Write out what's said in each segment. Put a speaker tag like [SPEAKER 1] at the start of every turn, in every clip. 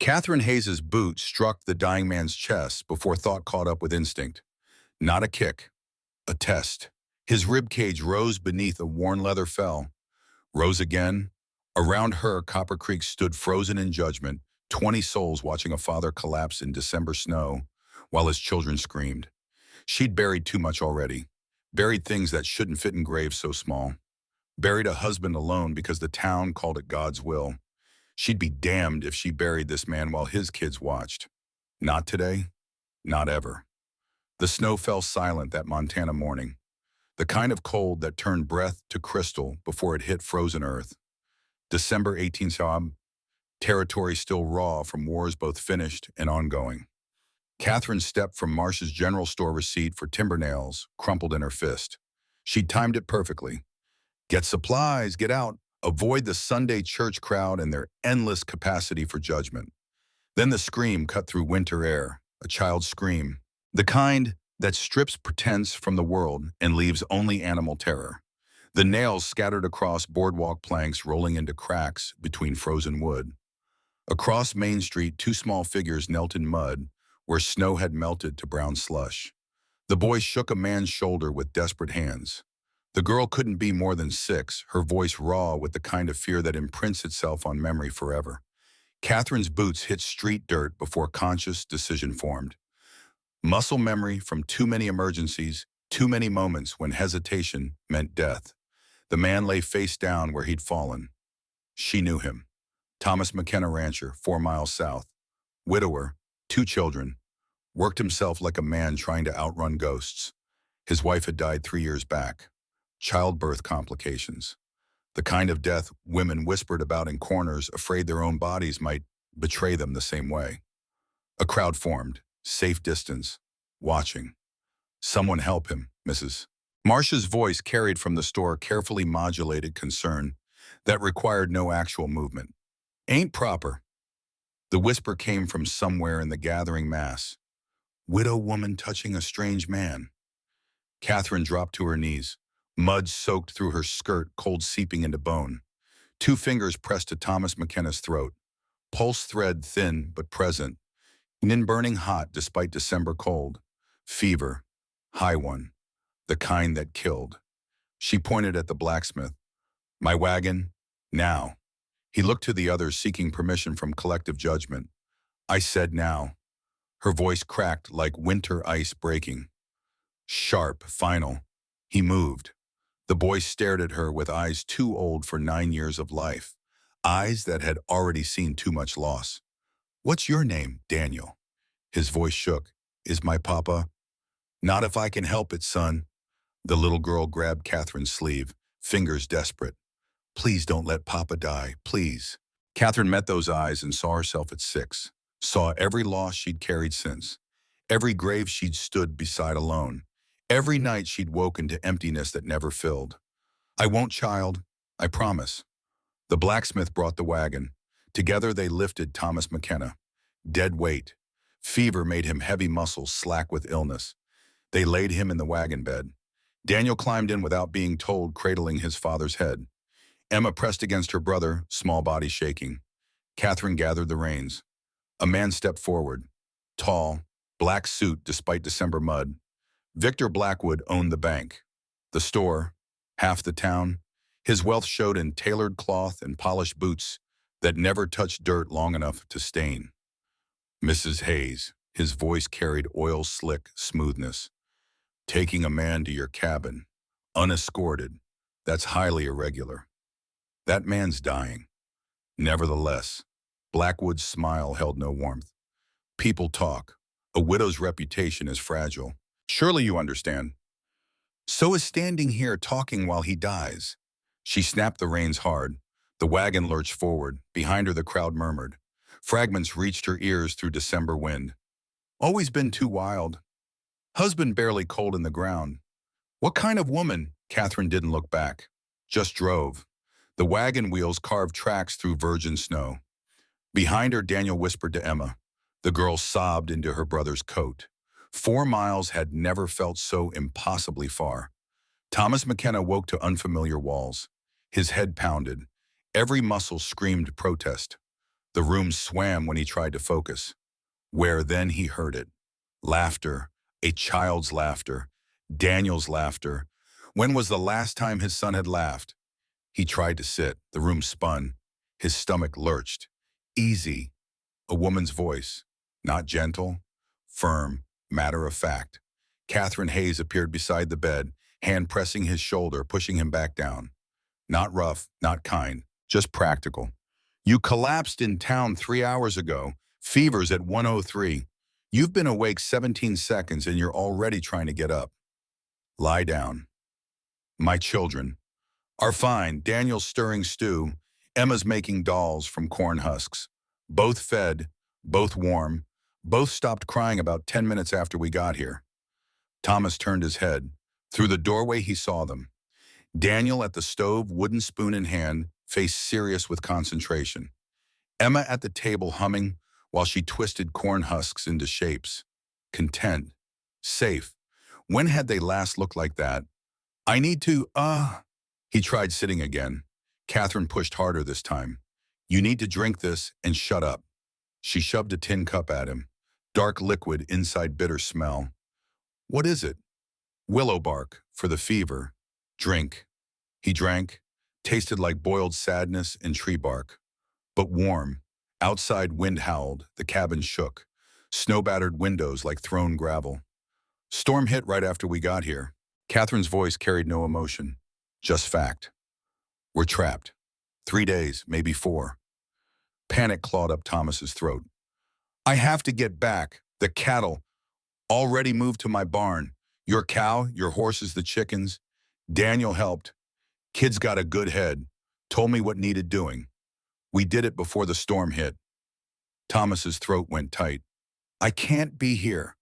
[SPEAKER 1] Catherine Hayes's boot struck the dying man's chest before thought caught up with instinct. Not a kick, a test. His rib cage rose beneath a worn leather fell, rose again. Around her, Copper Creek stood frozen in judgment, 20 souls watching a father collapse in December snow while his children screamed. She'd buried too much already, buried things that shouldn't fit in graves so small, buried a husband alone because the town called it God's will. She'd be damned if she buried this man while his kids watched. Not today, not ever. The snow fell silent that Montana morning, the kind of cold that turned breath to crystal before it hit frozen earth. December 18th saw territory still raw from wars both finished and ongoing. Catherine stepped from Marsh's general store receipt for timber nails, crumpled in her fist. She'd timed it perfectly. Get supplies, get out, avoid the Sunday church crowd and their endless capacity for judgment. Then the scream cut through winter air, a child's scream, the kind that strips pretense from the world and leaves only animal terror. The nails scattered across boardwalk planks rolling into cracks between frozen wood. Across Main Street, two small figures knelt in mud where snow had melted to brown slush. The boy shook a man's shoulder with desperate hands. The girl couldn't be more than 6, her voice raw with the kind of fear that imprints itself on memory forever. Catherine's boots hit street dirt before conscious decision formed. Muscle memory from too many emergencies, too many moments when hesitation meant death. The man lay face down where he'd fallen. She knew him. Thomas McKenna rancher, 4 miles south. Widower, 2 children. Worked himself like a man trying to outrun ghosts. His wife had died 3 years back. Childbirth complications. The kind of death women whispered about in corners, afraid their own bodies might betray them the same way. A crowd formed, safe distance, watching. Someone help him, Mrs. Marsh's voice carried from the store carefully modulated concern that required no actual movement. Ain't proper. The whisper came from somewhere in the gathering mass. Widow woman touching a strange man. Catherine dropped to her knees. Mud soaked through her skirt, cold seeping into bone. 2 fingers pressed to Thomas McKenna's throat. Pulse thread thin but present. Nin burning hot despite December cold. Fever. High one. The kind that killed. She pointed at the blacksmith. My wagon. Now. He looked to the others seeking permission from collective judgment. I said now. Her voice cracked like winter ice breaking. Sharp, final. He moved. The boy stared at her with eyes too old for 9 years of life. Eyes that had already seen too much loss. What's your name, Daniel? His voice shook. Is my papa? Not if I can help it, son. The little girl grabbed Catherine's sleeve, fingers desperate. Please don't let Papa die, please. Catherine met those eyes and saw herself at 6. Saw every loss she'd carried since. Every grave she'd stood beside alone. Every night she'd woken to emptiness that never filled. I won't, child. I promise. The blacksmith brought the wagon. Together they lifted Thomas McKenna. Dead weight. Fever made him heavy muscles slack with illness. They laid him in the wagon bed. Daniel climbed in without being told, cradling his father's head. Emma pressed against her brother, small body shaking. Catherine gathered the reins. A man stepped forward. Tall, black suit despite December mud. Victor Blackwood owned the bank. The store, half the town. His wealth showed in tailored cloth and polished boots that never touched dirt long enough to stain. Mrs. Hayes, his voice carried oil-slick smoothness. Taking a man to your cabin, unescorted, that's highly irregular. That man's dying. Nevertheless, Blackwood's smile held no warmth. People talk. A widow's reputation is fragile. Surely you understand. So is standing here talking while he dies. She snapped the reins hard. The wagon lurched forward. Behind her the crowd murmured. Fragments reached her ears through December wind. Always been too wild. Husband barely cold in the ground. What kind of woman? Catherine didn't look back. Just drove. The wagon wheels carved tracks through virgin snow. Behind her, Daniel whispered to Emma. The girl sobbed into her brother's coat. 4 miles had never felt so impossibly far. Thomas McKenna woke to unfamiliar walls. His head pounded. Every muscle screamed protest. The room swam when he tried to focus. Where then he heard it. Laughter, a child's laughter, Daniel's laughter. When was the last time his son had laughed? He tried to sit. The room spun. His stomach lurched. Easy. A woman's voice. Not gentle, firm, matter of fact. Catherine Hayes appeared beside the bed, hand pressing his shoulder, pushing him back down. Not rough, not kind, just practical. You collapsed in town 3 hours ago. Fever's at 103. You've been awake 17 seconds and you're already trying to get up. Lie down. My children are fine. Daniel's stirring stew. Emma's making dolls from corn husks. Both fed, both warm, both stopped crying about 10 minutes after we got here. Thomas turned his head. Through the doorway he saw them. Daniel at the stove, wooden spoon in hand, face serious with concentration. Emma at the table humming while she twisted corn husks into shapes. Content. Safe. When had they last looked like that? I need to, He tried sitting again. Catherine pushed harder this time. You need to drink this and shut up. She shoved a tin cup at him. Dark liquid inside bitter smell. What is it? Willow bark for the fever. Drink. He drank, tasted like boiled sadness and tree bark. But warm. Outside wind howled, the cabin shook. Snow-battered windows like thrown gravel. Storm hit right after we got here. Catherine's voice carried no emotion. Just fact. We're trapped. 3 days, maybe 4. Panic clawed up Thomas's throat. I have to get back. The cattle already moved to my barn. Your cow, your horses, the chickens. Daniel helped. Kid's got a good head. Told me what needed doing. We did it before the storm hit. Thomas's throat went tight. I can't be here.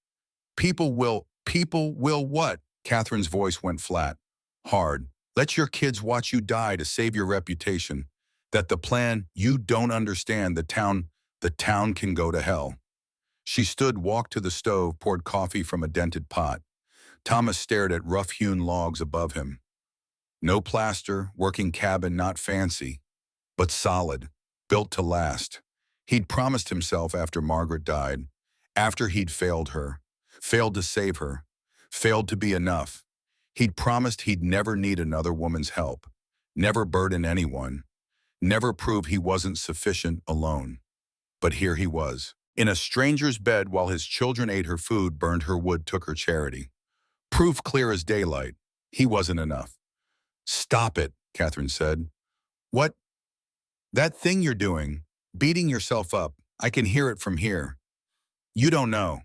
[SPEAKER 1] People will what? Catherine's voice went flat, hard. Let your kids watch you die to save your reputation. That the plan, you don't understand, the town can go to hell. She stood, walked to the stove, poured coffee from a dented pot. Thomas stared at rough-hewn logs above him. No plaster, working cabin, not fancy, but solid, built to last. He'd promised himself after Margaret died, after he'd failed her, failed to save her, failed to be enough. He'd promised he'd never need another woman's help, never burden anyone, never prove he wasn't sufficient alone. But here he was, in a stranger's bed while his children ate her food, burned her wood, took her charity. Proof clear as daylight. He wasn't enough. Stop it, Catherine said. What? That thing you're doing, beating yourself up, I can hear it from here. You don't know.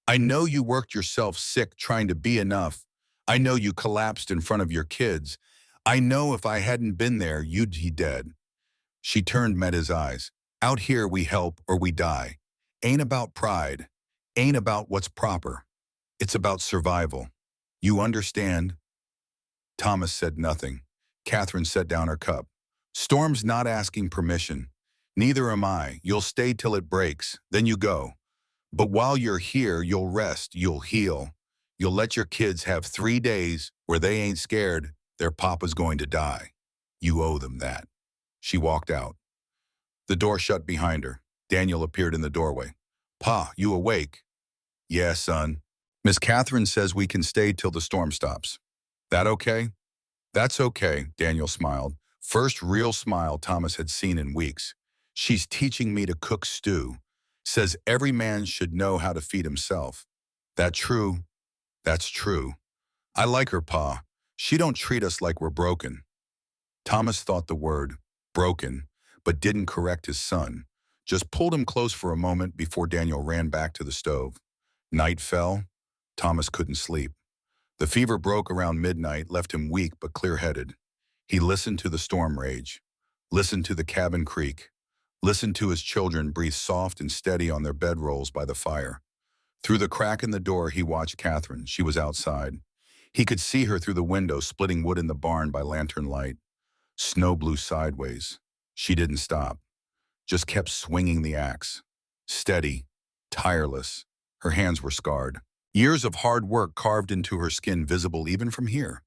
[SPEAKER 1] I know you worked yourself sick trying to be enough. I know you collapsed in front of your kids. I know if I hadn't been there, you'd be dead. She turned, met his eyes. Out here we help or we die. Ain't about pride. Ain't about what's proper. It's about survival. You understand? Thomas said nothing. Catherine set down her cup. Storm's not asking permission. Neither am I. You'll stay till it breaks. Then you go. But while you're here, you'll rest. You'll heal. You'll let your kids have 3 days where they ain't scared their papa's going to die. You owe them that. She walked out. The door shut behind her. Daniel appeared in the doorway. Pa, you awake? Yeah, son. Miss Catherine says we can stay till the storm stops. That okay? That's okay, Daniel smiled. First real smile Thomas had seen in weeks. She's teaching me to cook stew. Says every man should know how to feed himself. That true? That's true. I like her, Pa. She don't treat us like we're broken. Thomas thought the word, broken, but didn't correct his son. Just pulled him close for a moment before Daniel ran back to the stove. Night fell. Thomas couldn't sleep. The fever broke around midnight, left him weak but clear-headed. He listened to the storm rage, listened to the cabin creak, listened to his children breathe soft and steady on their bedrolls by the fire. Through the crack in the door, he watched Catherine. She was outside. He could see her through the window, splitting wood in the barn by lantern light. Snow blew sideways. She didn't stop, just kept swinging the axe. Steady, tireless. Her hands were scarred. Years of hard work carved into her skin, visible even from here.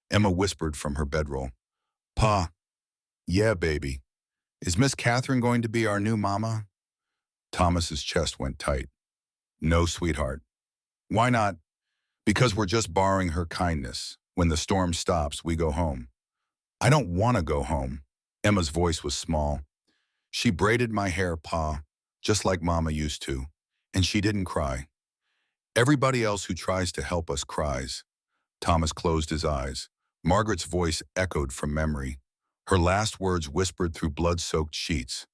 [SPEAKER 1] Emma whispered from her bedroll. Pa, yeah, baby. Is Miss Catherine going to be our new mama? Thomas's chest went tight. No, sweetheart. Why not? Because we're just borrowing her kindness. When the storm stops, we go home. I don't want to go home. Emma's voice was small. She braided my hair, Pa, just like Mama used to, and she didn't cry. Everybody else who tries to help us cries. Thomas closed his eyes. Margaret's voice echoed from memory. Her last words whispered through blood-soaked sheets.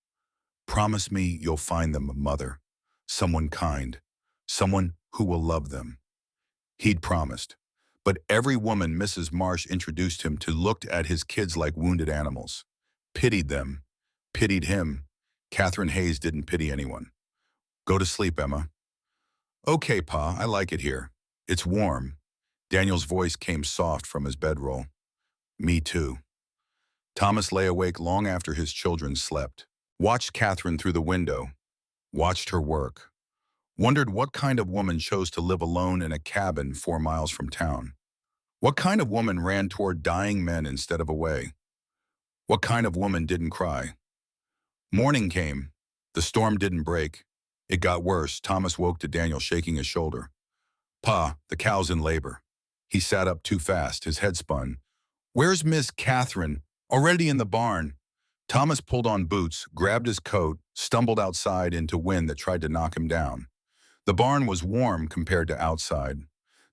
[SPEAKER 1] Promise me you'll find them a mother, someone kind, someone who will love them. He'd promised. But every woman Mrs. Marsh introduced him to looked at his kids like wounded animals. Pitied them. Pitied him. Catherine Hayes didn't pity anyone. Go to sleep, Emma. Okay, Pa, I like it here. It's warm. Daniel's voice came soft from his bedroll. Me too. Thomas lay awake long after his children slept. Watched Catherine through the window. Watched her work. Wondered what kind of woman chose to live alone in a cabin 4 miles from town. What kind of woman ran toward dying men instead of away? What kind of woman didn't cry? Morning came. The storm didn't break. It got worse. Thomas woke to Daniel shaking his shoulder. Pa, the cow's in labor. He sat up too fast. His head spun. Where's Miss Catherine? Already in the barn. Thomas pulled on boots, grabbed his coat, stumbled outside into wind that tried to knock him down. The barn was warm compared to outside.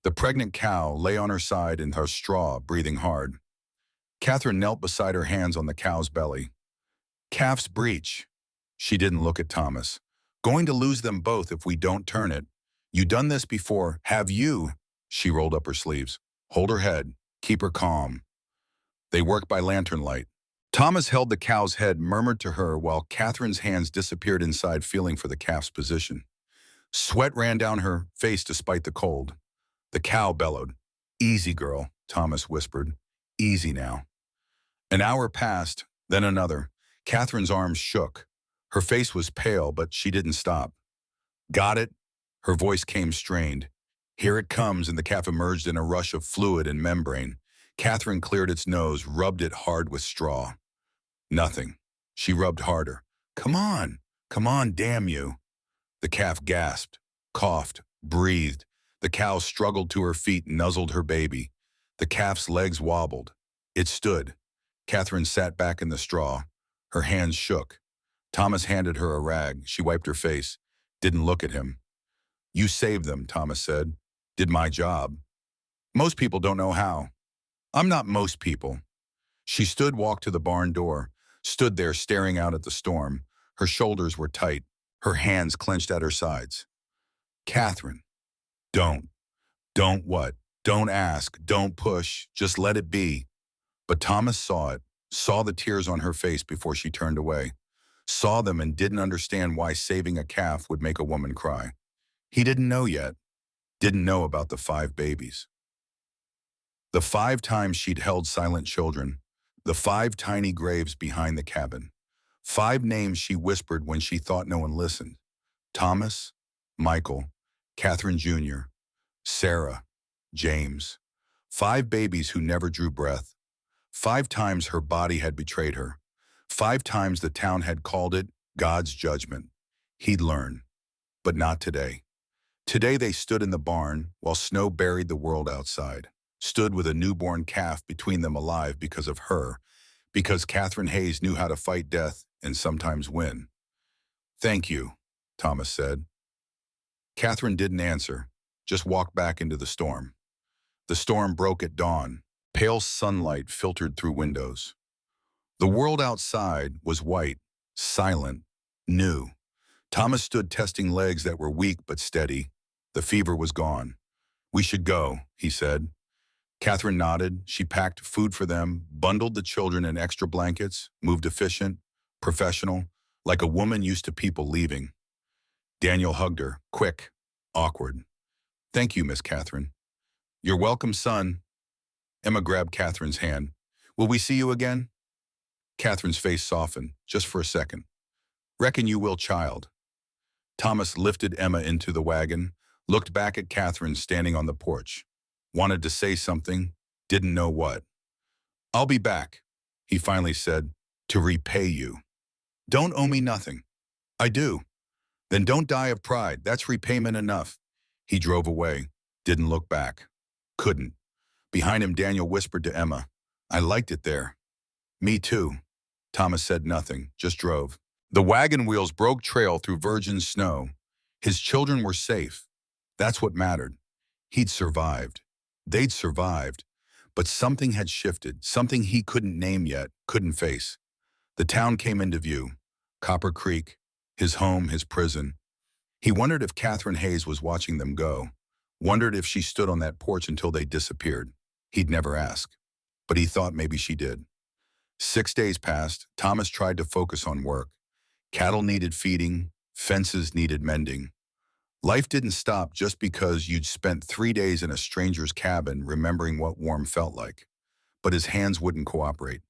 [SPEAKER 1] The pregnant cow lay on her side in her straw, breathing hard. Catherine knelt beside her, hands on the cow's belly. Calf's breech. She didn't look at Thomas. Going to lose them both if we don't turn it. You done this before, have you? She rolled up her sleeves. Hold her head. Keep her calm. They worked by lantern light. Thomas held the cow's head, murmured to her while Catherine's hands disappeared inside, feeling for the calf's position. Sweat ran down her face despite the cold. The cow bellowed. Easy, girl, Thomas whispered. Easy now. An hour passed, then another. Catherine's arms shook. Her face was pale, but she didn't stop. Got it? Her voice came strained. Here it comes, and the calf emerged in a rush of fluid and membrane. Catherine cleared its nose, rubbed it hard with straw. Nothing. She rubbed harder. Come on, damn you. The calf gasped, coughed, breathed. The cow struggled to her feet, nuzzled her baby. The calf's legs wobbled. It stood. Catherine sat back in the straw. Her hands shook. Thomas handed her a rag. She wiped her face. Didn't look at him. You saved them, Thomas said. Did my job. Most people don't know how. I'm not most people. She stood, walked to the barn door, stood there staring out at the storm. Her shoulders were tight. Her hands clenched at her sides. Catherine, don't what? Don't ask, don't push, just let it be. But Thomas saw it, saw the tears on her face before she turned away, saw them and didn't understand why saving a calf would make a woman cry. He didn't know yet, didn't know about the 5 babies. The 5 times she'd held silent children, the 5 tiny graves behind the cabin. 5 names she whispered when she thought no one listened. Thomas, Michael, Catherine Jr., Sarah, James. 5 babies who never drew breath. 5 times her body had betrayed her. 5 times the town had called it God's judgment. He'd learn. But not today. Today they stood in the barn while snow buried the world outside. Stood with a newborn calf between them, alive because of her. Because Catherine Hayes knew how to fight death and sometimes win. Thank you, Thomas said. Catherine didn't answer, just walked back into the storm. The storm broke at dawn. Pale sunlight filtered through windows. The world outside was white, silent, new. Thomas stood testing legs that were weak but steady. The fever was gone. We should go, he said. Catherine nodded. She packed food for them, bundled the children in extra blankets, moved efficient, professional, like a woman used to people leaving. Daniel hugged her, quick, awkward. Thank you, Miss Catherine. You're welcome, son. Emma grabbed Catherine's hand. Will we see you again? Catherine's face softened, just for a second. Reckon you will, child. Thomas lifted Emma into the wagon, looked back at Catherine standing on the porch. Wanted to say something, didn't know what. I'll be back, he finally said, to repay you. Don't owe me nothing. I do. Then don't die of pride. That's repayment enough. He drove away. Didn't look back. Couldn't. Behind him, Daniel whispered to Emma, I liked it there. Me too. Thomas said nothing, just drove. The wagon wheels broke trail through virgin snow. His children were safe. That's what mattered. He'd survived. They'd survived. But something had shifted, something he couldn't name yet, couldn't face. The town came into view. Copper Creek, his home, his prison. He wondered if Catherine Hayes was watching them go. Wondered if she stood on that porch until they disappeared. He'd never ask. But he thought maybe she did. 6 days passed. Thomas tried to focus on work. Cattle needed feeding. Fences needed mending. Life didn't stop just because you'd spent 3 days in a stranger's cabin remembering what warm felt like. But his hands wouldn't cooperate.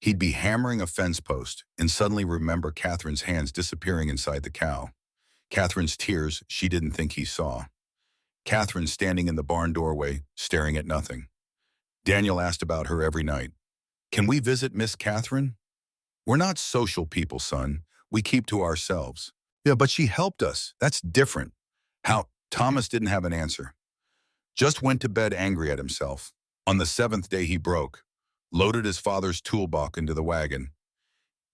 [SPEAKER 1] He'd be hammering a fence post and suddenly remember Catherine's hands disappearing inside the cow. Catherine's tears she didn't think he saw. Catherine standing in the barn doorway, staring at nothing. Daniel asked about her every night. Can we visit Miss Catherine? We're not social people, son. We keep to ourselves. Yeah, but she helped us. That's different. How? Thomas didn't have an answer. Just went to bed angry at himself. On the 7th day he broke, loaded his father's toolbox into the wagon,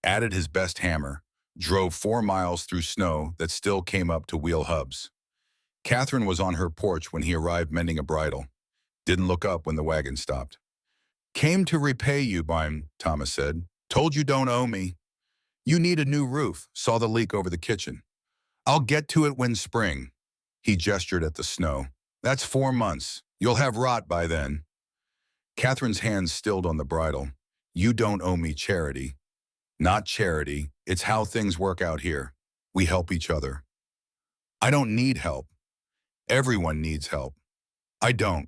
[SPEAKER 1] added his best hammer, drove 4 miles through snow that still came up to wheel hubs. Catherine was on her porch when he arrived mending a bridle. Didn't look up when the wagon stopped. Came to repay you, Bime, Thomas said. Told you don't owe me. You need a new roof. Saw the leak over the kitchen. I'll get to it when spring. He gestured at the snow. That's 4 months. You'll have rot by then. Catherine's hands stilled on the bridle. You don't owe me charity. Not charity. It's how things work out here. We help each other. I don't need help. Everyone needs help. I don't.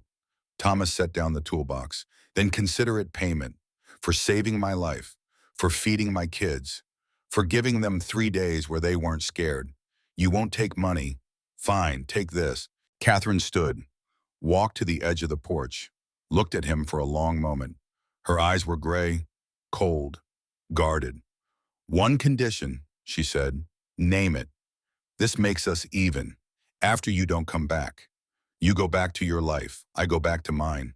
[SPEAKER 1] Thomas set down the toolbox. Then consider it payment for saving my life, for feeding my kids, for giving them 3 days where they weren't scared. You won't take money. Fine, take this. Catherine stood, walked to the edge of the porch, looked at him for a long moment. Her eyes were gray, cold, guarded. One condition, she said, name it. This makes us even. After you don't come back. You go back to your life. I go back to mine.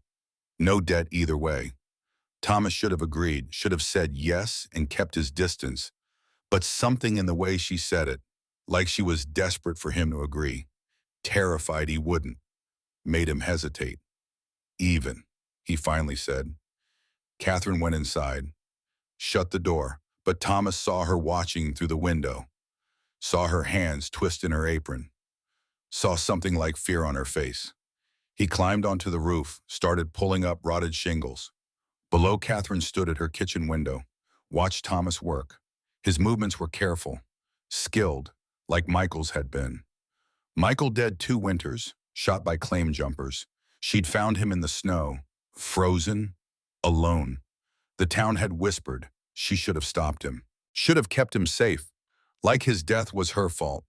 [SPEAKER 1] No debt either way. Thomas should have agreed, should have said yes and kept his distance. But something in the way she said it, like she was desperate for him to agree, terrified he wouldn't, made him hesitate. Even, he finally said. Catherine went inside, shut the door, but Thomas saw her watching through the window, saw her hands twist in her apron, saw something like fear on her face. He climbed onto the roof, started pulling up rotted shingles. Below, Catherine stood at her kitchen window, watched Thomas work. His movements were careful, skilled, like Michael's had been. Michael dead 2 winters, shot by claim jumpers. She'd found him in the snow, frozen, alone. The town had whispered she should have stopped him, should have kept him safe. Like his death was her fault.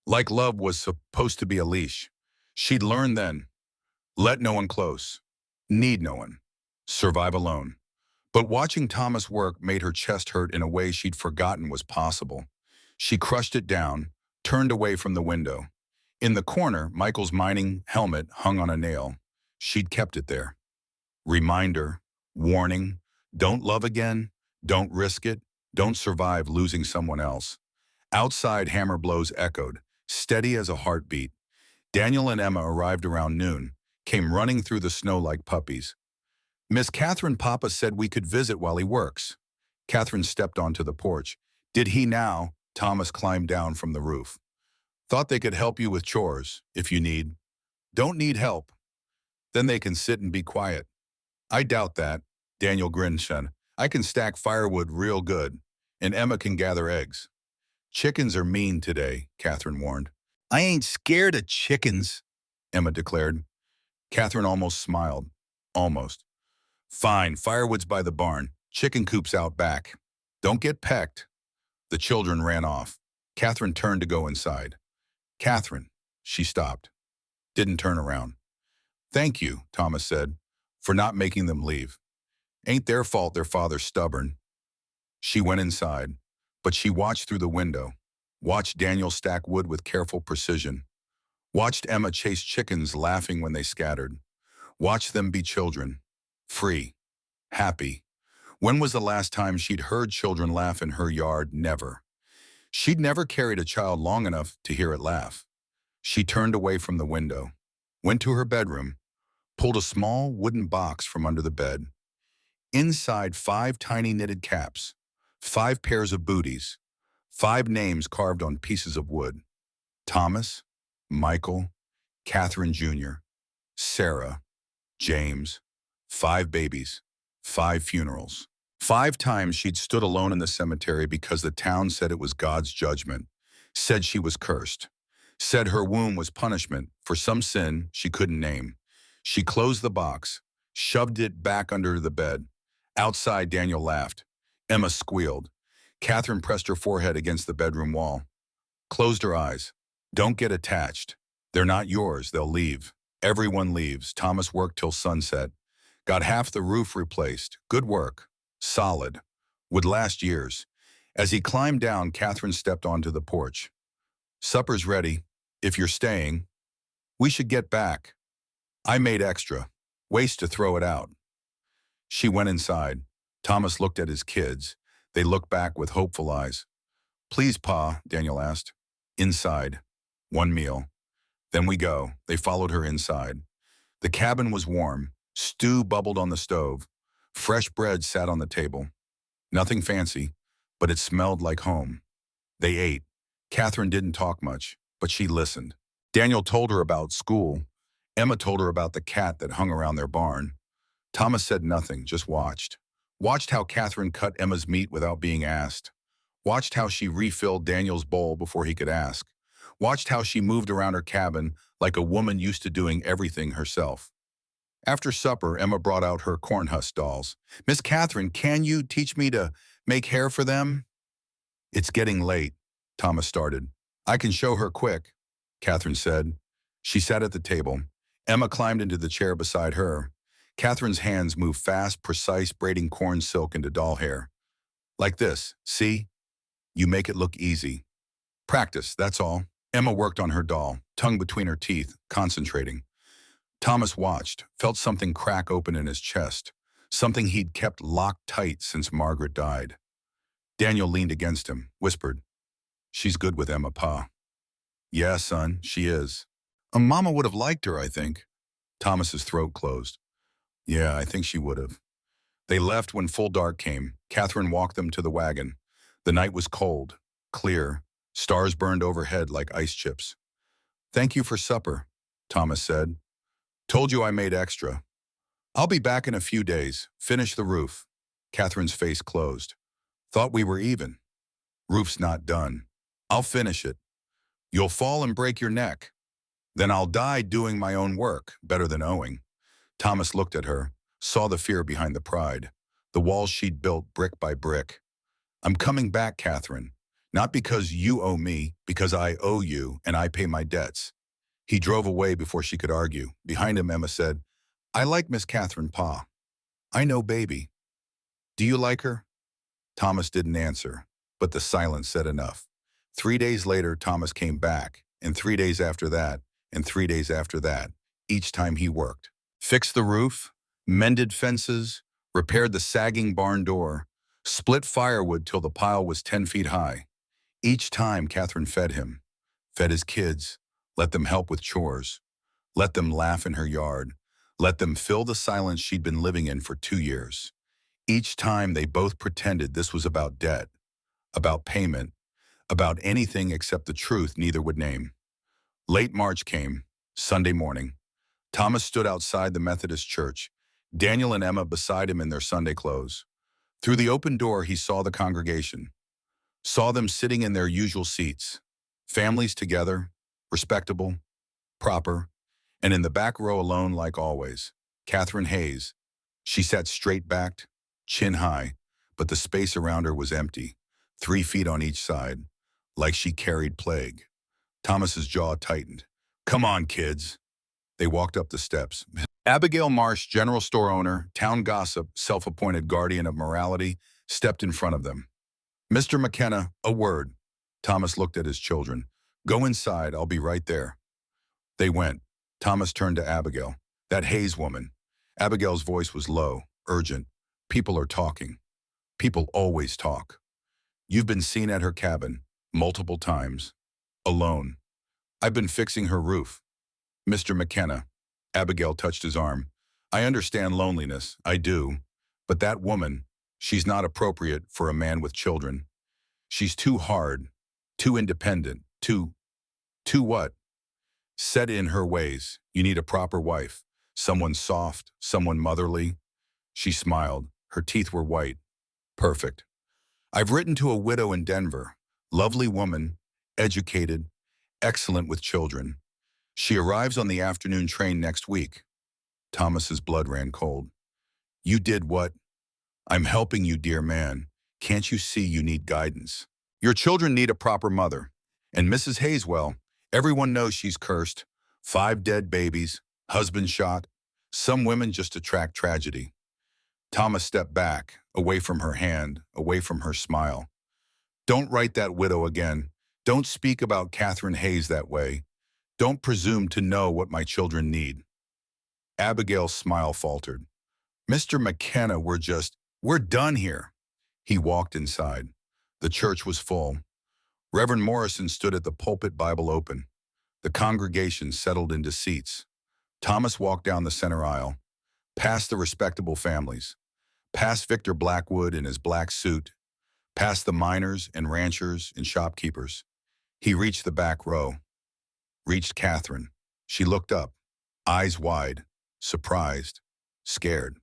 [SPEAKER 1] Like love was supposed to be a leash. She'd learned then. Let no one close. Need no one. Survive alone. But watching Thomas work made her chest hurt in a way she'd forgotten was possible. She crushed it down, turned away from the window. In the corner, Michael's mining helmet hung on a nail. She'd kept it there. Reminder, warning, don't love again, don't risk it, don't survive losing someone else. Outside, hammer blows echoed, steady as a heartbeat. Daniel and Emma arrived around noon, came running through the snow like puppies. Miss Catherine, Papa said we could visit while he works. Catherine stepped onto the porch. Did he now? Thomas climbed down from the roof. Thought they could help you with chores, if you need. Don't need help. Then they can sit and be quiet. I doubt that. Daniel grinned. I can stack firewood real good, and Emma can gather eggs. Chickens are mean today, Catherine warned. I ain't scared of chickens, Emma declared. Catherine almost smiled. Almost. Fine, firewood's by the barn. Chicken coop's out back. Don't get pecked. The children ran off. Catherine turned to go inside. Catherine, she stopped. Didn't turn around. Thank you, Thomas said, for not making them leave. Ain't their fault their father's stubborn. She went inside. But she watched through the window, watched Daniel stack wood with careful precision, watched Emma chase chickens laughing when they scattered, watched them be children, free, happy. When was the last time she'd heard children laugh in her yard? Never. She'd never carried a child long enough to hear it laugh. She turned away from the window, went to her bedroom, pulled a small wooden box from under the bed. Inside 5 tiny knitted caps, 5 pairs of booties, 5 names carved on pieces of wood. Thomas, Michael, Catherine Jr., Sarah, James, 5 babies, 5 funerals. 5 times she'd stood alone in the cemetery because the town said it was God's judgment, said she was cursed, said her womb was punishment for some sin she couldn't name. She closed the box, shoved it back under the bed. Outside, Daniel laughed. Emma squealed. Catherine pressed her forehead against the bedroom wall, closed her eyes. Don't get attached. They're not yours, they'll leave. Everyone leaves. Thomas worked till sunset. Got half the roof replaced. Good work. Solid. Would last years. As he climbed down, Catherine stepped onto the porch. Supper's ready. If you're staying, we should get back. I made extra. Waste to throw it out. She went inside. Thomas looked at his kids. They looked back with hopeful eyes. Please, Pa, Daniel asked. Inside. 1 meal. Then we go. They followed her inside. The cabin was warm. Stew bubbled on the stove. Fresh bread sat on the table. Nothing fancy, but it smelled like home. They ate. Catherine didn't talk much, but she listened. Daniel told her about school. Emma told her about the cat that hung around their barn. Thomas said nothing, just watched. Watched how Catherine cut Emma's meat without being asked. Watched how she refilled Daniel's bowl before he could ask. Watched how she moved around her cabin like a woman used to doing everything herself. After supper, Emma brought out her corn husk dolls. Miss Catherine, can you teach me to make hair for them? It's getting late, Thomas started. I can show her quick, Catherine said. She sat at the table. Emma climbed into the chair beside her. Catherine's hands moved fast, precise, braiding corn silk into doll hair. Like this, see? You make it look easy. Practice, that's all. Emma worked on her doll, tongue between her teeth, concentrating. Thomas watched, felt something crack open in his chest, something he'd kept locked tight since Margaret died. Daniel leaned against him, whispered, She's good with Emma, Pa. Yeah, son, she is. Mama would have liked her, I think. Thomas's throat closed. Yeah, I think she would have. They left when full dark came. Catherine walked them to the wagon. The night was cold, clear. Stars burned overhead like ice chips. Thank you for supper, Thomas said. Told you I made extra. I'll be back in a few days. Finish the roof. Catherine's face closed. Thought we were even. Roof's not done. I'll finish it. You'll fall and break your neck. Then I'll die doing my own work, better than owing. Thomas looked at her, saw the fear behind the pride, the walls she'd built brick by brick. I'm coming back, Catherine. Not because you owe me, because I owe you and I pay my debts. He drove away before she could argue. Behind him, Emma said, I like Miss Catherine, Pa. I know, baby. Do you like her? Thomas didn't answer, but the silence said enough. 3 days later, Thomas came back, and 3 days after that, and 3 days after that, each time he worked. Fixed the roof, mended fences, repaired the sagging barn door, split firewood till the pile was 10 feet high. Each time Catherine fed him, fed his kids, let them help with chores, let them laugh in her yard, let them fill the silence she'd been living in for 2 years. Each time they both pretended this was about debt, about payment, about anything except the truth neither would name. Late March came, Sunday morning. Thomas stood outside the Methodist church, Daniel and Emma beside him in their Sunday clothes. Through the open door he saw the congregation, saw them sitting in their usual seats, families together, respectable, proper, and in the back row alone like always, Catherine Hayes. She sat straight-backed, chin high, but the space around her was empty, 3 feet on each side, like she carried plague. Thomas's jaw tightened. Come on, kids. They walked up the steps. Abigail Marsh, general store owner, town gossip, self-appointed guardian of morality, stepped in front of them. Mr. McKenna, a word. Thomas looked at his children. Go inside, I'll be right there. They went. Thomas turned to Abigail. That Hayes woman. Abigail's voice was low, urgent. People are talking. People always talk. You've been seen at her cabin, multiple times. Alone. I've been fixing her roof. Mr. McKenna. Abigail touched his arm. I understand loneliness, I do. But that woman, she's not appropriate for a man with children. She's too hard, too independent, too what? Set in her ways. You need a proper wife. Someone soft, someone motherly. She smiled. Her teeth were white. Perfect. I've written to a widow in Denver. Lovely woman, educated, excellent with children. She arrives on the afternoon train next week. Thomas's blood ran cold. You did what? I'm helping you, dear man. Can't you see you need guidance? Your children need a proper mother. And Mrs. Hayes, well, everyone knows she's cursed. 5 dead babies, husband shot. Some women just attract tragedy. Thomas stepped back, away from her hand, away from her smile. Don't write that widow again. Don't speak about Catherine Hayes that way. Don't presume to know what my children need. Abigail's smile faltered. Mr. McKenna, we're done here. He walked inside. The church was full. Reverend Morrison stood at the pulpit, Bible open. The congregation settled into seats. Thomas walked down the center aisle, past the respectable families, past Victor Blackwood in his black suit, past the miners and ranchers and shopkeepers. He reached the back row, reached Catherine. She looked up, eyes wide, surprised, scared.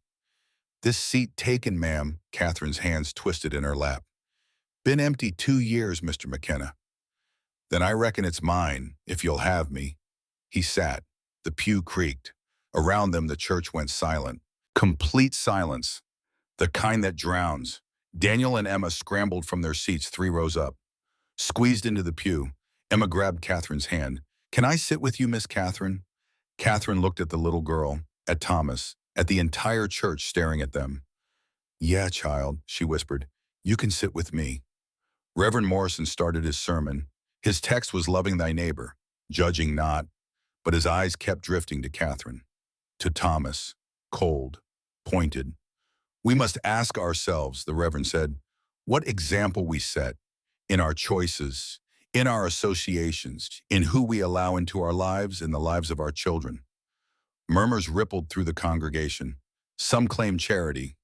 [SPEAKER 1] This seat taken, ma'am. Catherine's hands twisted in her lap. Been empty 2 years, Mr. McKenna. Then I reckon it's mine, if you'll have me. He sat. The pew creaked. Around them, the church went silent. Complete silence. The kind that drowns. Daniel and Emma scrambled from their seats 3 rows up. Squeezed into the pew. Emma grabbed Catherine's hand. Can I sit with you, Miss Catherine? Catherine looked at the little girl, at Thomas, at the entire church staring at them. Yeah, child, she whispered. You can sit with me. Reverend Morrison started his sermon. His text was loving thy neighbor, judging not, but his eyes kept drifting to Catherine, to Thomas, cold, pointed. We must ask ourselves, the Reverend said, what example we set in our choices, in our associations, in who we allow into our lives and the lives of our children. Murmurs rippled through the congregation. Some claimed charity.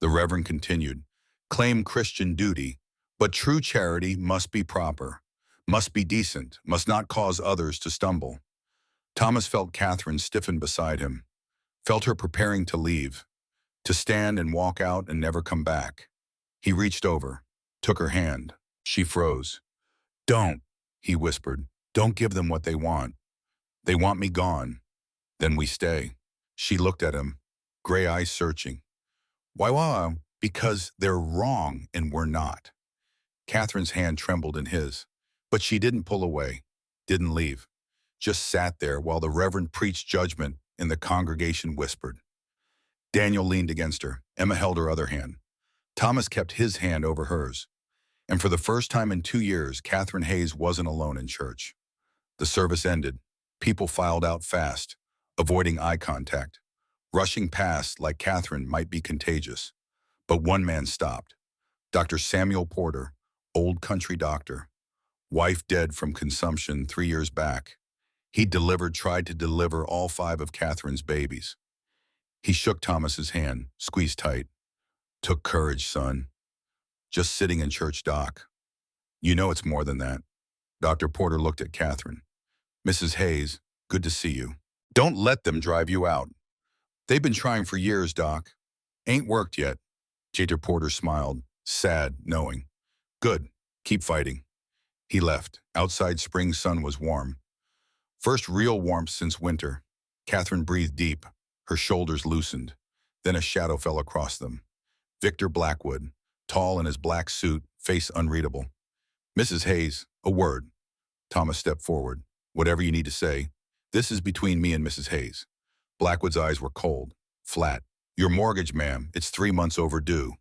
[SPEAKER 1] The Reverend continued, claim Christian duty, but true charity must be proper, must be decent, must not cause others to stumble. Thomas felt Catherine stiffen beside him, felt her preparing to leave, to stand and walk out and never come back. He reached over, took her hand. She froze. Don't, he whispered. Don't give them what they want. They want me gone. Then we stay. She looked at him, gray eyes searching. Why? Because they're wrong and we're not. Catherine's hand trembled in his, but she didn't pull away, didn't leave, just sat there while the Reverend preached judgment and the congregation whispered. Daniel leaned against her. Emma held her other hand. Thomas kept his hand over hers. And for the first time in 2 years, Catherine Hayes wasn't alone in church. The service ended. People filed out fast, avoiding eye contact, rushing past like Catherine might be contagious. But one man stopped. Dr. Samuel Porter, old country doctor, wife dead from consumption 3 years back. He tried to deliver all 5 of Catherine's babies. He shook Thomas's hand, squeezed tight. Took courage, son. Just sitting in church, Doc. You know it's more than that. Dr. Porter looked at Catherine. Mrs. Hayes, good to see you. Don't let them drive you out. They've been trying for years, Doc. Ain't worked yet. Dr. Porter smiled, sad, knowing. Good. Keep fighting. He left. Outside, spring sun was warm. First real warmth since winter. Catherine breathed deep. Her shoulders loosened. Then a shadow fell across them. Victor Blackwood, tall in his black suit, face unreadable. Mrs. Hayes, a word. Thomas stepped forward. Whatever you need to say. This is between me and Mrs. Hayes. Blackwood's eyes were cold, flat. Your mortgage, ma'am, it's 3 months overdue.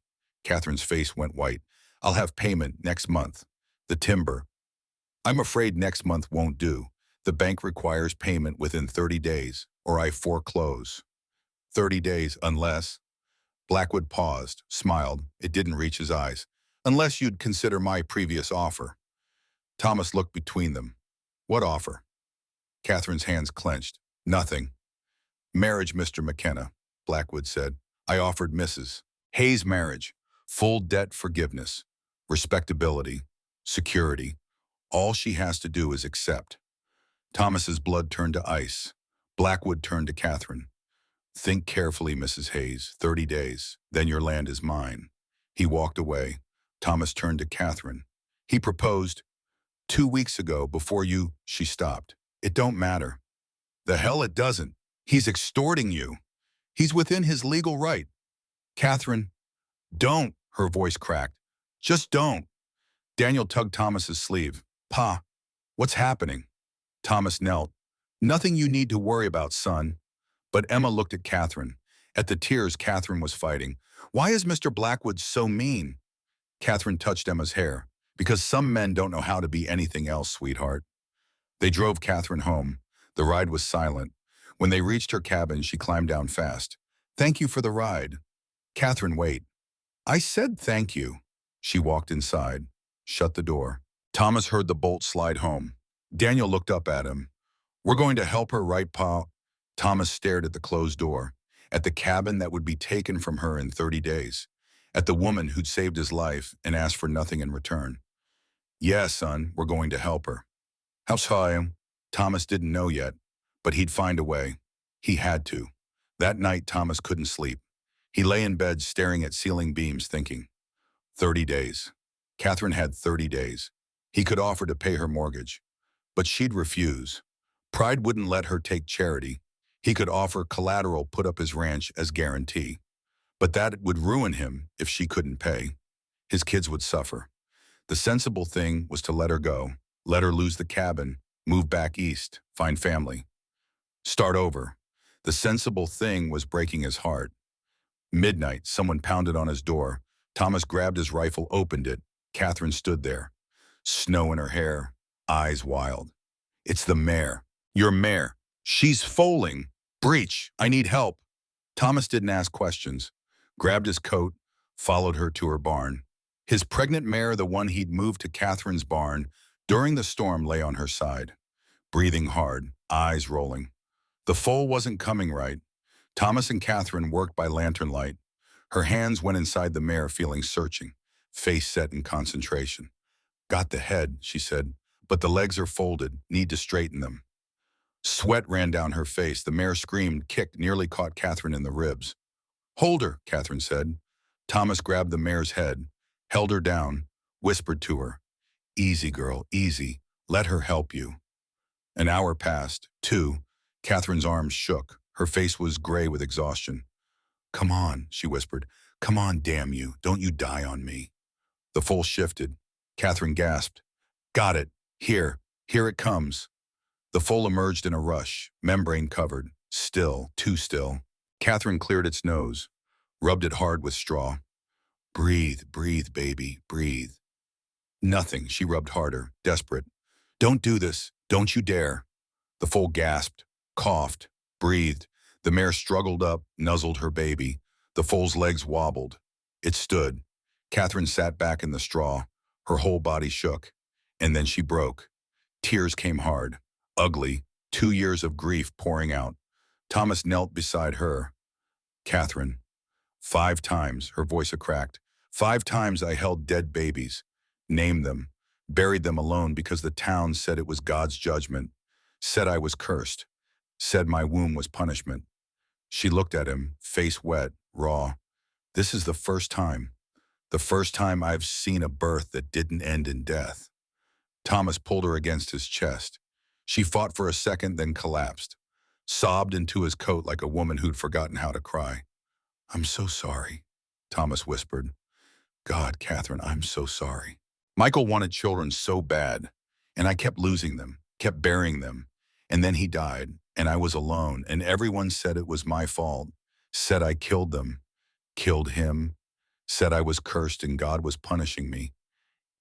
[SPEAKER 1] Catherine's face went white. I'll have payment next month. The timber. I'm afraid next month won't do. The bank requires payment within 30 days, or I foreclose. 30 days, unless... Blackwood paused, smiled. It didn't reach his eyes. Unless you'd consider my previous offer. Thomas looked between them. What offer? Catherine's hands clenched. Nothing. Marriage, Mr. McKenna, Blackwood said. I offered Mrs. Hayes marriage, full debt forgiveness, respectability, security. All she has to do is accept. Thomas's blood turned to ice. Blackwood turned to Catherine. Think carefully, Mrs. Hayes. 30 days. Then your land is mine. He walked away. Thomas turned to Catherine. He proposed 2 weeks ago before you... She stopped. It don't matter. The hell it doesn't. He's extorting you. He's within his legal right. Catherine, don't, her voice cracked. Just don't. Daniel tugged Thomas's sleeve. Pa, what's happening? Thomas knelt. Nothing you need to worry about, son. But Emma looked at Catherine. At the tears Catherine was fighting. Why is Mr. Blackwood so mean? Catherine touched Emma's hair. Because some men don't know how to be anything else, sweetheart. They drove Catherine home. The ride was silent. When they reached her cabin, she climbed down fast. Thank you for the ride. Catherine, wait. I said thank you. She walked inside, shut the door. Thomas heard the bolt slide home. Daniel looked up at him. We're going to help her, right, Pa? Thomas stared at the closed door, at the cabin that would be taken from her in 30 days, at the woman who'd saved his life and asked for nothing in return. Yeah, son, we're going to help her. How high? Thomas didn't know yet, but he'd find a way. He had to. That night, Thomas couldn't sleep. He lay in bed staring at ceiling beams thinking. 30 days. Catherine had 30 days. He could offer to pay her mortgage, but she'd refuse. Pride wouldn't let her take charity. He could offer collateral, put up his ranch as guarantee. But that would ruin him if she couldn't pay. His kids would suffer. The sensible thing was to let her go, let her lose the cabin, move back east, find family. Start over. The sensible thing was breaking his heart. Midnight, someone pounded on his door. Thomas grabbed his rifle, opened it. Catherine stood there, snow in her hair, eyes wild. It's the mare. Your mare. She's foaling. Breach. I need help. Thomas didn't ask questions. Grabbed his coat, followed her to her barn. His pregnant mare, the one he'd moved to Catherine's barn during the storm, lay on her side, breathing hard, eyes rolling. The foal wasn't coming right. Thomas and Catherine worked by lantern light. Her hands went inside the mare, feeling searching, face set in concentration. Got the head, she said, but the legs are folded, need to straighten them. Sweat ran down her face. The mare screamed, kicked, nearly caught Catherine in the ribs. Hold her, Catherine said. Thomas grabbed the mare's head, held her down, whispered to her, easy, girl, easy. Let her help you. An hour passed, 2. Catherine's arms shook. Her face was gray with exhaustion. Come on, she whispered. Come on, damn you. Don't you die on me. The foal shifted. Catherine gasped. Got it. Here it comes. The foal emerged in a rush, membrane covered, still, too still. Catherine cleared its nose, rubbed it hard with straw. Breathe, breathe, baby, breathe. Nothing, she rubbed harder, desperate. Don't do this, don't you dare. The foal gasped, coughed, breathed. The mare struggled up, nuzzled her baby. The foal's legs wobbled. It stood. Catherine sat back in the straw. Her whole body shook. And then she broke. Tears came hard, ugly, 2 years of grief pouring out. Thomas knelt beside her. Catherine. 5 times, her voice a cracked. 5 times I held dead babies, named them, buried them alone because the town said it was God's judgment, said I was cursed, said my womb was punishment. She looked at him, face wet, raw. This is the first time I've seen a birth that didn't end in death. Thomas pulled her against his chest. She fought for a second, then collapsed, sobbed into his coat like a woman who'd forgotten how to cry. I'm so sorry, Thomas whispered. God, Catherine, I'm so sorry. Michael wanted children so bad, and I kept losing them, kept burying them. And then he died, and I was alone, and everyone said it was my fault, said I killed them, killed him, said I was cursed and God was punishing me.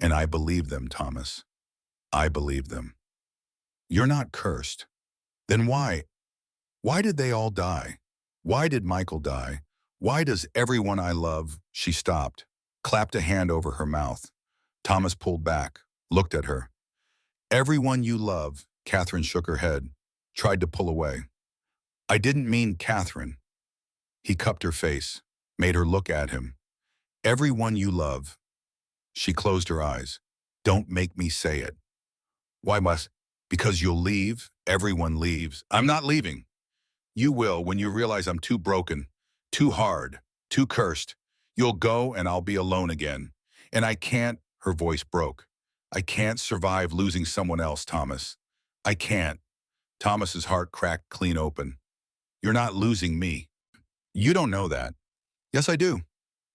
[SPEAKER 1] And I believe them, Thomas. I believe them. You're not cursed. Then why? Why did they all die? Why did Michael die? Why does everyone I love? She stopped, clapped a hand over her mouth. Thomas pulled back, looked at her. Everyone you love, Catherine shook her head, tried to pull away. I didn't mean Catherine. He cupped her face, made her look at him. Everyone you love. She closed her eyes. Don't make me say it. Why must? Because you'll leave. Everyone leaves. I'm not leaving. You will when you realize I'm too broken, too hard, too cursed. You'll go and I'll be alone again. And I can't, her voice broke. I can't survive losing someone else, Thomas. I can't. Thomas's heart cracked clean open. You're not losing me. You don't know that. Yes, I do.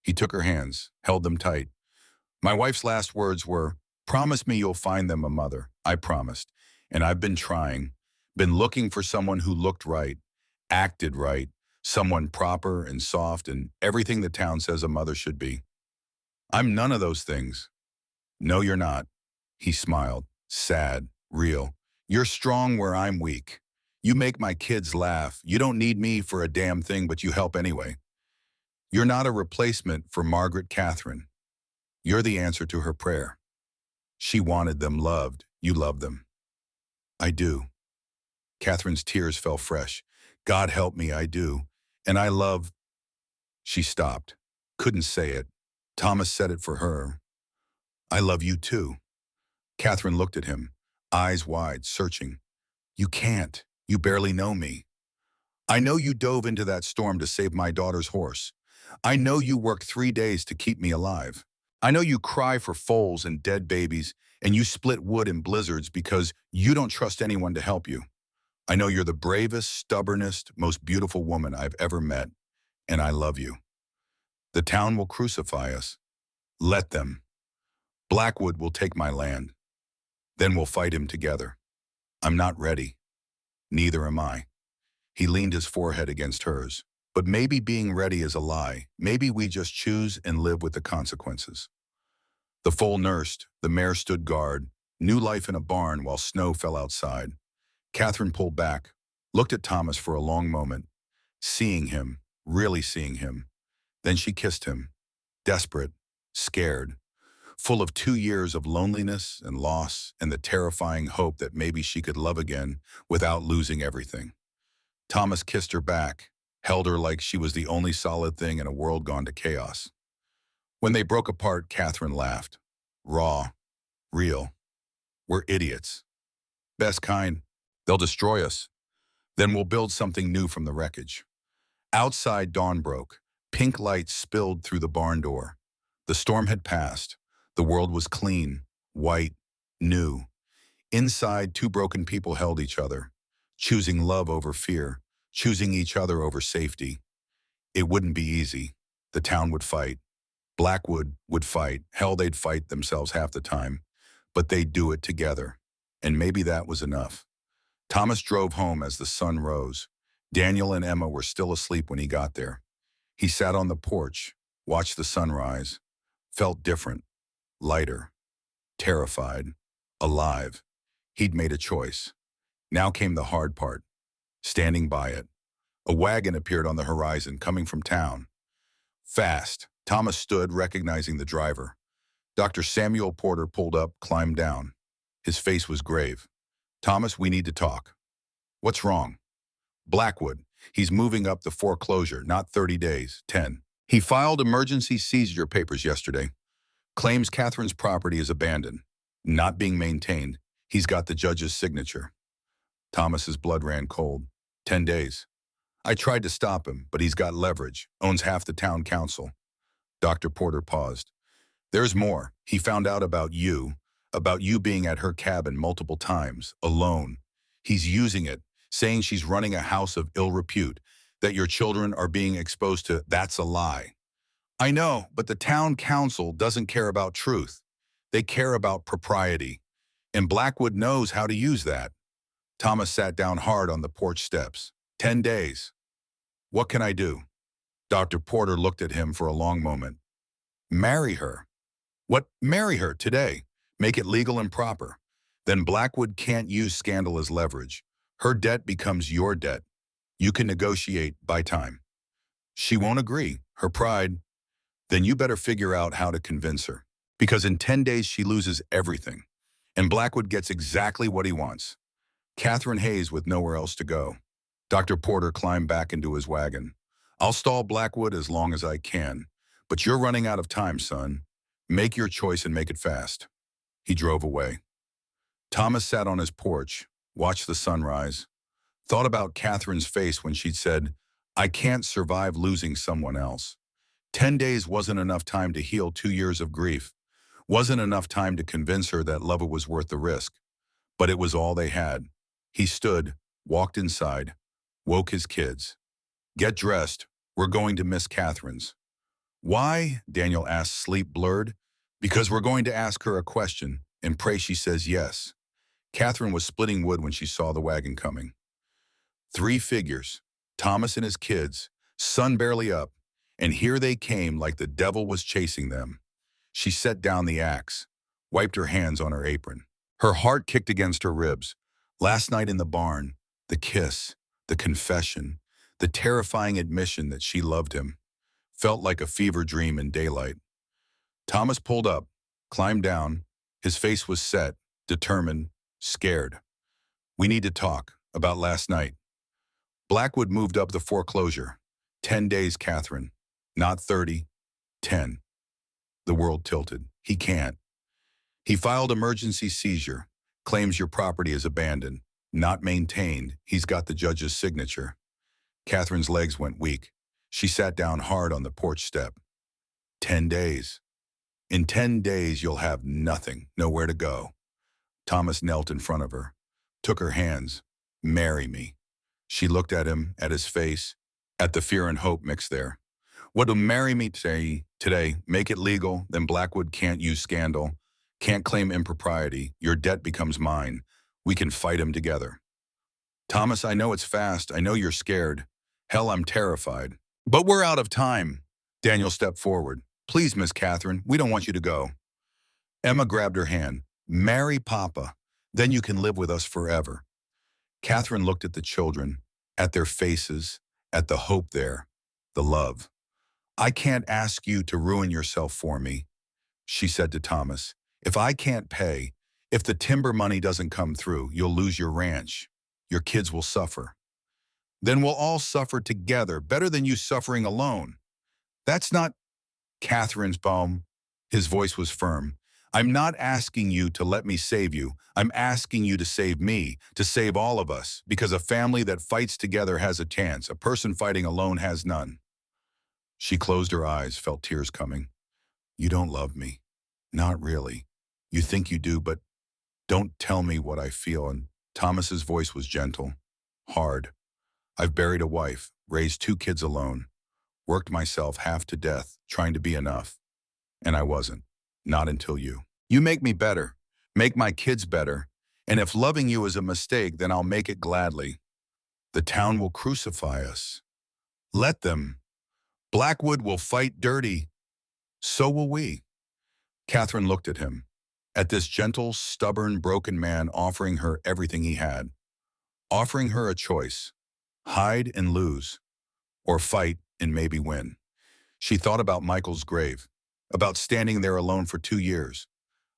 [SPEAKER 1] He took her hands, held them tight. My wife's last words were, promise me you'll find them a mother. I promised. And I've been trying, been looking for someone who looked right, acted right, someone proper and soft and everything the town says a mother should be. I'm none of those things. No, you're not. He smiled, sad, real. You're strong where I'm weak. You make my kids laugh. You don't need me for a damn thing, but you help anyway. You're not a replacement for Margaret Catherine. You're the answer to her prayer. She wanted them loved. You love them. I do. Catherine's tears fell fresh. God help me, I do. And I love... She stopped. Couldn't say it. Thomas said it for her. I love you too. Catherine looked at him, eyes wide, searching. You can't. You barely know me. I know you dove into that storm to save my daughter's horse. I know you worked 3 days to keep me alive. I know you cry for foals and dead babies, and you split wood in blizzards because you don't trust anyone to help you. I know you're the bravest, stubbornest, most beautiful woman I've ever met, and I love you. The town will crucify us. Let them. Blackwood will take my land. Then we'll fight him together. I'm not ready. Neither am I. He leaned his forehead against hers. But maybe being ready is a lie. Maybe we just choose and live with the consequences. The foal nursed, the mare stood guard, new life in a barn while snow fell outside. Catherine pulled back, looked at Thomas for a long moment, seeing him, really seeing him. Then she kissed him, desperate, scared, full of 2 years of loneliness and loss and the terrifying hope that maybe she could love again without losing everything. Thomas kissed her back, held her like she was the only solid thing in a world gone to chaos. When they broke apart, Catherine laughed. Raw, real. We're idiots. Best kind. They'll destroy us. Then we'll build something new from the wreckage. Outside, dawn broke. Pink light spilled through the barn door. The storm had passed. The world was clean, white, new. Inside, 2 broken people held each other, choosing love over fear, choosing each other over safety. It wouldn't be easy. The town would fight. Blackwood would fight. Hell, they'd fight themselves half the time. But they'd do it together. And maybe that was enough. Thomas drove home as the sun rose. Daniel and Emma were still asleep when he got there. He sat on the porch, watched the sunrise, felt different, lighter, terrified, alive. He'd made a choice. Now came the hard part, standing by it. A wagon appeared on the horizon, coming from town. Fast, Thomas stood, recognizing the driver. Dr. Samuel Porter pulled up, climbed down. His face was grave. Thomas, we need to talk. What's wrong? Blackwood. He's moving up the foreclosure, not 30 days, 10. He filed emergency seizure papers yesterday. Claims Catherine's property is abandoned, not being maintained. He's got the judge's signature. Thomas's blood ran cold. 10 days. I tried to stop him, but he's got leverage, owns half the town council. Dr. Porter paused. There's more. He found out about you being at her cabin multiple times, alone. He's using it, saying she's running a house of ill repute, that your children are being exposed to. That's a lie. I know, but the town council doesn't care about truth. They care about propriety. And Blackwood knows how to use that. Thomas sat down hard on the porch steps. 10 days. What can I do? Dr. Porter looked at him for a long moment. Marry her. What? Marry her today. Make it legal and proper. Then Blackwood can't use scandal as leverage. Her debt becomes your debt. You can negotiate by time. She won't agree. Her pride. Then you better figure out how to convince her. Because in 10 days she loses everything. And Blackwood gets exactly what he wants. Catherine Hayes with nowhere else to go. Dr. Porter climbed back into his wagon. I'll stall Blackwood as long as I can. But you're running out of time, son. Make your choice and make it fast. He drove away. Thomas sat on his porch, watched the sunrise, thought about Catherine's face when she'd said, I can't survive losing someone else. 10 days wasn't enough time to heal 2 years of grief. Wasn't enough time to convince her that love was worth the risk. But it was all they had. He stood, walked inside, woke his kids. Get dressed. We're going to Miss Catherine's. Why? Daniel asked, sleep blurred. Because we're going to ask her a question and pray she says yes. Catherine was splitting wood when she saw the wagon coming. 3 figures, Thomas and his kids, sun barely up, and here they came like the devil was chasing them. She set down the axe, wiped her hands on her apron. Her heart kicked against her ribs. Last night in the barn, the kiss, the confession, the terrifying admission that she loved him, felt like a fever dream in daylight. Thomas pulled up, climbed down. His face was set, determined, scared. We need to talk about last night. Blackwood moved up the foreclosure. 10 days, Catherine. Not 30. 10. The world tilted. He can't. He filed emergency seizure, claims your property is abandoned, not maintained. He's got the judge's signature. Catherine's legs went weak. She sat down hard on the porch step. 10 days. In 10 days, you'll have nothing, nowhere to go. Thomas knelt in front of her, took her hands. Marry me. She looked at him, at his face, at the fear and hope mixed there. What'll marry me today, make it legal, then Blackwood can't use scandal, can't claim impropriety, your debt becomes mine. We can fight him together. Thomas, I know it's fast, I know you're scared. Hell, I'm terrified. But we're out of time. Daniel stepped forward. Please, Miss Catherine, we don't want you to go. Emma grabbed her hand. Marry Papa, then you can live with us forever. Catherine looked at the children, at their faces, at the hope there, the love. I can't ask you to ruin yourself for me, she said to Thomas. If I can't pay, if the timber money doesn't come through, you'll lose your ranch. Your kids will suffer. Then we'll all suffer together, better than you suffering alone. That's not Catherine's poem. His voice was firm. I'm not asking you to let me save you. I'm asking you to save me, to save all of us, because a family that fights together has a chance. A person fighting alone has none. She closed her eyes, felt tears coming. You don't love me. Not really. You think you do, but don't tell me what I feel. And Thomas's voice was gentle, hard. I've buried a wife, raised 2 kids alone, worked myself half to death, trying to be enough. And I wasn't. Not until you. You make me better, make my kids better, and if loving you is a mistake, then I'll make it gladly. The town will crucify us. Let them. Blackwood will fight dirty. So will we. Catherine looked at him, at this gentle, stubborn, broken man offering her everything he had, offering her a choice, hide and lose, or fight and maybe win. She thought about Michael's grave, about standing there alone for 2 years,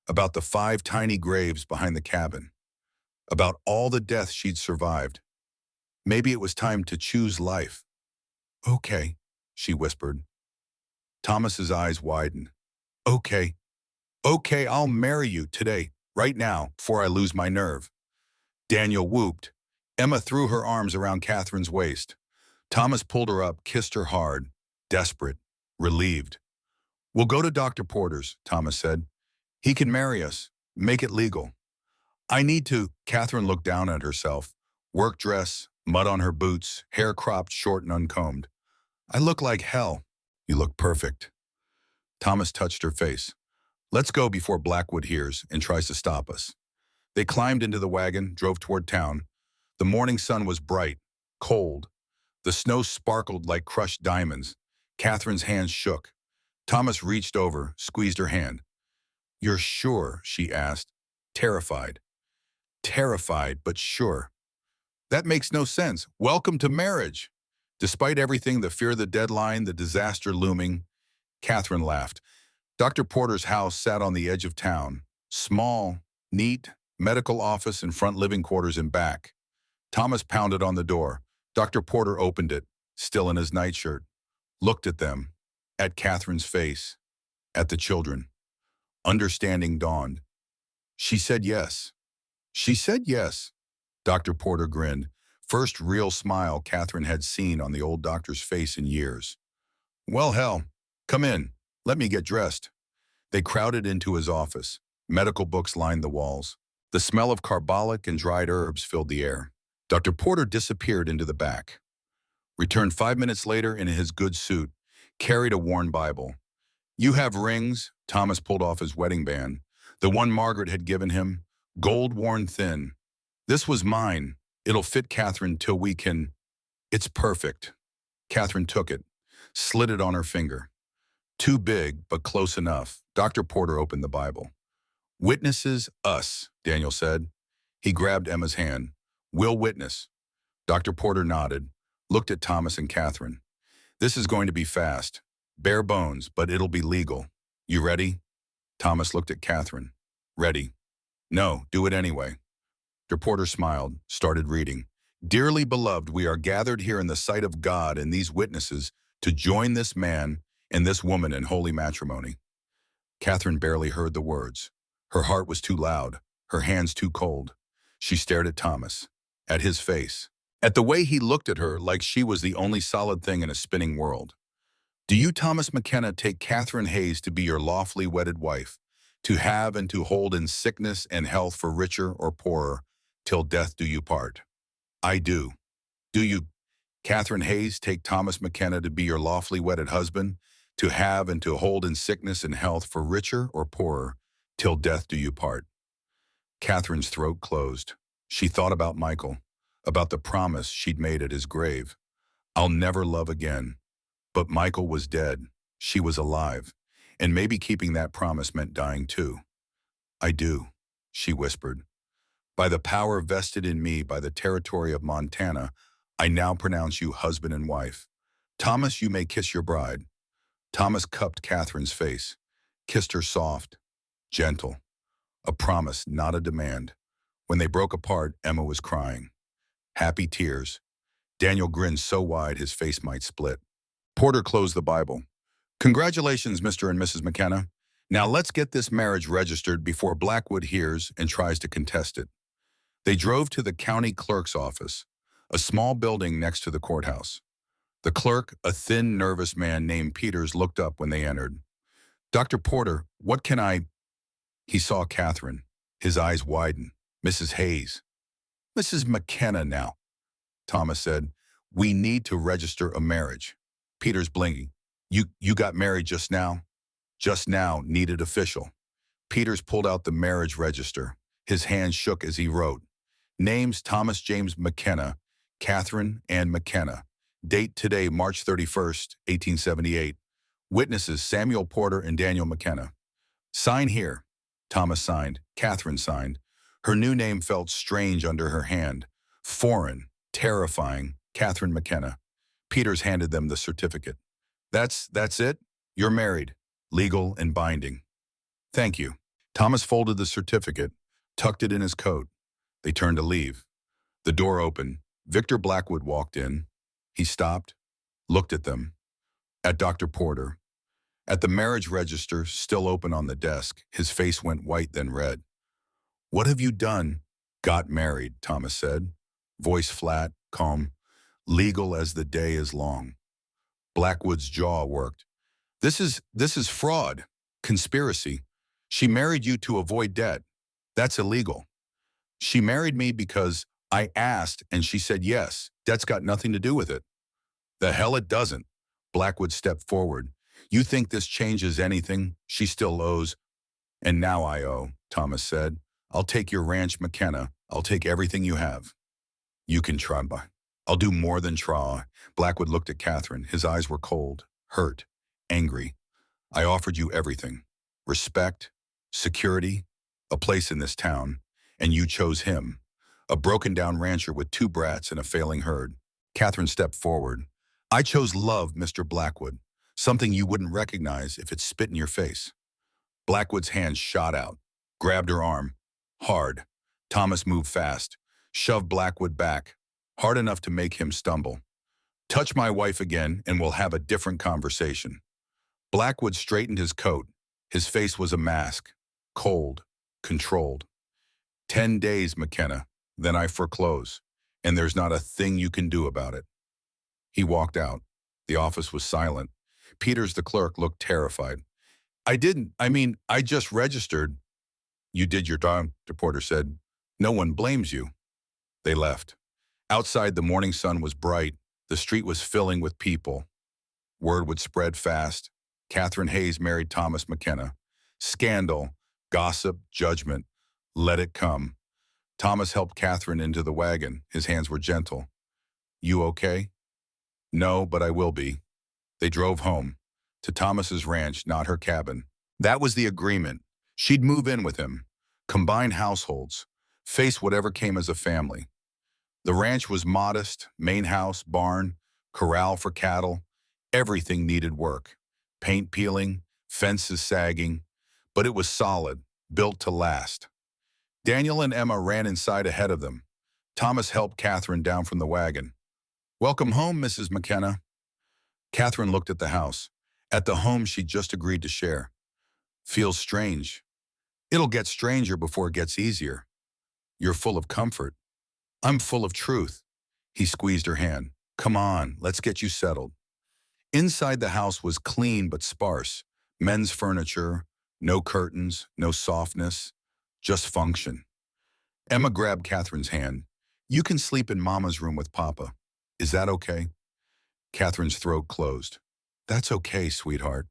[SPEAKER 1] about the 5 tiny graves behind the cabin, about all the deaths she'd survived. Maybe it was time to choose life. Okay, she whispered. Thomas's eyes widened. Okay, I'll marry you today, right now, before I lose my nerve. Daniel whooped. Emma threw her arms around Catherine's waist. Thomas pulled her up, kissed her hard, desperate, relieved. We'll go to Dr. Porter's, Thomas said. He can marry us, make it legal. I need to. Catherine looked down at herself. Work dress, mud on her boots, hair cropped short and uncombed. I look like hell. You look perfect. Thomas touched her face. Let's go before Blackwood hears and tries to stop us. They climbed into the wagon, drove toward town. The morning sun was bright, cold. The snow sparkled like crushed diamonds. Catherine's hands shook. Thomas reached over, squeezed her hand. You're sure? She asked, terrified. Terrified, but sure. That makes no sense. Welcome to marriage. Despite everything, the fear of the deadline, the disaster looming, Catherine laughed. Dr. Porter's house sat on the edge of town. Small, neat, medical office and front living quarters in back. Thomas pounded on the door. Dr. Porter opened it, still in his nightshirt, looked at them, at Catherine's face, at the children. Understanding dawned. She said yes. She said yes. Dr. Porter grinned. First real smile Catherine had seen on the old doctor's face in years. Well, hell, come in. Let me get dressed. They crowded into his office. Medical books lined the walls. The smell of carbolic and dried herbs filled the air. Dr. Porter disappeared into the back. Returned 5 minutes later in his good suit, carried a worn Bible. You have rings? Thomas pulled off his wedding band. The one Margaret had given him, gold worn thin. This was mine. It'll fit Catherine till we can. It's perfect. Catherine took it, slid it on her finger. Too big, but close enough. Dr. Porter opened the Bible. Witnesses us, Daniel said. He grabbed Emma's hand. We'll witness. Dr. Porter nodded, looked at Thomas and Catherine. This is going to be fast. Bare bones, but it'll be legal. You ready? Thomas looked at Catherine. Ready. No, do it anyway. Dr. Porter smiled, started reading. Dearly beloved, we are gathered here in the sight of God and these witnesses to join this man and this woman in holy matrimony. Catherine barely heard the words. Her heart was too loud, her hands too cold. She stared at Thomas, at his face, at the way he looked at her like she was the only solid thing in a spinning world. Do you, Thomas McKenna, take Catherine Hayes to be your lawfully wedded wife, to have and to hold in sickness and health for richer or poorer, till death do you part? I do. Do you, Catherine Hayes, take Thomas McKenna to be your lawfully wedded husband, to have and to hold in sickness and health for richer or poorer, till death do you part? Catherine's throat closed. She thought about Michael, about the promise she'd made at his grave. I'll never love again. But Michael was dead. She was alive. And maybe keeping that promise meant dying too. I do, she whispered. By the power vested in me by the territory of Montana, I now pronounce you husband and wife. Thomas, you may kiss your bride. Thomas cupped Catherine's face, kissed her soft, gentle. A promise, not a demand. When they broke apart, Emma was crying. Happy tears. Daniel grinned so wide his face might split. Porter closed the Bible. Congratulations, Mr. and Mrs. McKenna. Now let's get this marriage registered before Blackwood hears and tries to contest it. They drove to the county clerk's office, a small building next to the courthouse. The clerk, a thin, nervous man named Peters, looked up when they entered. Dr. Porter, what can I... He saw Catherine. His eyes widened. Mrs. Hayes. Mrs. McKenna now, Thomas said. We need to register a marriage. Peters blinking. You got married just now? Just now, needed official. Peters pulled out the marriage register. His hand shook as he wrote. Names Thomas James McKenna, Catherine Ann McKenna. Date today, March 31st, 1878. Witnesses Samuel Porter and Daniel McKenna. Sign here. Thomas signed. Catherine signed. Her new name felt strange under her hand. Foreign, terrifying. Catherine McKenna. Peters handed them the certificate. That's it? You're married. Legal and binding. Thank you. Thomas folded the certificate, tucked it in his coat. They turned to leave. The door opened. Victor Blackwood walked in. He stopped, looked at them, at Dr. Porter. At the marriage register, still open on the desk, his face went white then red. What have you done? Got married, Thomas said. Voice flat, calm, legal as the day is long. Blackwood's jaw worked. This is fraud, conspiracy. She married you to avoid debt. That's illegal. She married me because I asked and she said yes. Debt's got nothing to do with it. The hell it doesn't. Blackwood stepped forward. You think this changes anything? She still owes. And now I owe, Thomas said. I'll take your ranch, McKenna. I'll take everything you have. You can try, but I'll do more than try. Blackwood looked at Catherine. His eyes were cold, hurt, angry. I offered you everything. Respect, security, a place in this town, and you chose him, a broken-down rancher with two brats and a failing herd. Catherine stepped forward. I chose love, Mr. Blackwood, something you wouldn't recognize if it spit in your face. Blackwood's hand shot out, grabbed her arm. Hard. Thomas moved fast, shoved Blackwood back, hard enough to make him stumble. Touch my wife again and we'll have a different conversation. Blackwood straightened his coat. His face was a mask. Cold. Controlled. 10 days, McKenna. Then I foreclose. And there's not a thing you can do about it. He walked out. The office was silent. Peters, the clerk, looked terrified. I just registered. You did your job, the porter said. No one blames you. They left. Outside, the morning sun was bright. The street was filling with people. Word would spread fast. Catherine Hayes married Thomas McKenna. Scandal, gossip, judgment. Let it come. Thomas helped Catherine into the wagon. His hands were gentle. You okay? No, but I will be. They drove home. To Thomas's ranch, not her cabin. That was the agreement. She'd move in with him. Combine households. Face whatever came as a family. The ranch was modest, main house, barn, corral for cattle. Everything needed work. Paint peeling, fences sagging. But it was solid, built to last. Daniel and Emma ran inside ahead of them. Thomas helped Catherine down from the wagon. Welcome home, Mrs. McKenna. Catherine looked at the house, at the home she'd just agreed to share. Feels strange. It'll get stranger before it gets easier. You're full of comfort. I'm full of truth. He squeezed her hand. Come on, let's get you settled. Inside the house was clean but sparse. Men's furniture, no curtains, no softness, just function. Emma grabbed Catherine's hand. You can sleep in Mama's room with Papa. Is that okay? Catherine's throat closed. That's okay, sweetheart.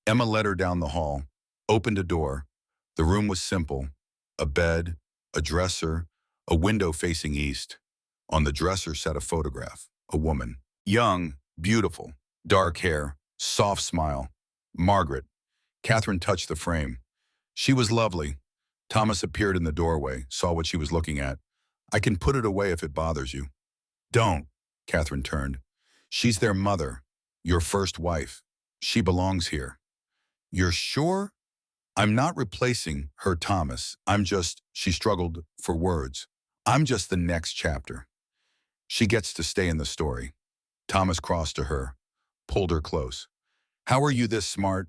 [SPEAKER 1] Emma led her down the hall, opened a door. The room was simple. A bed, a dresser, a window facing east. On the dresser sat a photograph. A woman. Young, beautiful, dark hair, soft smile. Margaret. Catherine touched the frame. She was lovely. Thomas appeared in the doorway, saw what she was looking at. I can put it away if it bothers you. Don't. Catherine turned. She's their mother, your first wife. She belongs here. You're sure? I'm not replacing her, Thomas. She struggled for words. I'm just the next chapter. She gets to stay in the story. Thomas crossed to her, pulled her close. How are you this smart?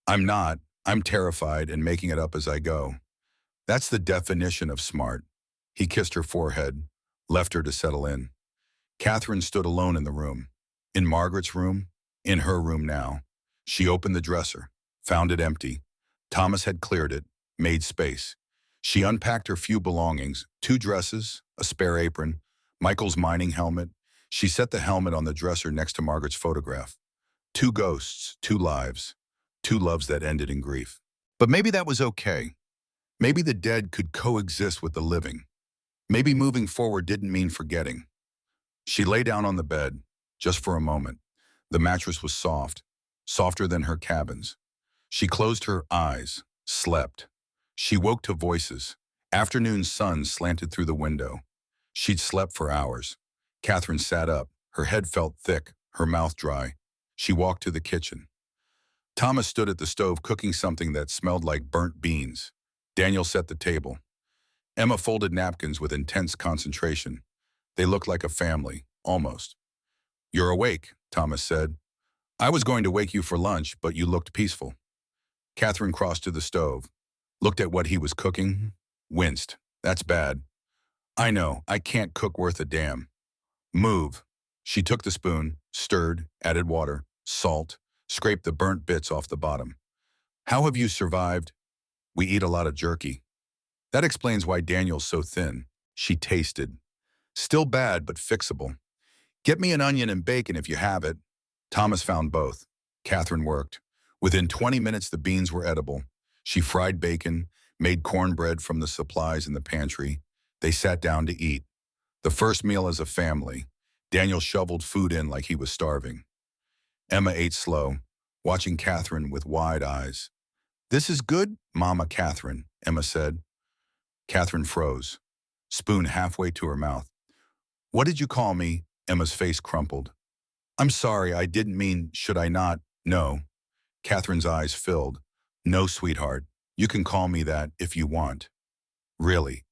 [SPEAKER 1] I'm not. I'm terrified and making it up as I go. That's the definition of smart. He kissed her forehead, left her to settle in. Catherine stood alone in the room. In Margaret's room, in her room now. She opened the dresser, found it empty. Thomas had cleared it, made space. She unpacked her few belongings, 2 dresses, a spare apron, Michael's mining helmet. She set the helmet on the dresser next to Margaret's photograph. 2 ghosts, 2 lives, 2 loves that ended in grief. But maybe that was okay. Maybe the dead could coexist with the living. Maybe moving forward didn't mean forgetting. She lay down on the bed, just for a moment. The mattress was soft, softer than her cabins. She closed her eyes, slept. She woke to voices. Afternoon sun slanted through the window. She'd slept for hours. Catherine sat up. Her head felt thick, her mouth dry. She walked to the kitchen. Thomas stood at the stove cooking something that smelled like burnt beans. Daniel set the table. Emma folded napkins with intense concentration. They looked like a family, almost. You're awake, Thomas said. I was going to wake you for lunch, but you looked peaceful. Catherine crossed to the stove, looked at what he was cooking, winced. That's bad. I know, I can't cook worth a damn. Move. She took the spoon, stirred, added water, salt, scraped the burnt bits off the bottom. How have you survived? We eat a lot of jerky. That explains why Daniel's so thin. She tasted. Still bad, but fixable. Get me an onion and bacon if you have it. Thomas found both. Catherine worked. Within 20 minutes, the beans were edible. She fried bacon, made cornbread from the supplies in the pantry. They sat down to eat. The first meal as a family. Daniel shoveled food in like he was starving. Emma ate slow, watching Catherine with wide eyes. This is good, Mama Catherine, Emma said. Catherine froze, spoon halfway to her mouth. What did you call me? Emma's face crumpled. I'm sorry, I didn't mean, should I not? No. Catherine's eyes filled. No, sweetheart. You can call me that if you want. Really?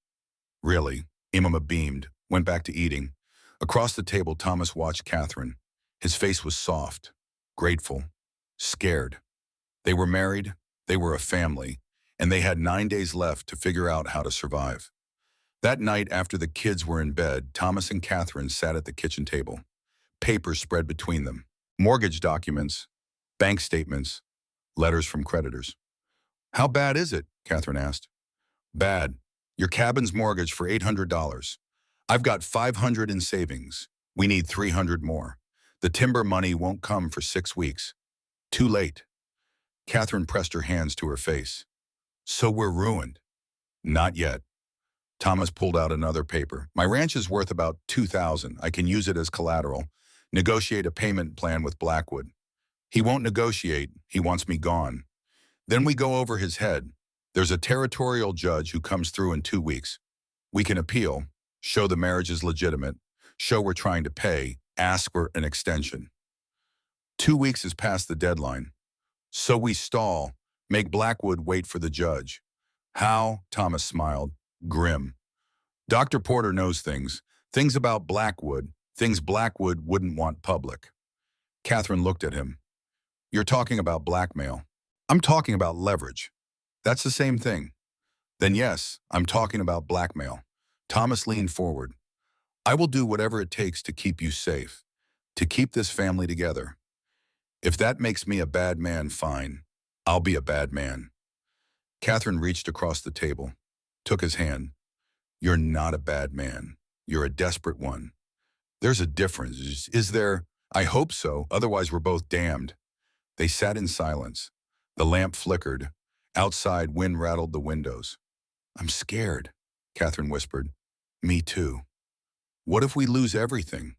[SPEAKER 1] Really? Emma beamed, went back to eating. Across the table, Thomas watched Catherine. His face was soft, grateful, scared. They were married, they were a family, and they had 9 days left to figure out how to survive. That night, after the kids were in bed, Thomas and Catherine sat at the kitchen table. Papers spread between them. Mortgage documents, bank statements, letters from creditors. How bad is it? Catherine asked. Bad. Your cabin's mortgaged for $800. I've got 500 in savings. We need 300 more. The timber money won't come for 6 weeks. Too late. Catherine pressed her hands to her face. So we're ruined. Not yet. Thomas pulled out another paper. My ranch is worth about $2,000. I can use it as collateral. Negotiate a payment plan with Blackwood. He won't negotiate. He wants me gone. Then we go over his head. There's a territorial judge who comes through in 2 weeks. We can appeal, show the marriage is legitimate, show we're trying to pay, ask for an extension. 2 weeks is past the deadline. So we stall, make Blackwood wait for the judge. How? Thomas smiled, grim. Dr. Porter knows things about Blackwood, things Blackwood wouldn't want public. Catherine looked at him. You're talking about blackmail. I'm talking about leverage. That's the same thing. Then yes, I'm talking about blackmail. Thomas leaned forward. I will do whatever it takes to keep you safe, to keep this family together. If that makes me a bad man, fine. I'll be a bad man. Catherine reached across the table, took his hand. You're not a bad man. You're a desperate one. There's a difference, is there? I hope so, otherwise we're both damned. They sat in silence. The lamp flickered. Outside, wind rattled the windows. I'm scared, Catherine whispered. Me too. What if we lose everything?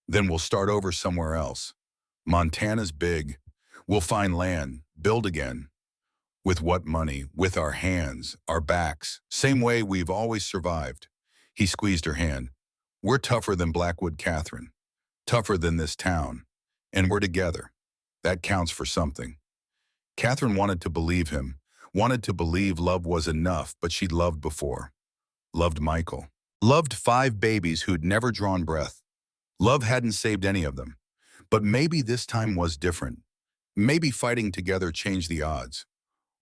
[SPEAKER 1] Then we'll start over somewhere else. Montana's big. We'll find land, build again. With what money? With our hands, our backs. Same way we've always survived. He squeezed her hand. We're tougher than Blackwood, Catherine. Tougher than this town. And we're together. That counts for something. Catherine wanted to believe him, wanted to believe love was enough, but she'd loved before. Loved Michael. Loved 5 babies who'd never drawn breath. Love hadn't saved any of them. But maybe this time was different. Maybe fighting together changed the odds.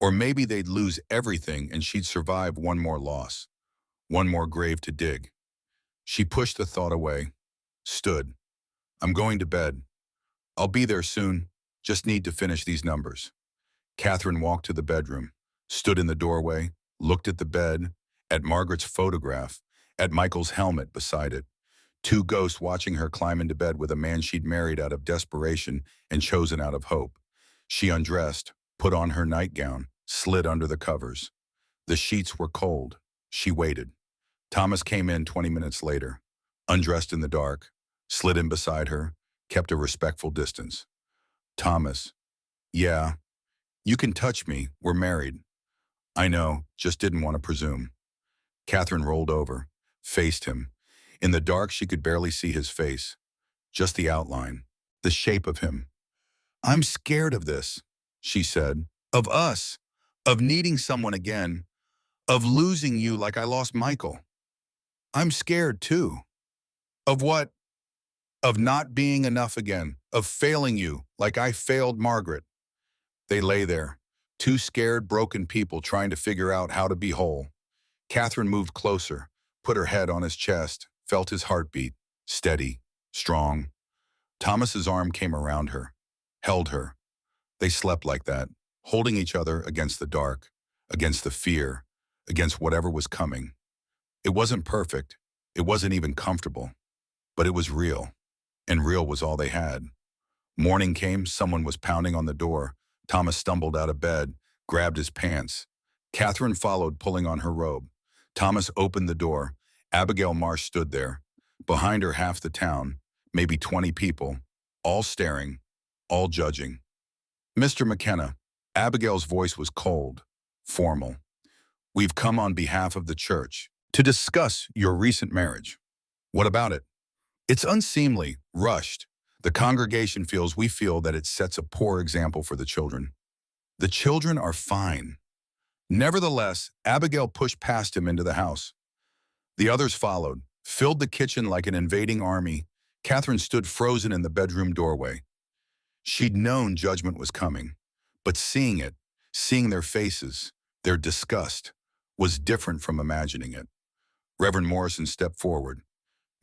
[SPEAKER 1] Or maybe they'd lose everything and she'd survive one more loss. One more grave to dig. She pushed the thought away. Stood. I'm going to bed. I'll be there soon. Just need to finish these numbers. Catherine walked to the bedroom, stood in the doorway, looked at the bed, at Margaret's photograph, at Michael's helmet beside it. 2 ghosts watching her climb into bed with a man she'd married out of desperation and chosen out of hope. She undressed, put on her nightgown, slid under the covers. The sheets were cold. She waited. Thomas came in 20 minutes later, undressed in the dark, slid in beside her, kept a respectful distance. Thomas, yeah, you can touch me, we're married. I know, just didn't want to presume. Catherine rolled over, faced him. In the dark, she could barely see his face, just the outline, the shape of him. I'm scared of this, she said. Of us, of needing someone again, of losing you like I lost Michael. I'm scared too. Of what? Of not being enough again, of failing you like I failed Margaret. They lay there, 2 scared, broken people trying to figure out how to be whole. Catherine moved closer, put her head on his chest, felt his heartbeat, steady, strong. Thomas's arm came around her, held her. They slept like that, holding each other against the dark, against the fear, against whatever was coming. It wasn't perfect, it wasn't even comfortable, but it was real, and real was all they had. Morning came, someone was pounding on the door. Thomas stumbled out of bed, grabbed his pants. Catherine followed, pulling on her robe. Thomas opened the door. Abigail Marsh stood there. Behind her, half the town, maybe 20 people, all staring, all judging. Mr. McKenna, Abigail's voice was cold, formal. We've come on behalf of the church to discuss your recent marriage. What about it? It's unseemly, rushed. The congregation feels we feel that it sets a poor example for the children. The children are fine. Nevertheless, Abigail pushed past him into the house. The others followed, filled the kitchen like an invading army. Catherine stood frozen in the bedroom doorway. She'd known judgment was coming, but seeing their faces, their disgust, was different from imagining it. Reverend Morrison stepped forward.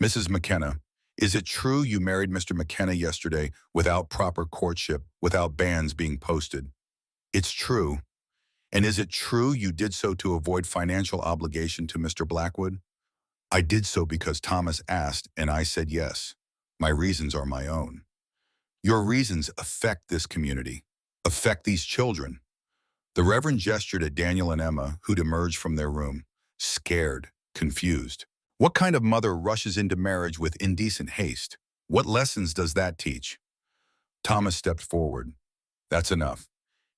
[SPEAKER 1] Mrs. McKenna, is it true you married Mr. McKenna yesterday without proper courtship, without banns being posted? It's true. And is it true you did so to avoid financial obligation to Mr. Blackwood? I did so because Thomas asked and I said yes. My reasons are my own. Your reasons affect this community, affect these children. The Reverend gestured at Daniel and Emma, who'd emerged from their room, scared, confused. What kind of mother rushes into marriage with indecent haste? What lessons does that teach? Thomas stepped forward. That's enough.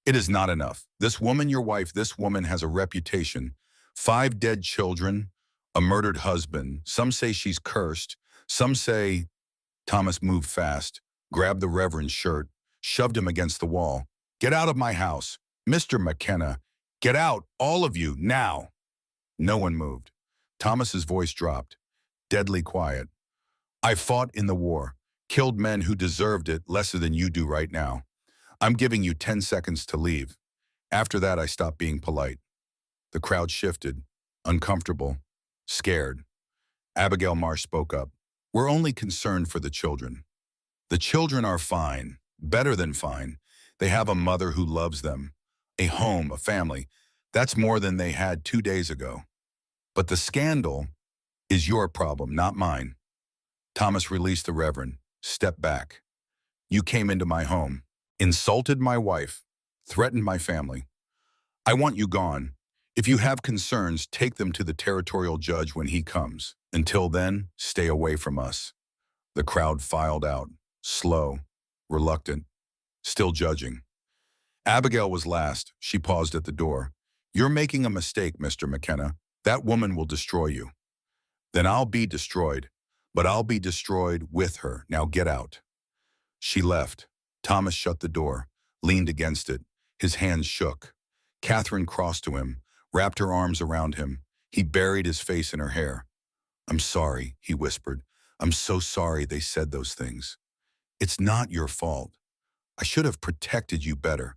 [SPEAKER 1] It is not enough. This woman, your wife, this woman has a reputation. 5 dead children, a murdered husband. Some say she's cursed. Some say... Thomas moved fast, grabbed the Reverend's shirt, shoved him against the wall. Get out of my house. Mr. McKenna, get out, all of you, now. No one moved. Thomas's voice dropped, deadly quiet. I fought in the war, killed men who deserved it lesser than you do right now. I'm giving you 10 seconds to leave. After that, I stopped being polite. The crowd shifted, uncomfortable, scared. Abigail Marsh spoke up. We're only concerned for the children. The children are fine, better than fine. They have a mother who loves them, a home, a family. That's more than they had 2 days ago. But the scandal is your problem, not mine. Thomas released the Reverend, stepped back. You came into my home, insulted my wife, threatened my family. I want you gone. If you have concerns, take them to the territorial judge when he comes. Until then, stay away from us. The crowd filed out, slow, reluctant, still judging. Abigail was last. She paused at the door. You're making a mistake, Mr. McKenna. That woman will destroy you. Then I'll be destroyed, but I'll be destroyed with her. Now get out. She left. Thomas shut the door, leaned against it. His hands shook. Catherine crossed to him, wrapped her arms around him. He buried his face in her hair. I'm sorry, he whispered. I'm so sorry they said those things. It's not your fault. I should have protected you better.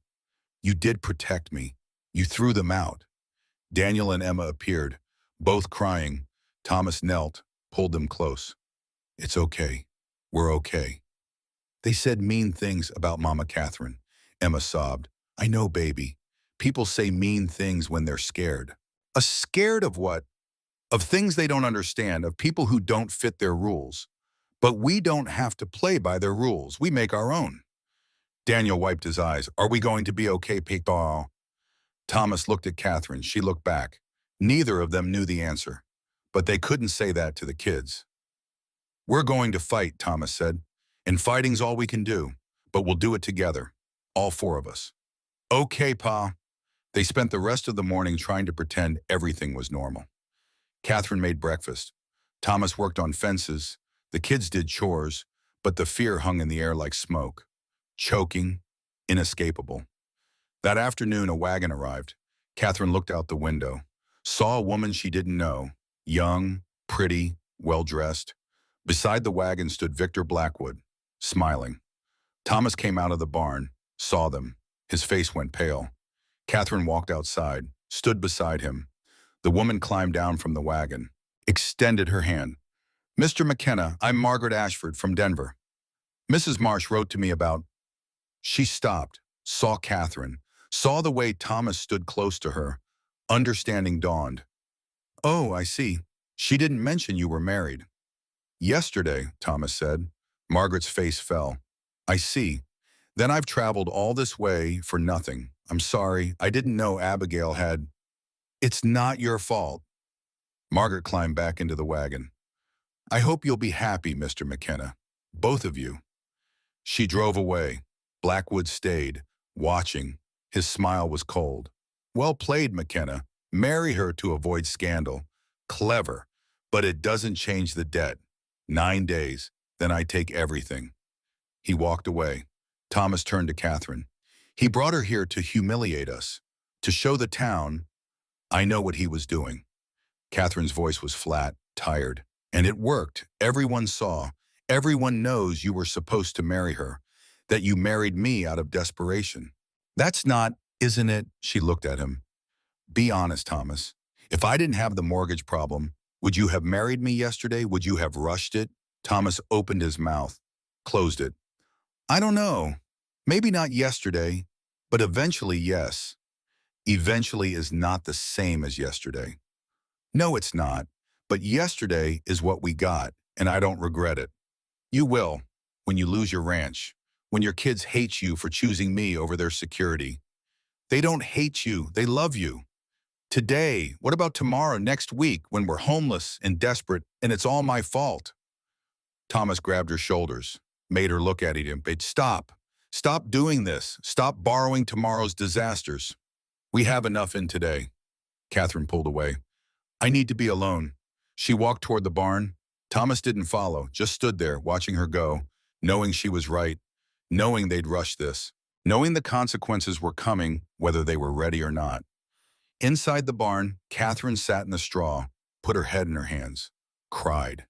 [SPEAKER 1] You did protect me. You threw them out. Daniel and Emma appeared, both crying. Thomas knelt, pulled them close. It's okay. We're okay. They said mean things about Mama Catherine. Emma sobbed. I know, baby. People say mean things when they're scared. Scared of what? Of things they don't understand, of people who don't fit their rules. But we don't have to play by their rules. We make our own. Daniel wiped his eyes. Are we going to be okay, Peekball? Thomas looked at Catherine. She looked back. Neither of them knew the answer. But they couldn't say that to the kids. We're going to fight, Thomas said. And fighting's all we can do. But we'll do it together. All 4 of us. Okay, Pa. They spent the rest of the morning trying to pretend everything was normal. Catherine made breakfast. Thomas worked on fences. The kids did chores, but the fear hung in the air like smoke. Choking, inescapable. That afternoon, a wagon arrived. Catherine looked out the window, saw a woman she didn't know, young, pretty, well-dressed. Beside the wagon stood Victor Blackwood, smiling. Thomas came out of the barn, saw them. His face went pale. Catherine walked outside, stood beside him. The woman climbed down from the wagon, extended her hand. Mr. McKenna, I'm Margaret Ashford from Denver. Mrs. Marsh wrote to me about... She stopped, saw Catherine, saw the way Thomas stood close to her. Understanding dawned. Oh, I see. She didn't mention you were married. Yesterday, Thomas said. Margaret's face fell. I see. Then I've traveled all this way for nothing. I'm sorry. I didn't know Abigail had... It's not your fault. Margaret climbed back into the wagon. I hope you'll be happy, Mr. McKenna. Both of you. She drove away. Blackwood stayed, watching, His smile was cold. Well played, McKenna. Marry her to avoid scandal. Clever. But it doesn't change the debt. 9 days. Then I take everything. He walked away. Thomas turned to Catherine. He brought her here to humiliate us. To show the town. I know what he was doing. Catherine's voice was flat, tired. And it worked. Everyone saw. Everyone knows you were supposed to marry her. That you married me out of desperation. That's not, isn't it? She looked at him. Be honest, Thomas. If I didn't have the mortgage problem, would you have married me yesterday? Would you have rushed it? Thomas opened his mouth, closed it. I don't know. Maybe not yesterday, but eventually, yes. Eventually is not the same as yesterday. No, it's not. But yesterday is what we got, and I don't regret it. You will, when you lose your ranch, when your kids hate you for choosing me over their security. They don't hate you, they love you. Today, what about tomorrow, next week, when we're homeless and desperate, and it's all my fault? Thomas grabbed her shoulders, made her look at him. Stop. Stop doing this. Stop borrowing tomorrow's disasters. We have enough in today. Catherine pulled away. I need to be alone. She walked toward the barn. Thomas didn't follow, just stood there, watching her go, knowing she was right, knowing they'd rush this, knowing the consequences were coming, whether they were ready or not. Inside the barn, Catherine sat in the straw, put her head in her hands, cried.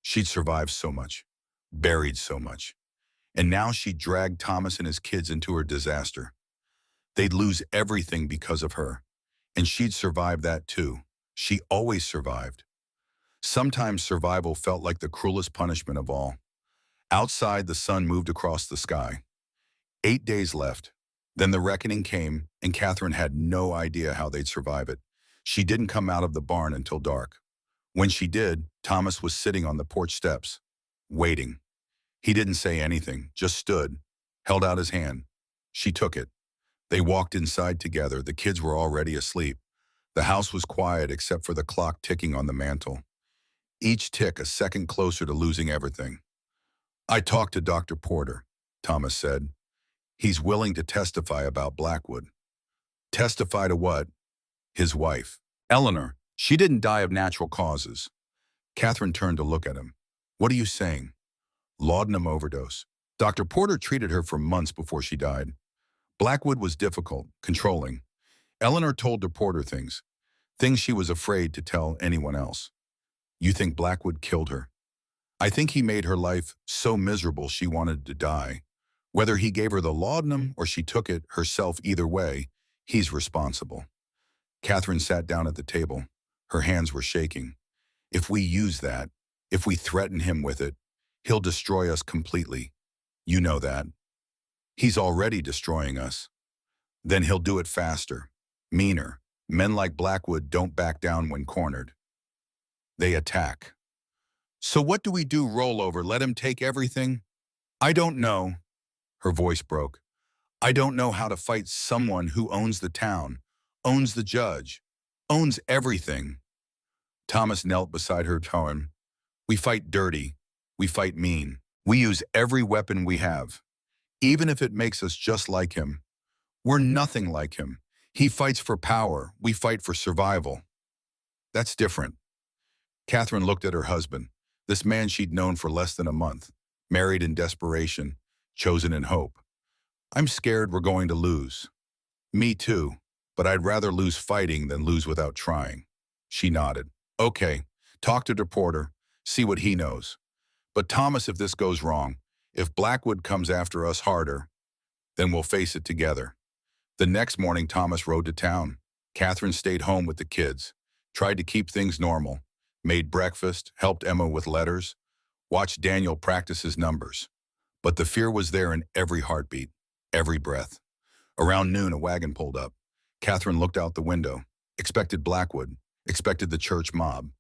[SPEAKER 1] She'd survived so much, buried so much. And now she dragged Thomas and his kids into her disaster. They'd lose everything because of her. And she'd survive that too. She always survived. Sometimes survival felt like the cruelest punishment of all. Outside, the sun moved across the sky. 8 days left. Then the reckoning came, and Catherine had no idea how they'd survive it. She didn't come out of the barn until dark. When she did, Thomas was sitting on the porch steps, waiting. He didn't say anything, just stood, held out his hand. She took it. They walked inside together. The kids were already asleep. The house was quiet except for the clock ticking on the mantel. Each tick a second closer to losing everything. I talked to Dr. Porter, Thomas said. He's willing to testify about Blackwood. Testify to what? His wife. Eleanor. She didn't die of natural causes. Catherine turned to look at him. What are you saying? Laudanum overdose. Dr. Porter treated her for months before she died. Blackwood was difficult, controlling. Eleanor told the Porter things she was afraid to tell anyone else. You think Blackwood killed her? I think he made her life so miserable she wanted to die. Whether he gave her the laudanum or she took it herself, either way, he's responsible. Catherine sat down at the table. Her hands were shaking. If we use that, if we threaten him with it, he'll destroy us completely. You know that. He's already destroying us. Then he'll do it faster, meaner. Men like Blackwood don't back down when cornered. They attack. So what do we do? Roll over, let him take everything? I don't know. Her voice broke. I don't know how to fight someone who owns the town, owns the judge, owns everything. Thomas knelt beside her poem. We fight dirty. We fight mean. We use every weapon we have, even if it makes us just like him. We're nothing like him. He fights for power. We fight for survival. That's different. Catherine looked at her husband, this man she'd known for less than a month, married in desperation, chosen in hope. I'm scared we're going to lose. Me too, but I'd rather lose fighting than lose without trying. She nodded. Okay, talk to the Porter, see what he knows. But Thomas, if this goes wrong, if Blackwood comes after us harder, then we'll face it together. The next morning, Thomas rode to town. Catherine stayed home with the kids, tried to keep things normal, made breakfast, helped Emma with letters, watched Daniel practice his numbers. But the fear was there in every heartbeat, every breath. Around noon, a wagon pulled up. Catherine looked out the window, expected Blackwood, expected the church mob.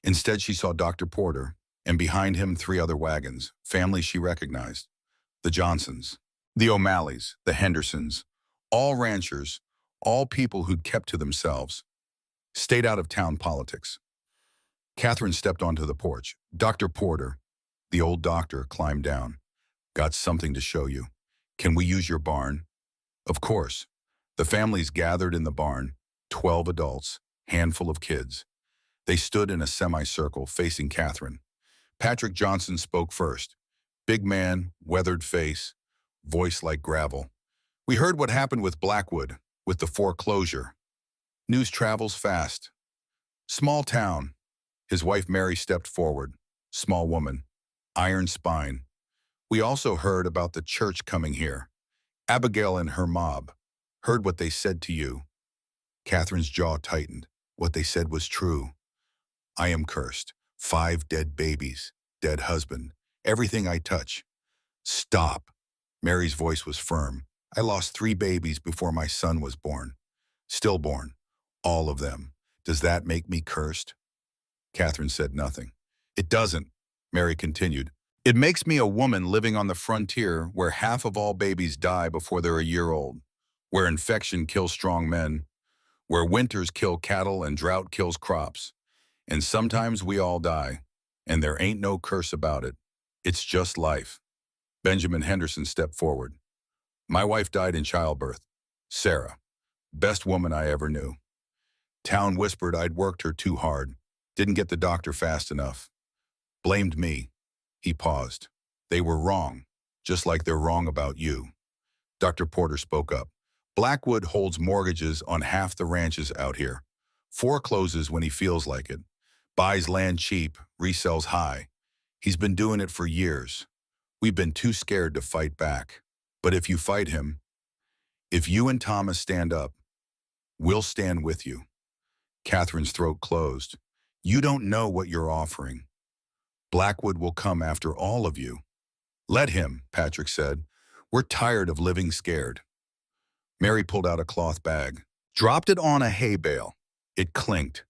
[SPEAKER 1] Instead, she saw Dr. Porter, and behind him 3 other wagons, families she recognized. The Johnsons, the O'Malleys, the Hendersons, all ranchers, all people who'd kept to themselves, stayed out of town politics. Catherine stepped onto the porch. Dr. Porter, the old doctor, climbed down. Got something to show you. Can we use your barn? Of course. The families gathered in the barn, 12 adults, handful of kids. They stood in a semicircle facing Catherine. Patrick Johnson spoke first. Big man, weathered face, voice like gravel. We heard what happened with Blackwood, with the foreclosure. News travels fast. Small town. His wife Mary stepped forward. Small woman. Iron spine. We also heard about the church coming here. Abigail and her mob. Heard what they said to you. Catherine's jaw tightened. What they said was true. I am cursed. 5 dead babies. Dead husband. Everything I touch. Stop. Mary's voice was firm. I lost 3 babies before my son was born. Stillborn. All of them. Does that make me cursed? Catherine said nothing. It doesn't, Mary continued. It makes me a woman living on the frontier where half of all babies die before they're a year old, where infection kills strong men, where winters kill cattle and drought kills crops. And sometimes we all die, and there ain't no curse about it. It's just life. Benjamin Henderson stepped forward. My wife died in childbirth. Sarah. Best woman I ever knew. Town whispered I'd worked her too hard. Didn't get the doctor fast enough. Blamed me. He paused. They were wrong, just like they're wrong about you. Dr. Porter spoke up. Blackwood holds mortgages on half the ranches out here. Forecloses when he feels like it. Buys land cheap, resells high. He's been doing it for years. We've been too scared to fight back. But if you fight him, if you and Thomas stand up, we'll stand with you. Catherine's throat closed. You don't know what you're offering. Blackwood will come after all of you. Let him, Patrick said. We're tired of living scared. Mary pulled out a cloth bag, dropped it on a hay bale. It clinked.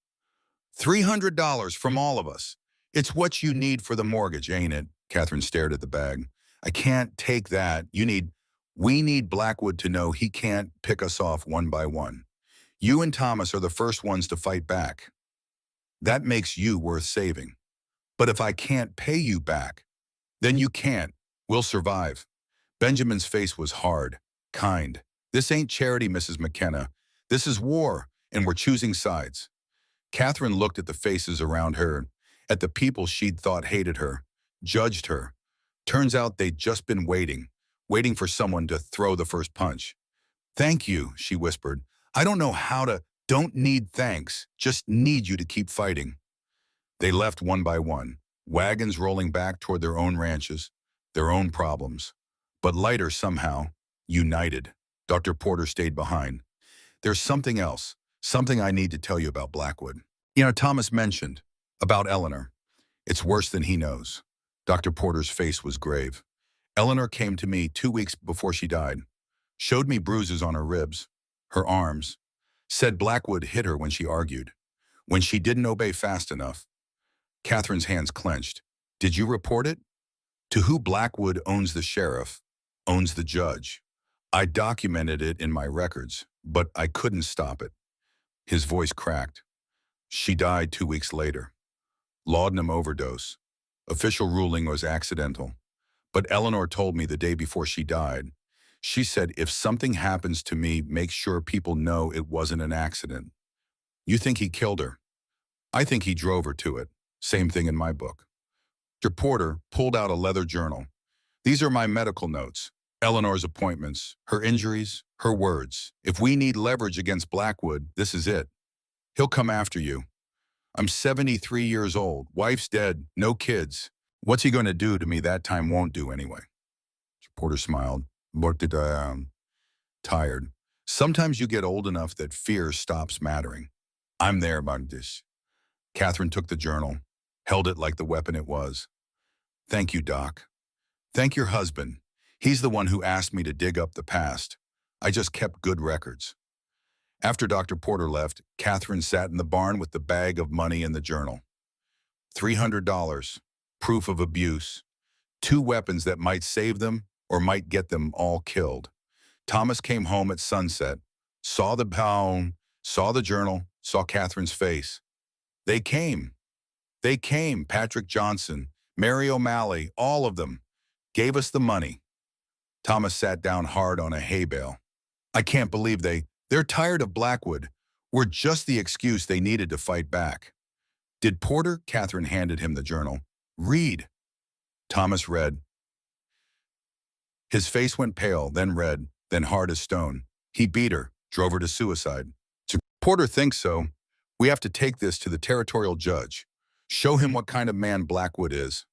[SPEAKER 1] $300 from all of us. It's what you need for the mortgage, ain't it? Catherine stared at the bag. I can't take that. We need Blackwood to know he can't pick us off one by one. You and Thomas are the first ones to fight back. That makes you worth saving. But if I can't pay you back, then you can't. We'll survive. Benjamin's face was hard, kind. This ain't charity, Mrs. McKenna. This is war, and we're choosing sides. Catherine looked at the faces around her, at the people she'd thought hated her, judged her. Turns out they'd just been waiting for someone to throw the first punch. Thank you, she whispered. I don't know how to. Don't need thanks, just need you to keep fighting. They left one by one, wagons rolling back toward their own ranches, their own problems. But lighter somehow, united. Dr. Porter stayed behind. There's something else, something I need to tell you about Blackwood. Thomas mentioned about Eleanor. It's worse than he knows. Dr. Porter's face was grave. Eleanor came to me 2 weeks before she died, showed me bruises on her ribs, her arms, said Blackwood hit her when she argued, when she didn't obey fast enough. Catherine's hands clenched. Did you report it? To who Blackwood owns the sheriff, owns the judge. I documented it in my records, but I couldn't stop it. His voice cracked. She died 2 weeks later. Laudanum overdose. Official ruling was accidental. But Eleanor told me the day before she died. She said, if something happens to me, make sure people know it wasn't an accident. You think he killed her? I think he drove her to it. Same thing in my book. Dr. Porter pulled out a leather journal. These are my medical notes. Eleanor's appointments, her injuries, her words. If we need leverage against Blackwood, this is it. He'll come after you. I'm 73 years old. Wife's dead. No kids. What's he going to do to me that time won't do anyway? Porter smiled. Tired. Sometimes you get old enough that fear stops mattering. I'm there about this. Catherine took the journal, held it like the weapon it was. Thank you, Doc. Thank your husband. He's the one who asked me to dig up the past. I just kept good records. After Dr. Porter left, Catherine sat in the barn with the bag of money and the journal. $300, proof of abuse, 2 weapons that might save them or might get them all killed. Thomas came home at sunset, saw the pound, saw the journal, saw Catherine's face. They came. Patrick Johnson, Mary O'Malley, all of them, gave us the money. Thomas sat down hard on a hay bale. I can't believe they They're tired of Blackwood. We're just the excuse they needed to fight back. Did Porter? Catherine handed him the journal. Read. Thomas read. His face went pale, then red, then hard as stone. He beat her, drove her to suicide. Porter thinks so. We have to take this to the territorial judge. Show him what kind of man Blackwood is.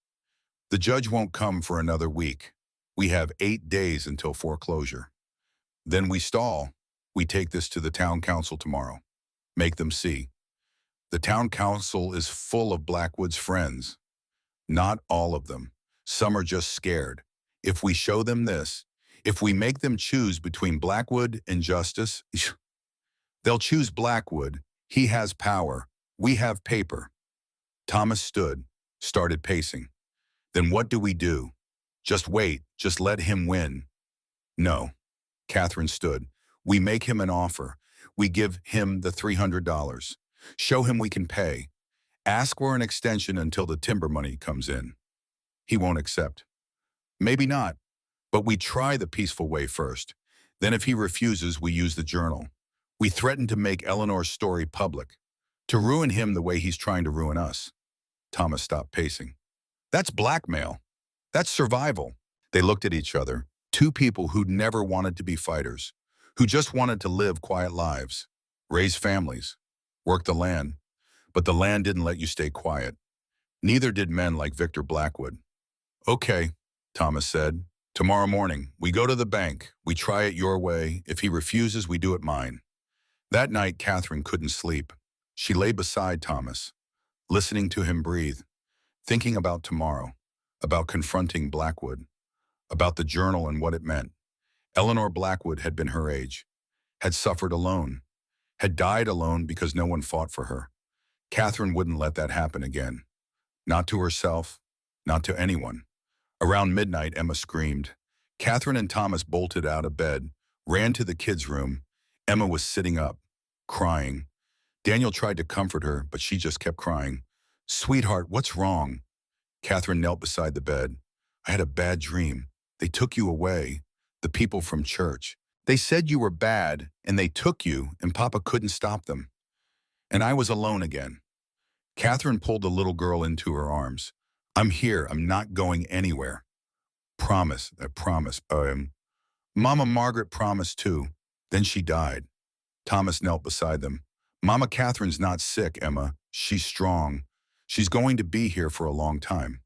[SPEAKER 1] The judge won't come for another week. We have 8 days until foreclosure. Then we stall. We take this to the town council tomorrow. Make them see. The town council is full of Blackwood's friends. Not all of them. Some are just scared. If we show them this, if we make them choose between Blackwood and justice, they'll choose Blackwood. He has power. We have paper. Thomas stood, started pacing. Then what do we do? Just wait. Just let him win. No. Catherine stood. We make him an offer. We give him the $300. Show him we can pay. Ask for an extension until the timber money comes in. He won't accept. Maybe not, but we try the peaceful way first. Then if he refuses, we use the journal. We threaten to make Eleanor's story public, to ruin him the way he's trying to ruin us. Thomas stopped pacing. That's blackmail. That's survival. They looked at each other, two people who'd never wanted to be fighters, who just wanted to live quiet lives, raise families, work the land. But the land didn't let you stay quiet. Neither did men like Victor Blackwood. Okay, Thomas said. Tomorrow morning, we go to the bank. We try it your way. If he refuses, we do it mine. That night, Catherine couldn't sleep. She lay beside Thomas, listening to him breathe, thinking about tomorrow, about confronting Blackwood, about the journal and what it meant. Eleanor Blackwood had been her age, had suffered alone, had died alone because no one fought for her. Catherine wouldn't let that happen again. Not to herself, not to anyone. Around midnight, Emma screamed. Catherine and Thomas bolted out of bed, ran to the kids' room. Emma was sitting up, crying. Daniel tried to comfort her, but she just kept crying. Sweetheart, what's wrong? Catherine knelt beside the bed. I had a bad dream. They took you away, the people from church. They said you were bad, and they took you, and Papa couldn't stop them. And I was alone again. Catherine pulled the little girl into her arms. I'm here. I'm not going anywhere. Promise. I promise. Mama Margaret promised too. Then she died. Thomas knelt beside them. Mama Catherine's not sick, Emma. She's strong. She's going to be here for a long time.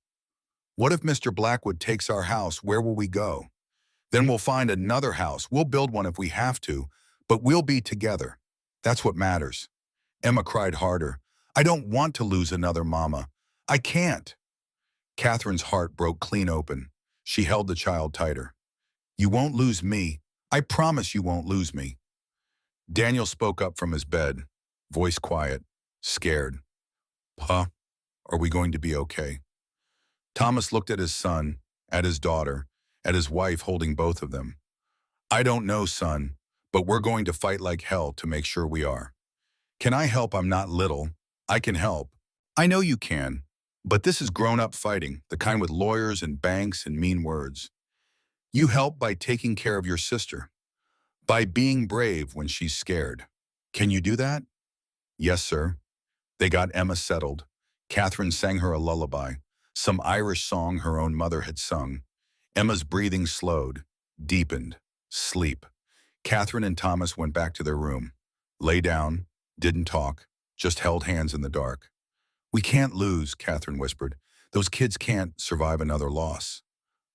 [SPEAKER 1] What if Mr. Blackwood takes our house? Where will we go? Then we'll find another house. We'll build one if we have to, but we'll be together. That's what matters. Emma cried harder. I don't want to lose another mama. I can't. Catherine's heart broke clean open. She held the child tighter. You won't lose me. I promise you won't lose me. Daniel spoke up from his bed, voice quiet, scared. Pa, are we going to be okay? Thomas looked at his son, at his daughter, at his wife holding both of them. I don't know, son, but we're going to fight like hell to make sure we are. Can I help? I'm not little. I can help. I know you can. But this is grown-up fighting, the kind with lawyers and banks and mean words. You help by taking care of your sister, by being brave when she's scared. Can you do that? Yes, sir. They got Emma settled. Catherine sang her a lullaby, some Irish song her own mother had sung. Emma's breathing slowed, deepened, sleep. Catherine and Thomas went back to their room, lay down, didn't talk, just held hands in the dark. We can't lose, Catherine whispered. Those kids can't survive another loss.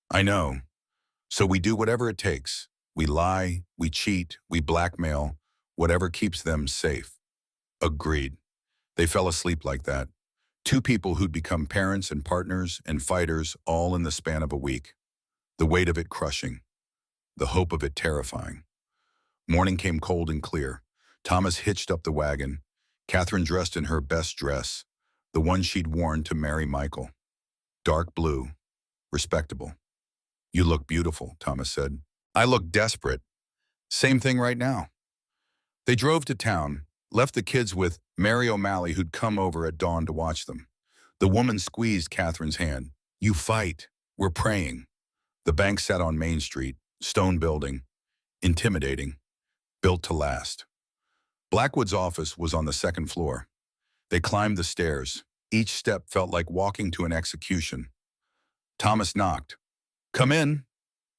[SPEAKER 1] I know. So we do whatever it takes. We lie, we cheat, we blackmail, whatever keeps them safe. Agreed. They fell asleep like that. Two people who'd become parents and partners and fighters all in the span of a week. The weight of it crushing. The hope of it terrifying. Morning came cold and clear. Thomas hitched up the wagon. Catherine dressed in her best dress, the one she'd worn to marry Michael. Dark blue, respectable. You look beautiful, Thomas said. I look desperate. Same thing right now. They drove to town, left the kids with Mary O'Malley, who'd come over at dawn to watch them. The woman squeezed Catherine's hand. You fight. We're praying. The bank sat on Main Street, stone building, intimidating. built to last. Blackwood's office was on the second floor. They climbed the stairs. Each step felt like walking to an execution. Thomas knocked. "Come in."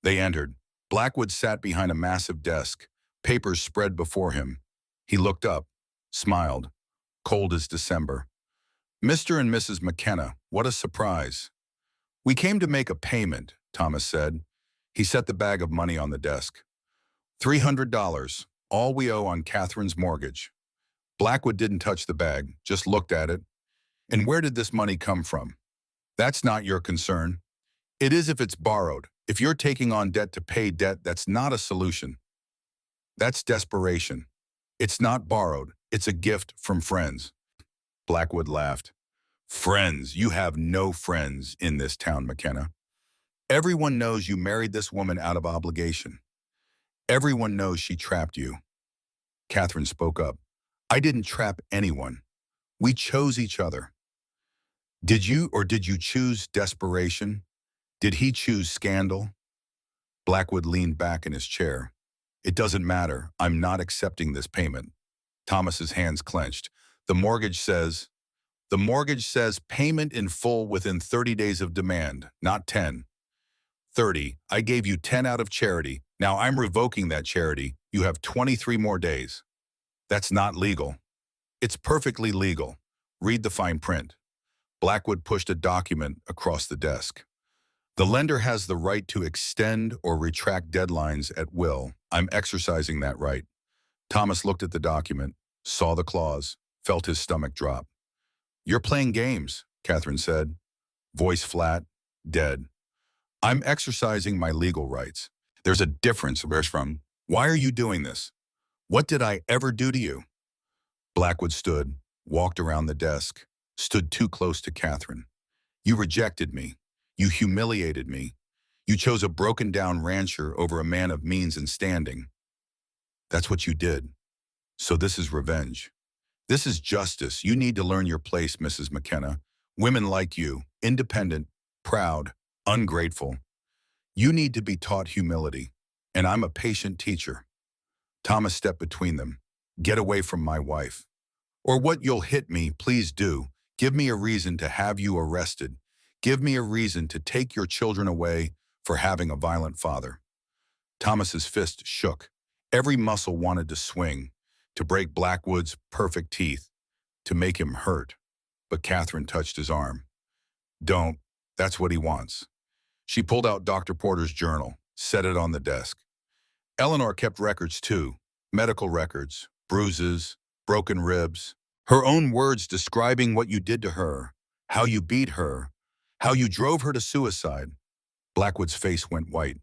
[SPEAKER 1] They entered. Blackwood sat behind a massive desk, papers spread before him. He looked up, smiled, cold as December. "Mr. and Mrs. McKenna, what a surprise." "We came to make a payment," Thomas said. He set the bag of money on the desk. $300, all we owe on Catherine's mortgage. Blackwood didn't touch the bag, just looked at it. "And where did this money come from?" "That's not your concern." "It is if it's borrowed. If you're taking on debt to pay debt, that's not a solution. That's desperation. It's not borrowed. It's a gift from friends." Blackwood laughed. "Friends? You have no friends in this town, McKenna. Everyone knows you married this woman out of obligation. Everyone knows she trapped you." Catherine spoke up. "I didn't trap anyone. We chose each other." Did you choose desperation? Did he choose scandal?" Blackwood leaned back in his chair. "It doesn't matter. I'm not accepting this payment." Thomas's hands clenched. The mortgage says payment in full within 30 days of demand, not 10. 30. I gave you 10 out of charity. Now I'm revoking that charity. You have 23 more days. That's not legal." "It's perfectly legal. Read the fine print." Blackwood pushed a document across the desk. "The lender has the right to extend or retract deadlines at will. I'm exercising that right." Thomas looked at the document, saw the clause, felt his stomach drop. "You're playing games," Catherine said, voice flat, dead. "I'm exercising my legal rights. There's a difference. Where's from? Why are you doing this? What did I ever do to you?" Blackwood stood, walked around the desk, stood too close to Catherine. "You rejected me. You humiliated me. You chose a broken-down rancher over a man of means and standing. That's what you did. So this is revenge. This is justice. You need to learn your place, Mrs. McKenna. Women like you, independent, proud, ungrateful. You need to be taught humility, and I'm a patient teacher." Thomas stepped between them. "Get away from my wife. Or what, you'll hit me, please do. Give me a reason to have you arrested. Give me a reason to take your children away for having a violent father." Thomas's fist shook. Every muscle wanted to swing, to break Blackwood's perfect teeth, to make him hurt. But Catherine touched his arm. "Don't. That's what he wants." She pulled out Dr. Porter's journal, set it on the desk. Eleanor kept records too, medical records, bruises, broken ribs, her own words describing what you did to her, how you beat her, how you drove her to suicide. Blackwood's face went white.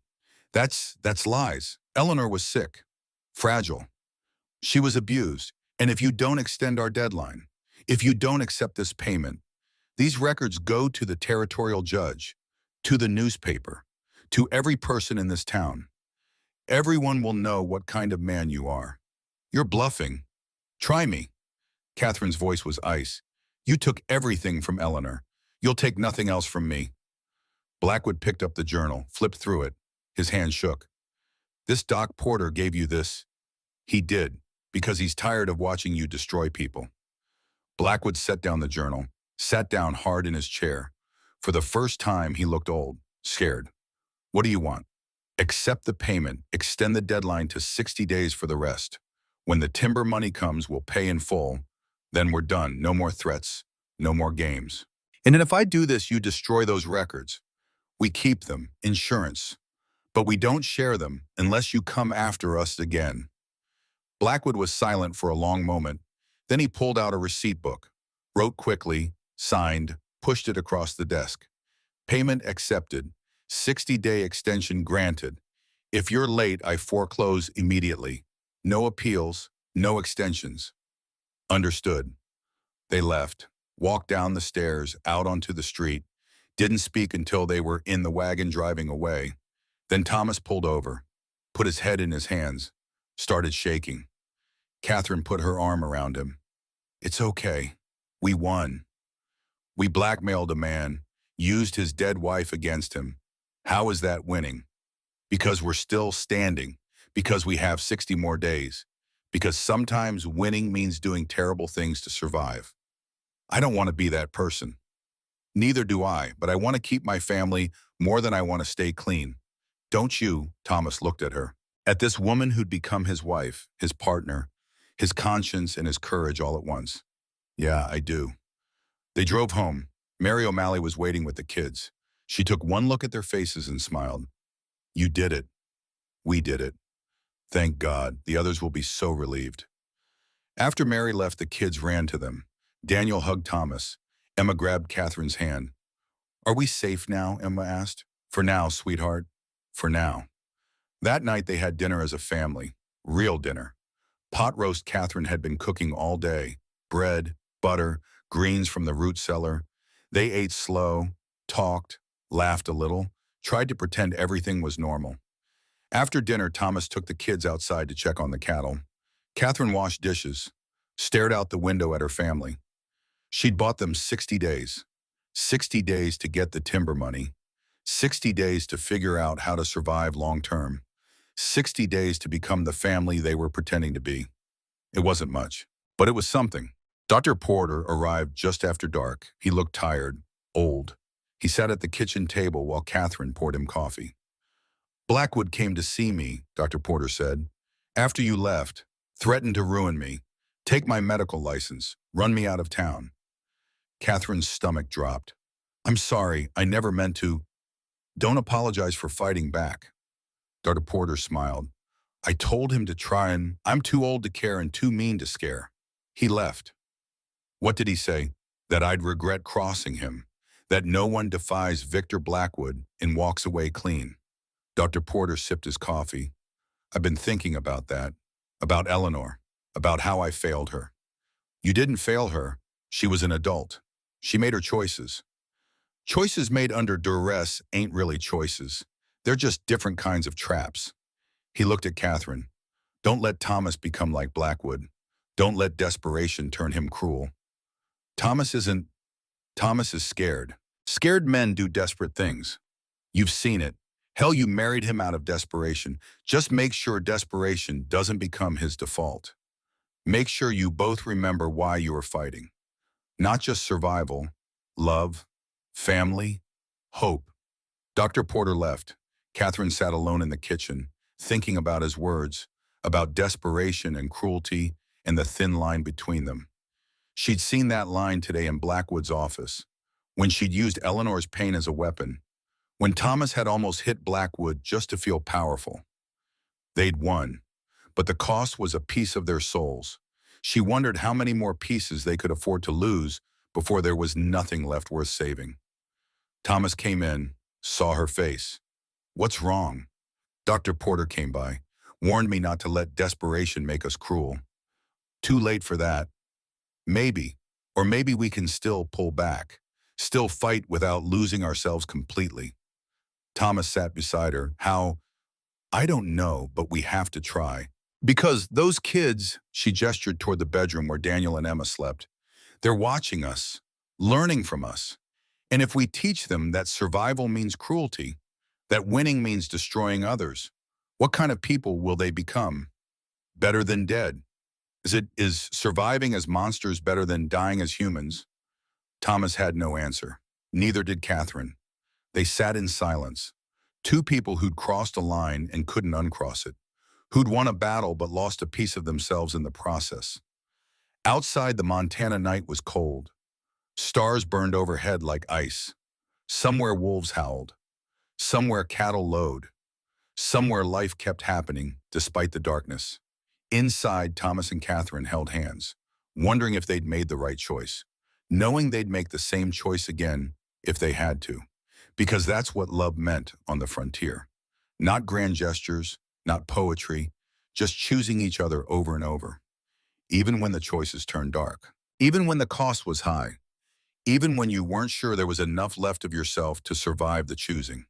[SPEAKER 1] That's lies. Eleanor was sick, fragile. She was abused. And if you don't extend our deadline, if you don't accept this payment, these records go to the territorial judge, to the newspaper, to every person in this town. Everyone will know what kind of man you are. You're bluffing. Try me." Catherine's voice was ice. "You took everything from Eleanor. You'll take nothing else from me." Blackwood picked up the journal, flipped through it. His hand shook. "This Doc Porter gave you this?" "He did, because he's tired of watching you destroy people." Blackwood set down the journal, sat down hard in his chair. For the first time, he looked old, scared. "What do you want?" "Accept the payment, extend the deadline to 60 days for the rest. When the timber money comes, we'll pay in full. Then we're done. No more threats, no more games. And then if I do this, you destroy those records. We keep them, insurance. But we don't share them unless you come after us again." Blackwood was silent for a long moment. Then he pulled out a receipt book, wrote quickly, signed, pushed it across the desk. "Payment accepted. 60-day extension granted. If you're late, I foreclose immediately. No appeals, no extensions." "Understood." They left, walked down the stairs, out onto the street, didn't speak until they were in the wagon driving away. Then Thomas pulled over, put his head in his hands, started shaking. Catherine put her arm around him. "It's okay. We won. We blackmailed a man, used his dead wife against him. How is that winning? Because we're still standing, because we have 60 more days. Because sometimes winning means doing terrible things to survive. I don't want to be that person. Neither do I, but I want to keep my family more than I want to stay clean. Don't you? Thomas looked at her. At this woman who'd become his wife, his partner, his conscience and his courage all at once. Yeah, I do. They drove home. Mary O'Malley was waiting with the kids. She took one look at their faces and smiled. You did it. We did it. Thank God. The others will be so relieved. After Mary left, the kids ran to them. Daniel hugged Thomas. Emma grabbed Catherine's hand. Are we safe now? Emma asked. For now, sweetheart. For now. That night they had dinner as a family. Real dinner. Pot roast Catherine had been cooking all day. Bread, butter, greens from the root cellar. They ate slow, talked, laughed a little, tried to pretend everything was normal. After dinner, Thomas took the kids outside to check on the cattle. Catherine washed dishes, stared out the window at her family. She'd bought them 60 days. 60 days to get the timber money. 60 days to figure out how to survive long term. 60 days to become the family they were pretending to be. It wasn't much, but it was something. Dr. Porter arrived just after dark. He looked tired, old. He sat at the kitchen table while Catherine poured him coffee. Blackwood came to see me, Dr. Porter said. After you left, threatened to ruin me, take my medical license, run me out of town. Catherine's stomach dropped. I'm sorry, I never meant to. Don't apologize for fighting back. Dr. Porter smiled. I told him to try and I'm too old to care and too mean to scare. He left. What did he say? That I'd regret crossing him. That no one defies Victor Blackwood and walks away clean. Dr. Porter sipped his coffee. I've been thinking about that. About Eleanor. About how I failed her. You didn't fail her. She was an adult. She made her choices. Choices made under duress ain't really choices. They're just different kinds of traps. He looked at Catherine. Don't let Thomas become like Blackwood. Don't let desperation turn him cruel. Thomas isn't. Thomas is scared. Scared men do desperate things. You've seen it. Hell, you married him out of desperation. Just make sure desperation doesn't become his default. Make sure you both remember why you are fighting. Not just survival, love, family, hope. Dr. Porter left. Catherine sat alone in the kitchen, thinking about his words, about desperation and cruelty and the thin line between them. She'd seen that line today in Blackwood's office, when she'd used Eleanor's pain as a weapon, when Thomas had almost hit Blackwood just to feel powerful. They'd won, but the cost was a piece of their souls. She wondered how many more pieces they could afford to lose before there was nothing left worth saving. Thomas came in, saw her face. What's wrong? Dr. Porter came by, warned me not to let desperation make us cruel. Too late for that. Maybe, or maybe we can still pull back, still fight without losing ourselves completely. Thomas sat beside her. How? I don't know, but we have to try. Because those kids, she gestured toward the bedroom where Daniel and Emma slept, they're watching us, learning from us. And if we teach them that survival means cruelty, that winning means destroying others, what kind of people will they become? Better than dead? Is surviving as monsters better than dying as humans? Thomas had no answer. Neither did Catherine. They sat in silence. Two people who'd crossed a line and couldn't uncross it. Who'd won a battle but lost a piece of themselves in the process. Outside, the Montana night was cold. Stars burned overhead like ice. Somewhere wolves howled. Somewhere cattle lowed. Somewhere life kept happening despite the darkness. Inside, Thomas and Catherine held hands, wondering if they'd made the right choice, knowing they'd make the same choice again if they had to, because that's what love meant on the frontier. Not grand gestures, not poetry, just choosing each other over and over, even when the choices turned dark, even when the cost was high, even when you weren't sure there was enough left of yourself to survive the choosing.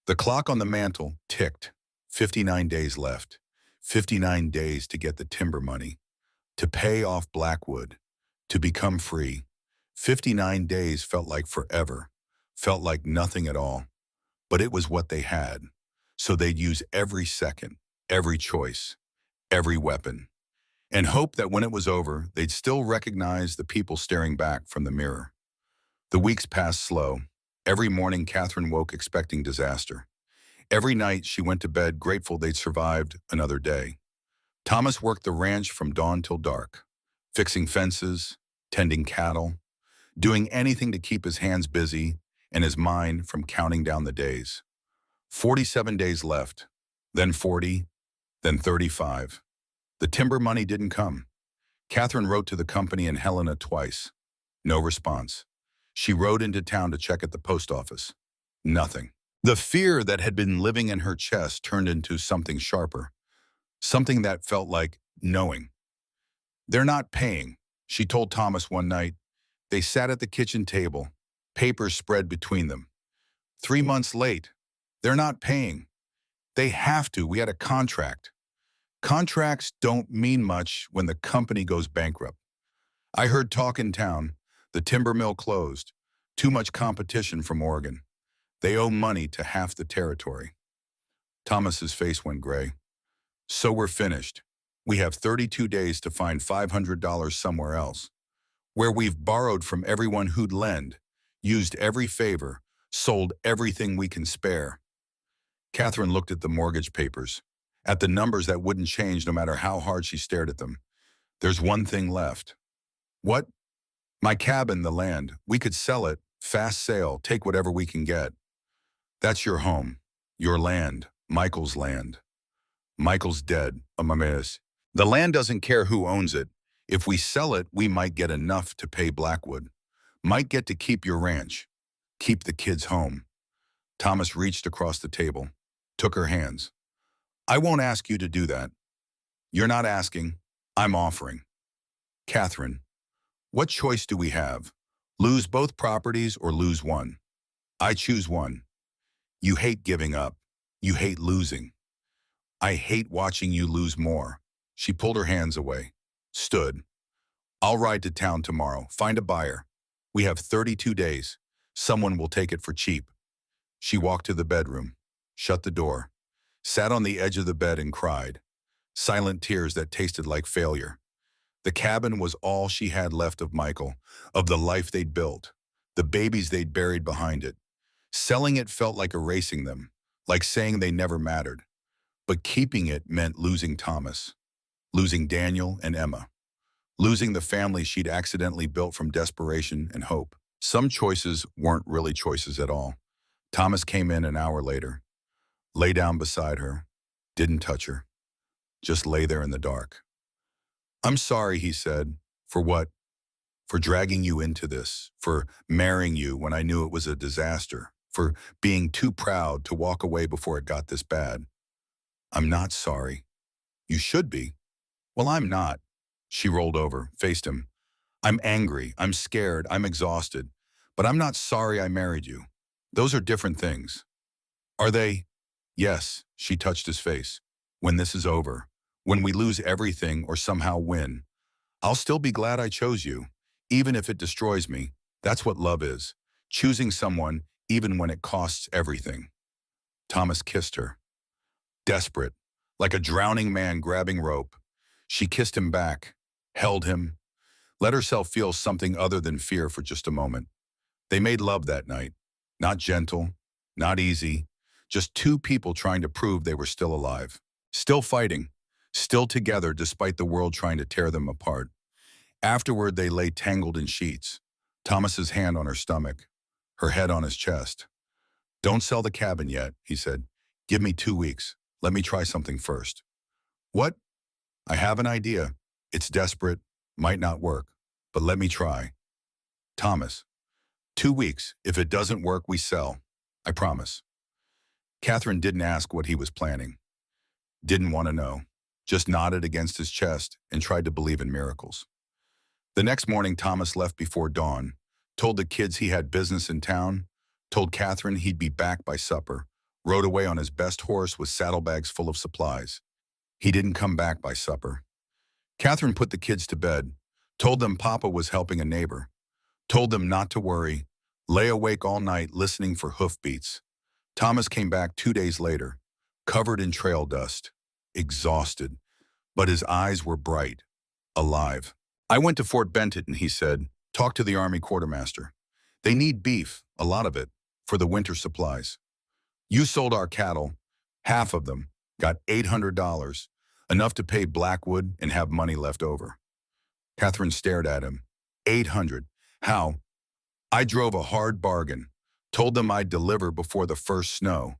[SPEAKER 1] The clock on the mantle ticked. 59 days left. 59 days to get the timber money, to pay off Blackwood, to become free. 59 days felt like forever, felt like nothing at all. But it was what they had, so they'd use every second, every choice, every weapon, and hoped that when it was over, they'd still recognize the people staring back from the mirror. The weeks passed slow. Every morning, Catherine woke expecting disaster. Every night, she went to bed grateful they'd survived another day. Thomas worked the ranch from dawn till dark, fixing fences, tending cattle, doing anything to keep his hands busy and his mind from counting down the days. 47 days left, then 40, then 35. The timber money didn't come. Catherine wrote to the company in Helena twice. No response. She rode into town to check at the post office. Nothing. The fear that had been living in her chest turned into something sharper, something that felt like knowing. They're not paying, she told Thomas one night. They sat at the kitchen table, papers spread between them. 3 months late. They're not paying. They have to. We had a contract. Contracts don't mean much when the company goes bankrupt. I heard talk in town. The timber mill closed. Too much competition from Oregon. They owe money to half the territory. Thomas's face went gray. So we're finished. We have 32 days to find $500 somewhere else, where we've borrowed from everyone who'd lend, used every favor, sold everything we can spare. Catherine looked at the mortgage papers, at the numbers that wouldn't change no matter how hard she stared at them. There's one thing left. What? My cabin, the land. We could sell it, fast sale, take whatever we can get. That's your home, your land, Michael's land. Michael's dead, Amameus. The land doesn't care who owns it. If we sell it, we might get enough to pay Blackwood. Might get to keep your ranch. Keep the kids home. Thomas reached across the table, took her hands. I won't ask you to do that. You're not asking, I'm offering. Catherine, what choice do we have? Lose both properties or lose one? I choose one. You hate giving up. You hate losing. I hate watching you lose more. She pulled her hands away, stood. I'll ride to town tomorrow, find a buyer. We have 32 days. Someone will take it for cheap. She walked to the bedroom, shut the door, sat on the edge of the bed and cried. Silent tears that tasted like failure. The cabin was all she had left of Michael, of the life they'd built, the babies they'd buried behind it. Selling it felt like erasing them, like saying they never mattered. But keeping it meant losing Thomas, losing Daniel and Emma, losing the family she'd accidentally built from desperation and hope. Some choices weren't really choices at all. Thomas came in an hour later, lay down beside her, didn't touch her, just lay there in the dark. I'm sorry, he said. For what? For dragging you into this, for marrying you when I knew it was a disaster, for being too proud to walk away before it got this bad. I'm not sorry. You should be. Well, I'm not. She rolled over, faced him. I'm angry, I'm scared, I'm exhausted, but I'm not sorry I married you. Those are different things. Are they? Yes, she touched his face. When this is over, when we lose everything or somehow win, I'll still be glad I chose you, even if it destroys me. That's what love is, choosing someone even when it costs everything. Thomas kissed her. Desperate, like a drowning man grabbing rope, she kissed him back, held him, let herself feel something other than fear for just a moment. They made love that night. Not gentle, not easy, just two people trying to prove they were still alive, still fighting, still together despite the world trying to tear them apart. Afterward, they lay tangled in sheets, Thomas's hand on her stomach, her head on his chest. Don't sell the cabin yet, he said. Give me 2 weeks. Let me try something first. What? I have an idea. It's desperate, might not work, but let me try. Thomas, 2 weeks. If it doesn't work, we sell. I promise. Catherine didn't ask what he was planning. Didn't want to know. Just nodded against his chest and tried to believe in miracles. The next morning, Thomas left before dawn, told the kids he had business in town, told Catherine he'd be back by supper, rode away on his best horse with saddlebags full of supplies. He didn't come back by supper. Catherine put the kids to bed, told them Papa was helping a neighbor, told them not to worry, lay awake all night listening for hoofbeats. Thomas came back 2 days later, covered in trail dust, exhausted, but his eyes were bright, alive. I went to Fort Benton, he said. Talked to the Army quartermaster. They need beef, a lot of it, for the winter supplies. You sold our cattle, half of them, got $800, enough to pay Blackwood and have money left over. Catherine stared at him. 800. How? I drove a hard bargain. Told them I'd deliver before the first snow.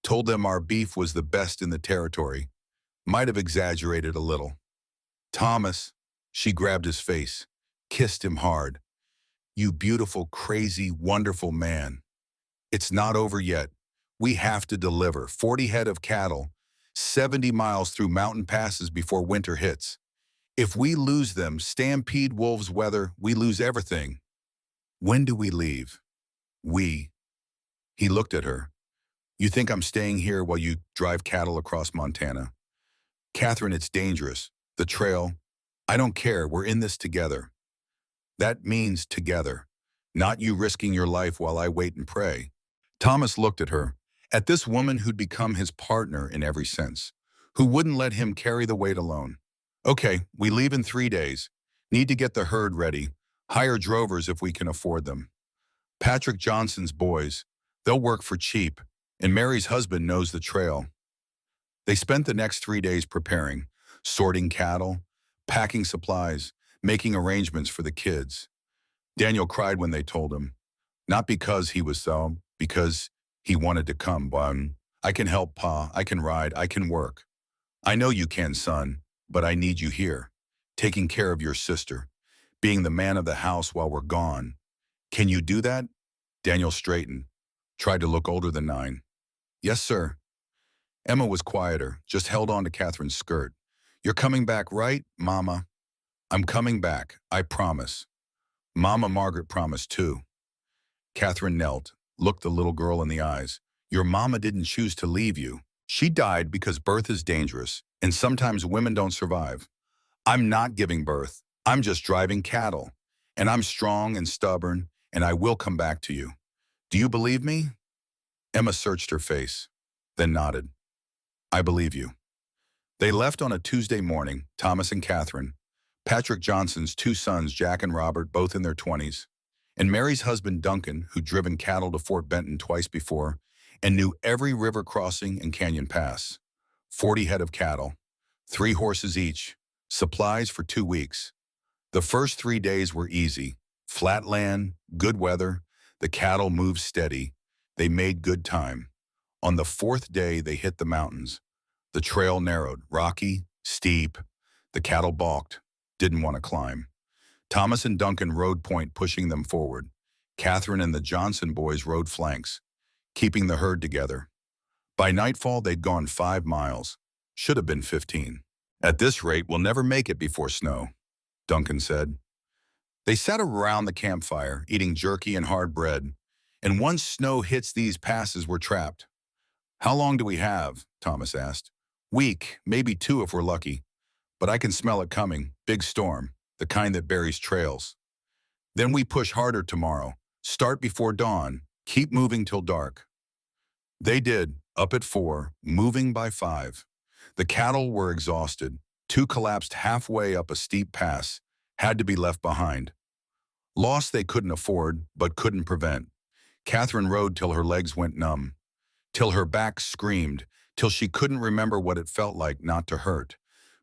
[SPEAKER 1] Told them our beef was the best in the territory. Might have exaggerated a little. Thomas, she grabbed his face, kissed him hard. You beautiful, crazy, wonderful man. It's not over yet. We have to deliver 40 head of cattle, 70 miles through mountain passes before winter hits. If we lose them, stampede wolves weather, we lose everything. When do we leave? We. He looked at her. You think I'm staying here while you drive cattle across Montana? Catherine, it's dangerous. The trail. I don't care. We're in this together. That means together. Not you risking your life while I wait and pray. Thomas looked at her, at this woman who'd become his partner in every sense, who wouldn't let him carry the weight alone. Okay, we leave in 3 days. Need to get the herd ready. Hire drovers if we can afford them. Patrick Johnson's boys, they'll work for cheap, and Mary's husband knows the trail. They spent the next 3 days preparing, sorting cattle, packing supplies, making arrangements for the kids. Daniel cried when they told him, not because he was so, because he wanted to come. I can help, Pa. I can ride. I can work. I know you can, son, but I need you here, taking care of your sister, being the man of the house while we're gone. Can you do that? Daniel straightened, tried to look older than 9. Yes, sir. Emma was quieter, just held on to Catherine's skirt. You're coming back, right, Mama? I'm coming back, I promise. Mama Margaret promised too. Catherine knelt, looked the little girl in the eyes. Your mama didn't choose to leave you. She died because birth is dangerous, and sometimes women don't survive. I'm not giving birth. I'm just driving cattle. And I'm strong and stubborn, and I will come back to you. Do you believe me? Emma searched her face, then nodded. I believe you. They left on a Tuesday morning, Thomas and Catherine, Patrick Johnson's 2 sons, Jack and Robert, both in their 20s, and Mary's husband, Duncan, who'd driven cattle to Fort Benton twice before and knew every river crossing and canyon pass. 40 head of cattle, 3 horses each, supplies for 2 weeks. The first 3 days were easy. Flat land, good weather, the cattle moved steady. They made good time. On the 4th day, they hit the mountains. The trail narrowed, rocky, steep. The cattle balked, didn't want to climb. Thomas and Duncan rode point, pushing them forward. Catherine and the Johnson boys rode flanks, keeping the herd together. By nightfall, they'd gone 5 miles. Should have been 15. At this rate, we'll never make it before snow, Duncan said. They sat around the campfire, eating jerky and hard bread, and once snow hits these passes, we're trapped. How long do we have? Thomas asked. Week, maybe 2 if we're lucky. But I can smell it coming, big storm, the kind that buries trails. Then we push harder tomorrow, start before dawn, keep moving till dark. They did, up at 4, moving by 5. The cattle were exhausted. 2 collapsed halfway up a steep pass, had to be left behind. Loss they couldn't afford, but couldn't prevent. Catherine rode till her legs went numb, till her back screamed, till she couldn't remember what it felt like not to hurt.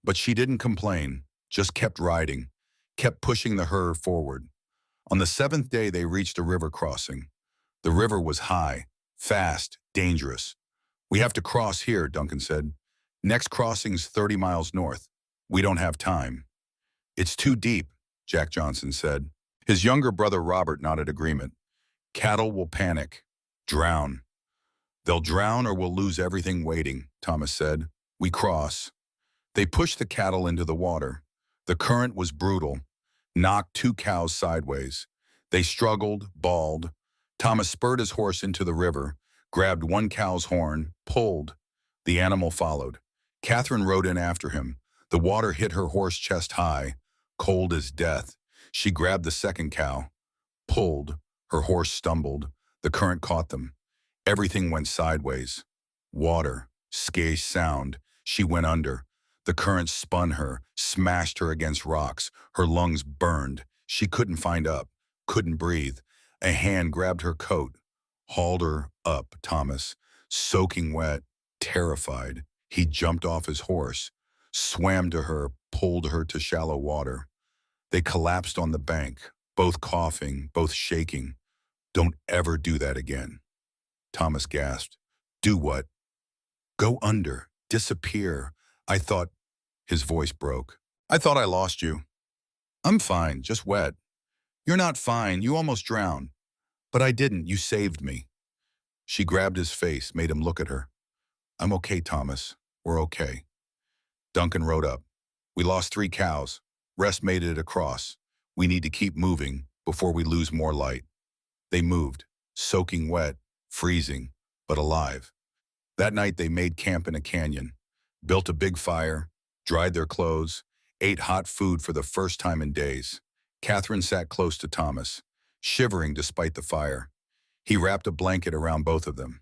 [SPEAKER 1] But she didn't complain, just kept riding, kept pushing the herd forward. On the 7th day, they reached a river crossing. The river was high, fast, dangerous. We have to cross here, Duncan said. Next crossing's 30 miles north. We don't have time. It's too deep, Jack Johnson said. His younger brother Robert nodded agreement. Cattle will panic, drown. They'll drown or we'll lose everything waiting, Thomas said. We cross. They pushed the cattle into the water. The current was brutal, knocked 2 cows sideways. They struggled, bawled. Thomas spurred his horse into the river, grabbed 1 cow's horn, pulled. The animal followed. Catherine rode in after him. The water hit her horse chest high, cold as death. She grabbed the 2nd cow, pulled. Her horse stumbled. The current caught them. Everything went sideways. Water, skaish sound. She went under. The current spun her, smashed her against rocks. Her lungs burned. She couldn't find up, couldn't breathe. A hand grabbed her coat, hauled her up, Thomas, soaking wet, terrified. He jumped off his horse, swam to her, pulled her to shallow water. They collapsed on the bank, both coughing, both shaking. Don't ever do that again. Thomas gasped. Do what? Go under, disappear. I thought, his voice broke. I thought I lost you. I'm fine, just wet. You're not fine, you almost drowned. But I didn't, you saved me. She grabbed his face, made him look at her. I'm okay, Thomas. We're okay. Duncan rode up. We lost 3 cows. Rest made it across. We need to keep moving before we lose more light. They moved, soaking wet, freezing, but alive. That night they made camp in a canyon, built a big fire, dried their clothes, ate hot food for the first time in days. Catherine sat close to Thomas, shivering despite the fire. He wrapped a blanket around both of them.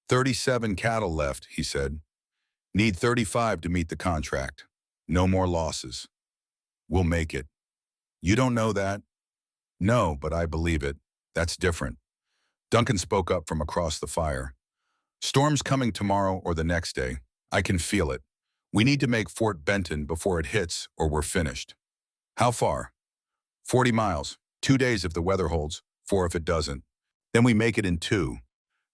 [SPEAKER 1] 37 cattle left, he said. Need 35 to meet the contract. No more losses. We'll make it. You don't know that? No, but I believe it. That's different. Duncan spoke up from across the fire. Storm's coming tomorrow or the next day. I can feel it. We need to make Fort Benton before it hits or we're finished. How far? 40 miles. 2 days if the weather holds, 4 if it doesn't. Then we make it in 2.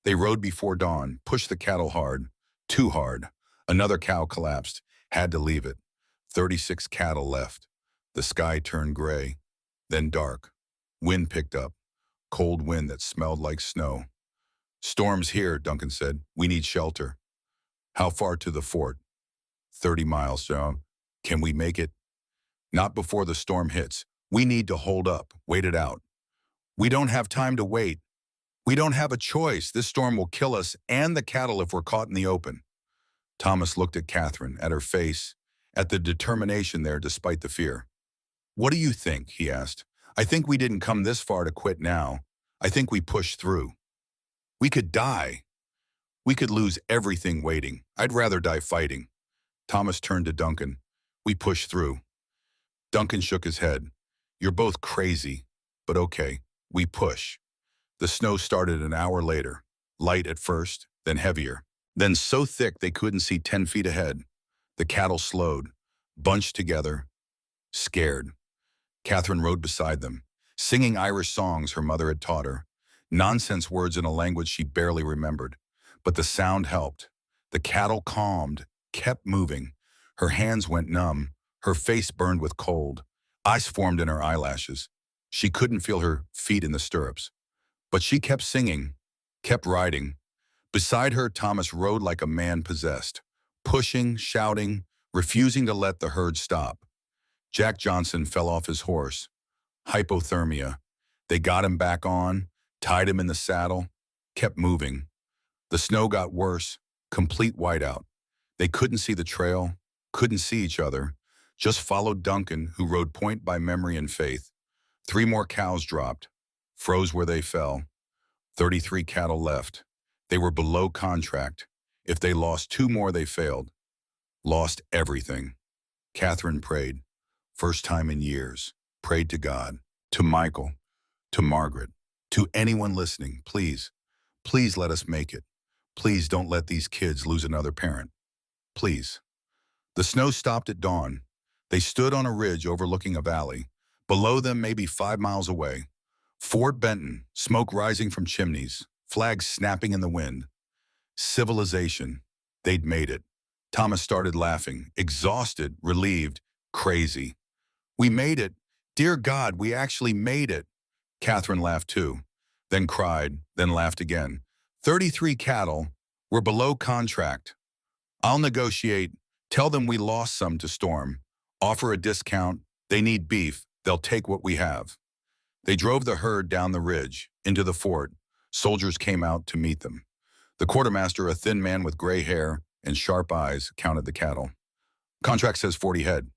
[SPEAKER 1] They rode before dawn, pushed the cattle hard. Too hard. Another cow collapsed. Had to leave it. 36 cattle left. The sky turned gray, then dark. Wind picked up. Cold wind that smelled like snow. Storm's here, Duncan said. We need shelter. How far to the fort? 30 miles, John. Can we make it? Not before the storm hits. We need to hold up, wait it out. We don't have time to wait. We don't have a choice. This storm will kill us and the cattle if we're caught in the open. Thomas looked at Catherine, at her face, at the determination there despite the fear. What do you think? He asked. I think we didn't come this far to quit now. I think we pushed through. We could die. We could lose everything waiting. I'd rather die fighting. Thomas turned to Duncan. We pushed through. Duncan shook his head. You're both crazy, but okay, we push. The snow started an hour later, light at first, then heavier, then so thick they couldn't see 10 feet ahead. The cattle slowed, bunched together, scared. Catherine rode beside them, singing Irish songs her mother had taught her, nonsense words in a language she barely remembered. But the sound helped. The cattle calmed, kept moving. Her hands went numb, her face burned with cold. Ice formed in her eyelashes. She couldn't feel her feet in the stirrups. But she kept singing, kept riding. Beside her, Thomas rode like a man possessed, pushing, shouting, refusing to let the herd stop. Jack Johnson fell off his horse. Hypothermia. They got him back on, tied him in the saddle, kept moving. The snow got worse, complete whiteout. They couldn't see the trail, couldn't see each other, just followed Duncan, who rode point by memory and faith. 3 more cows dropped, froze where they fell. 33 cattle left. They were below contract. If they lost 2 more, they failed. Lost everything. Catherine prayed. First time in years. Prayed to God, to Michael, to Margaret, to anyone listening. Please, please let us make it. Please don't let these kids lose another parent. Please. The snow stopped at dawn. They stood on a ridge overlooking a valley. Below them, maybe 5 miles away, Fort Benton, smoke rising from chimneys, flags snapping in the wind. Civilization. They'd made it. Thomas started laughing, exhausted, relieved, crazy. We made it. Dear God, we actually made it. Catherine laughed too, then cried, then laughed again. 33 cattle. We're below contract. I'll negotiate. Tell them we lost some to Storm. Offer a discount. They need beef. They'll take what we have. They drove the herd down the ridge, into the fort. Soldiers came out to meet them. The quartermaster, a thin man with gray hair and sharp eyes, counted the cattle. Contract says 40 head.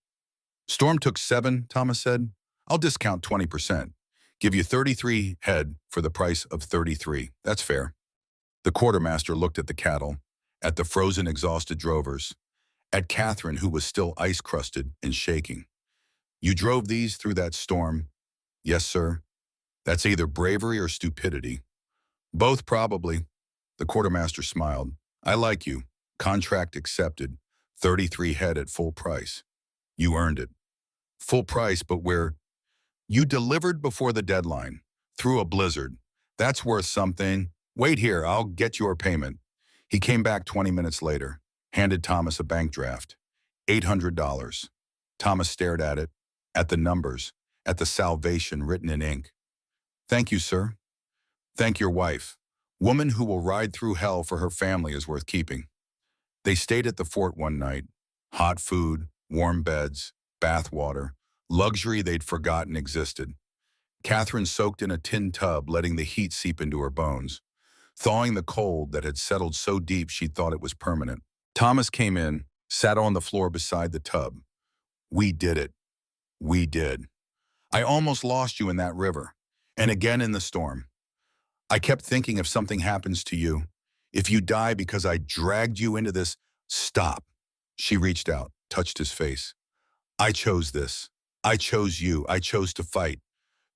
[SPEAKER 1] Storm took 7, Thomas said. I'll discount 20%. Give you 33 head for the price of 33. That's fair. The quartermaster looked at the cattle, at the frozen, exhausted drovers, at Catherine, who was still ice-crusted and shaking. You drove these through that storm? Yes, sir. That's either bravery or stupidity. Both probably. The quartermaster smiled. I like you. Contract accepted. 33 head at full price. You earned it. Full price, but where you delivered before the deadline. Through a blizzard. That's worth something. Wait here, I'll get your payment. He came back 20 minutes later, handed Thomas a bank draft. $800. Thomas stared at the numbers, at the salvation written in ink. Thank you, sir. Thank your wife. Woman who will ride through hell for her family is worth keeping. They stayed at the fort one night. Hot food, warm beds, bath water, luxury they'd forgotten existed. Catherine soaked in a tin tub, letting the heat seep into her bones, thawing the cold that had settled so deep she thought it was permanent. Thomas came in, sat on the floor beside the tub. We did it. We did. I almost lost you in that river, and again in the storm. I kept thinking if something happens to you, if you die because I dragged you into this, stop. She reached out, touched his face. I chose this. I chose you. I chose to fight.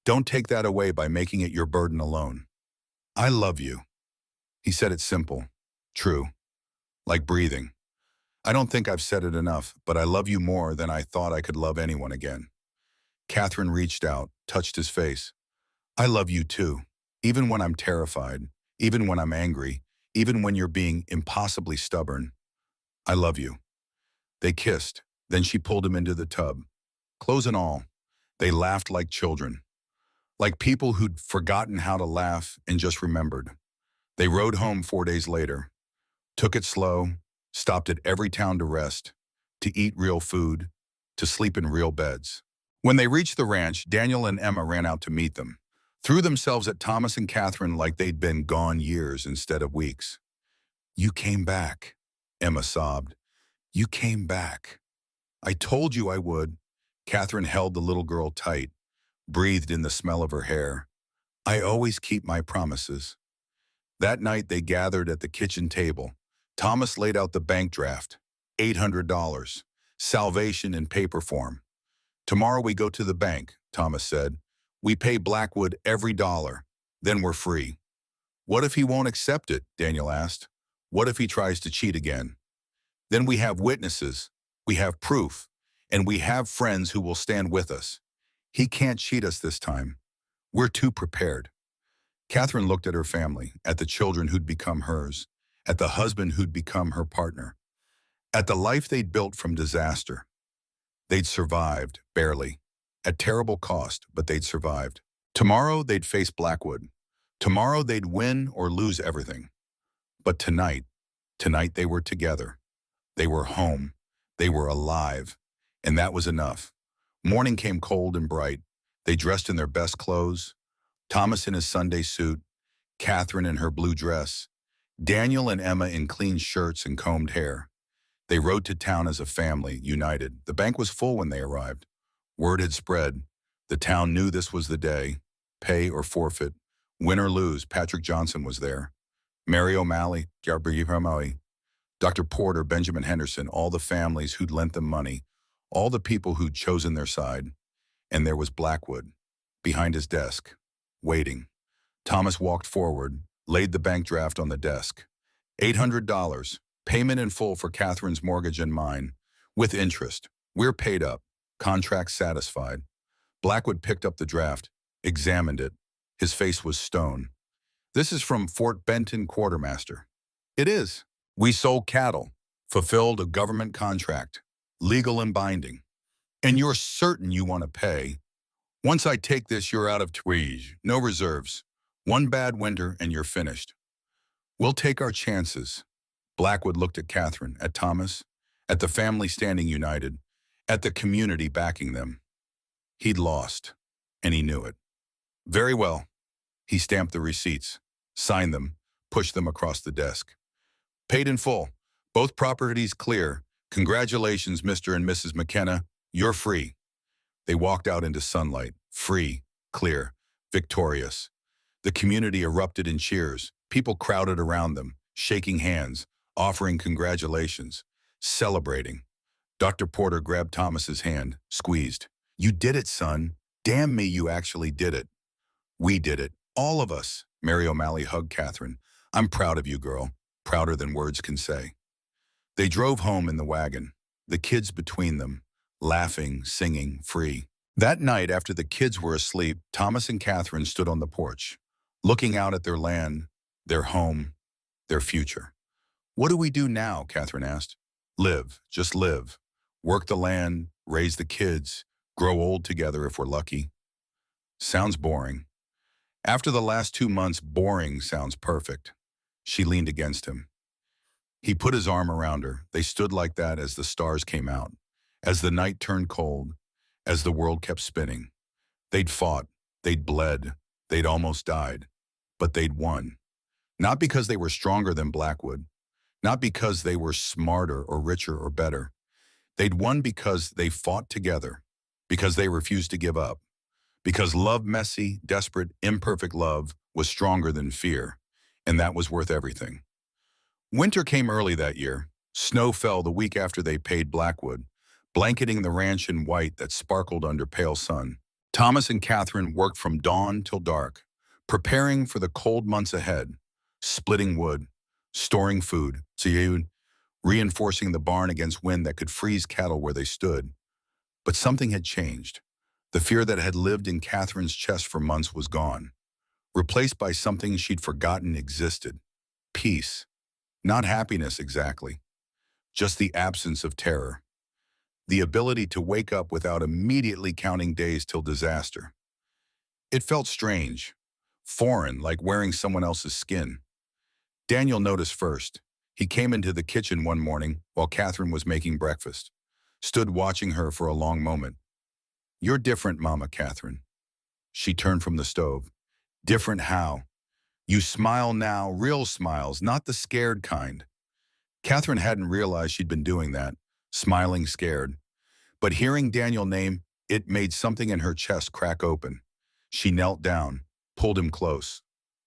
[SPEAKER 1] Don't take that away by making it your burden alone. I love you. He said it simple, true, like breathing. I don't think I've said it enough, but I love you more than I thought I could love anyone again. Catherine reached out, touched his face. I love you too, even when I'm terrified, even when I'm angry, even when you're being impossibly stubborn. I love you. They kissed, then she pulled him into the tub. Clothes and all, they laughed like children, like people who'd forgotten how to laugh and just remembered. They rode home 4 days later, took it slow, stopped at every town to rest, to eat real food, to sleep in real beds. When they reached the ranch, Daniel and Emma ran out to meet them, threw themselves at Thomas and Catherine like they'd been gone years instead of weeks. You came back, Emma sobbed. You came back. I told you I would. Catherine held the little girl tight, breathed in the smell of her hair. I always keep my promises. That night they gathered at the kitchen table. Thomas laid out the bank draft, $800, salvation in paper form. Tomorrow we go to the bank, Thomas said. We pay Blackwood every dollar, then we're free. What if he won't accept it? Daniel asked. What if he tries to cheat again? Then we have witnesses, we have proof, and we have friends who will stand with us. He can't cheat us this time. We're too prepared. Catherine looked at her family, at the children who'd become hers, at the husband who'd become her partner, at the life they'd built from disaster. They'd survived, barely, at terrible cost, but they'd survived. Tomorrow they'd face Blackwood. Tomorrow they'd win or lose everything. But tonight they were together. They were home. They were alive. And that was enough. Morning came cold and bright. They dressed in their best clothes. Thomas in his Sunday suit, Catherine in her blue dress, Daniel and Emma in clean shirts and combed hair. They rode to town as a family, united. The bank was full when they arrived. Word had spread. The town knew this was the day. Pay or forfeit, win or lose, Patrick Johnson was there. Mary O'Malley, Dr. Porter, Benjamin Henderson, all the families who'd lent them money, all the people who'd chosen their side. And there was Blackwood, behind his desk, waiting. Thomas walked forward, laid the bank draft on the desk. $800, payment in full for Catherine's mortgage and mine, with interest. We're paid up, contract satisfied. Blackwood picked up the draft, examined it. His face was stone. This is from Fort Benton quartermaster. It is. We sold cattle, fulfilled a government contract, legal and binding. And you're certain you want to pay. Once I take this, you're out of tweeze, no reserves. One bad winter and you're finished. We'll take our chances. Blackwood looked at Catherine, at Thomas, at the family standing united, at the community backing them. He'd lost, and he knew it. Very well. He stamped the receipts, signed them, pushed them across the desk. Paid in full. Both properties clear. Congratulations, Mr. and Mrs. McKenna. You're free. They walked out into sunlight, free, clear, victorious. The community erupted in cheers. People crowded around them, shaking hands, offering congratulations, celebrating. Dr. Porter grabbed Thomas's hand, squeezed. You did it, son. Damn me, you actually did it. We did it. All of us. Mary O'Malley hugged Catherine. I'm proud of you, girl. Prouder than words can say. They drove home in the wagon, the kids between them, laughing, singing, free. That night, after the kids were asleep, Thomas and Catherine stood on the porch, looking out at their land, their home, their future. What do we do now? Catherine asked. Live, just live. Work the land, raise the kids, grow old together if we're lucky. Sounds boring. After the last 2 months, boring sounds perfect. She leaned against him. He put his arm around her. They stood like that as the stars came out, as the night turned cold, as the world kept spinning. They'd fought, they'd bled, they'd almost died, but they'd won. Not because they were stronger than Blackwood, not because they were smarter or richer or better. They'd won because they fought together, because they refused to give up, because love, messy, desperate, imperfect love, was stronger than fear, and that was worth everything. Winter came early that year. Snow fell the week after they paid Blackwood, blanketing the ranch in white that sparkled under pale sun. Thomas and Catherine worked from dawn till dark, preparing for the cold months ahead, splitting wood, storing food, reinforcing the barn against wind that could freeze cattle where they stood. But something had changed. The fear that had lived in Catherine's chest for months was gone, replaced by something she'd forgotten existed. Peace. Not happiness exactly, just the absence of terror. The ability to wake up without immediately counting days till disaster. It felt strange, foreign, like wearing someone else's skin. Daniel noticed first. He came into the kitchen one morning while Catherine was making breakfast, stood watching her for a long moment. You're different, Mama Catherine. She turned from the stove. Different how? You smile now, real smiles, not the scared kind. Catherine hadn't realized she'd been doing that, smiling scared. But hearing Daniel's name, it made something in her chest crack open. She knelt down, pulled him close.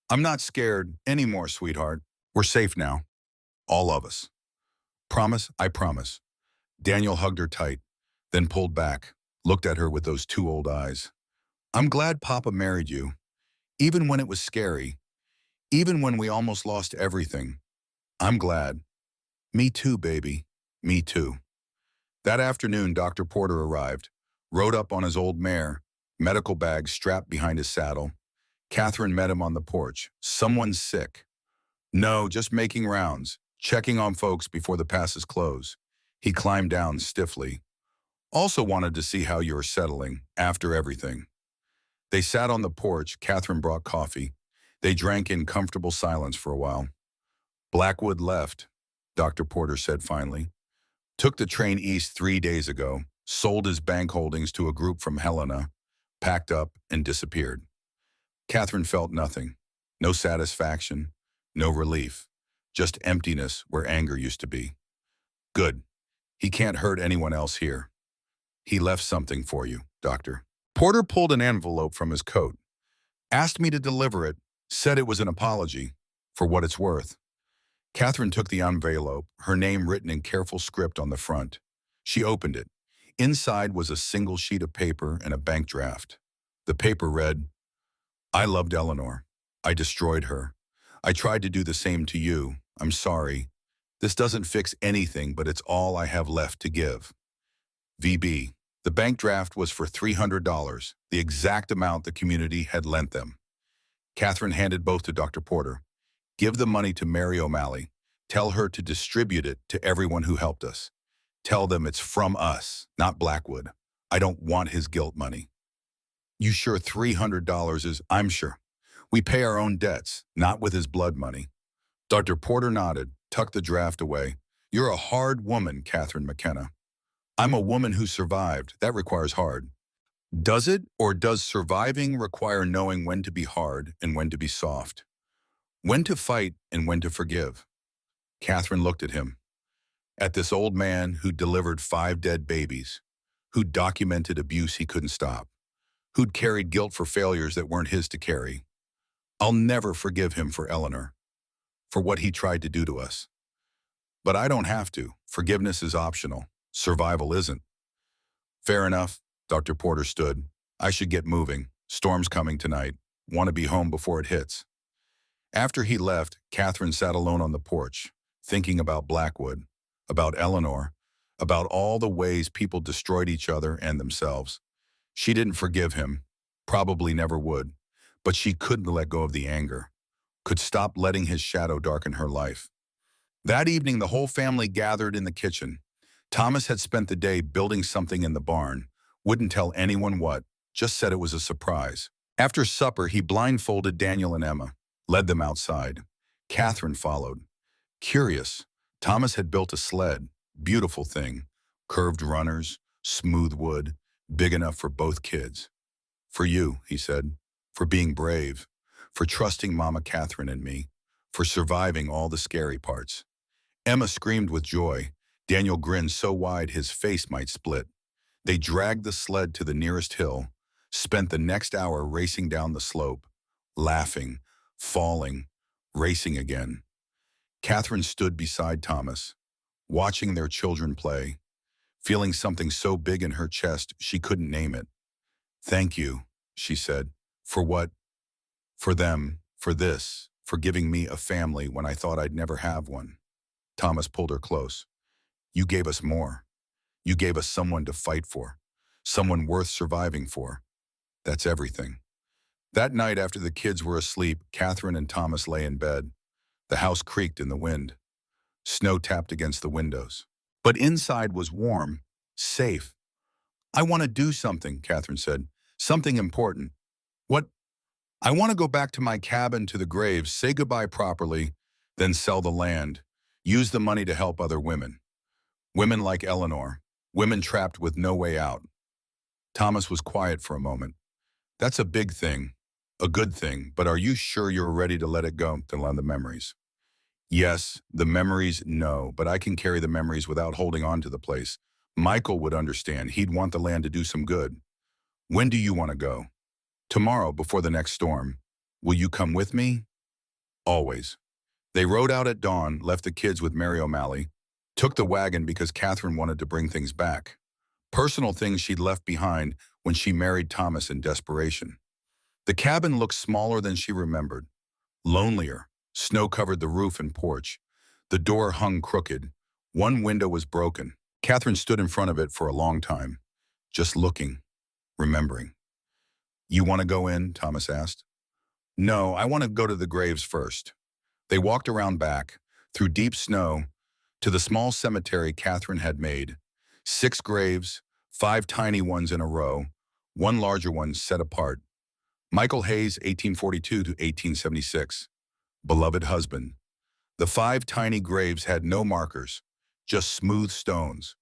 [SPEAKER 1] I'm not scared anymore, sweetheart. We're safe now. All of us. Promise? I promise. Daniel hugged her tight, then pulled back, looked at her with those two old eyes. I'm glad Papa married you, even when it was scary, even when we almost lost everything. I'm glad. Me too, baby. Me too. That afternoon, Dr. Porter arrived, rode up on his old mare, medical bag strapped behind his saddle. Catherine met him on the porch. Someone's sick. No, just making rounds, checking on folks before the passes close. He climbed down stiffly. Also wanted to see how you were settling after everything. They sat on the porch. Catherine brought coffee. They drank in comfortable silence for a while. Blackwood left, Dr. Porter said finally. Took the train east 3 days ago, sold his bank holdings to a group from Helena, packed up and disappeared. Catherine felt nothing. No satisfaction, no relief, just emptiness where anger used to be. Good. He can't hurt anyone else here. He left something for you, Doctor. Porter pulled an envelope from his coat, asked me to deliver it, said it was an apology, for what it's worth. Catherine took the envelope, her name written in careful script on the front. She opened it. Inside was a single sheet of paper and a bank draft. The paper read, I loved Eleanor. I destroyed her. I tried to do the same to you. I'm sorry. This doesn't fix anything, but it's all I have left to give. VB. The bank draft was for $300, the exact amount the community had lent them. Catherine handed both to Dr. Porter. Give the money to Mary O'Malley. Tell her to distribute it to everyone who helped us. Tell them it's from us, not Blackwood. I don't want his guilt money. You sure $300 is? I'm sure. We pay our own debts, not with his blood money. Dr. Porter nodded, tucked the draft away. You're a hard woman, Catherine McKenna. I'm a woman who survived. That requires hard. Does it, or does surviving require knowing when to be hard and when to be soft? When to fight and when to forgive? Catherine looked at him, at this old man who delivered 5 dead babies, who documented abuse he couldn't stop, who'd carried guilt for failures that weren't his to carry. I'll never forgive him for Eleanor, for what he tried to do to us. But I don't have to. Forgiveness is optional. Survival isn't. Fair enough, Dr. Porter stood. I should get moving. Storm's coming tonight. Want to be home before it hits. After he left, Catherine sat alone on the porch, thinking about Blackwood, about Eleanor, about all the ways people destroyed each other and themselves. She didn't forgive him, probably never would, but she couldn't let go of the anger, could stop letting his shadow darken her life. That evening, the whole family gathered in the kitchen. Thomas had spent the day building something in the barn, wouldn't tell anyone what, just said it was a surprise. After supper, he blindfolded Daniel and Emma, led them outside. Catherine followed. Curious, Thomas had built a sled, beautiful thing, curved runners, smooth wood, big enough for both kids. For you, he said, for being brave, for trusting Mama Catherine and me, for surviving all the scary parts. Emma screamed with joy. Daniel grinned so wide his face might split. They dragged the sled to the nearest hill, spent the next hour racing down the slope, laughing, falling, racing again. Catherine stood beside Thomas, watching their children play, feeling something so big in her chest she couldn't name it. Thank you, she said. For what? For them, for this, for giving me a family when I thought I'd never have one. Thomas pulled her close. You gave us more. You gave us someone to fight for, someone worth surviving for. That's everything. That night after the kids were asleep, Catherine and Thomas lay in bed. The house creaked in the wind. Snow tapped against the windows. But inside was warm, safe. I want to do something, Catherine said. Something important. What? I want to go back to my cabin, to the graves, say goodbye properly, then sell the land. Use the money to help other women. Women like Eleanor. Women trapped with no way out. Thomas was quiet for a moment. That's a big thing, a good thing, but are you sure you're ready to let it go, to learn the memories? Yes, the memories, no, but I can carry the memories without holding on to the place. Michael would understand. He'd want the land to do some good. When do you want to go? Tomorrow, before the next storm. Will you come with me? Always. They rode out at dawn, left the kids with Mary O'Malley, took the wagon because Catherine wanted to bring things back. Personal things she'd left behind when she married Thomas in desperation. The cabin looked smaller than she remembered. Lonelier. Snow covered the roof and porch. The door hung crooked. One window was broken. Catherine stood in front of it for a long time, just looking, remembering. You want to go in? Thomas asked. No, I want to go to the graves first. They walked around back, through deep snow, to the small cemetery Catherine had made. 6 graves, 5 tiny ones in a row, one larger one set apart. Michael Hayes, 1842 to 1876. Beloved husband. The 5 tiny graves had no markers, just smooth stones.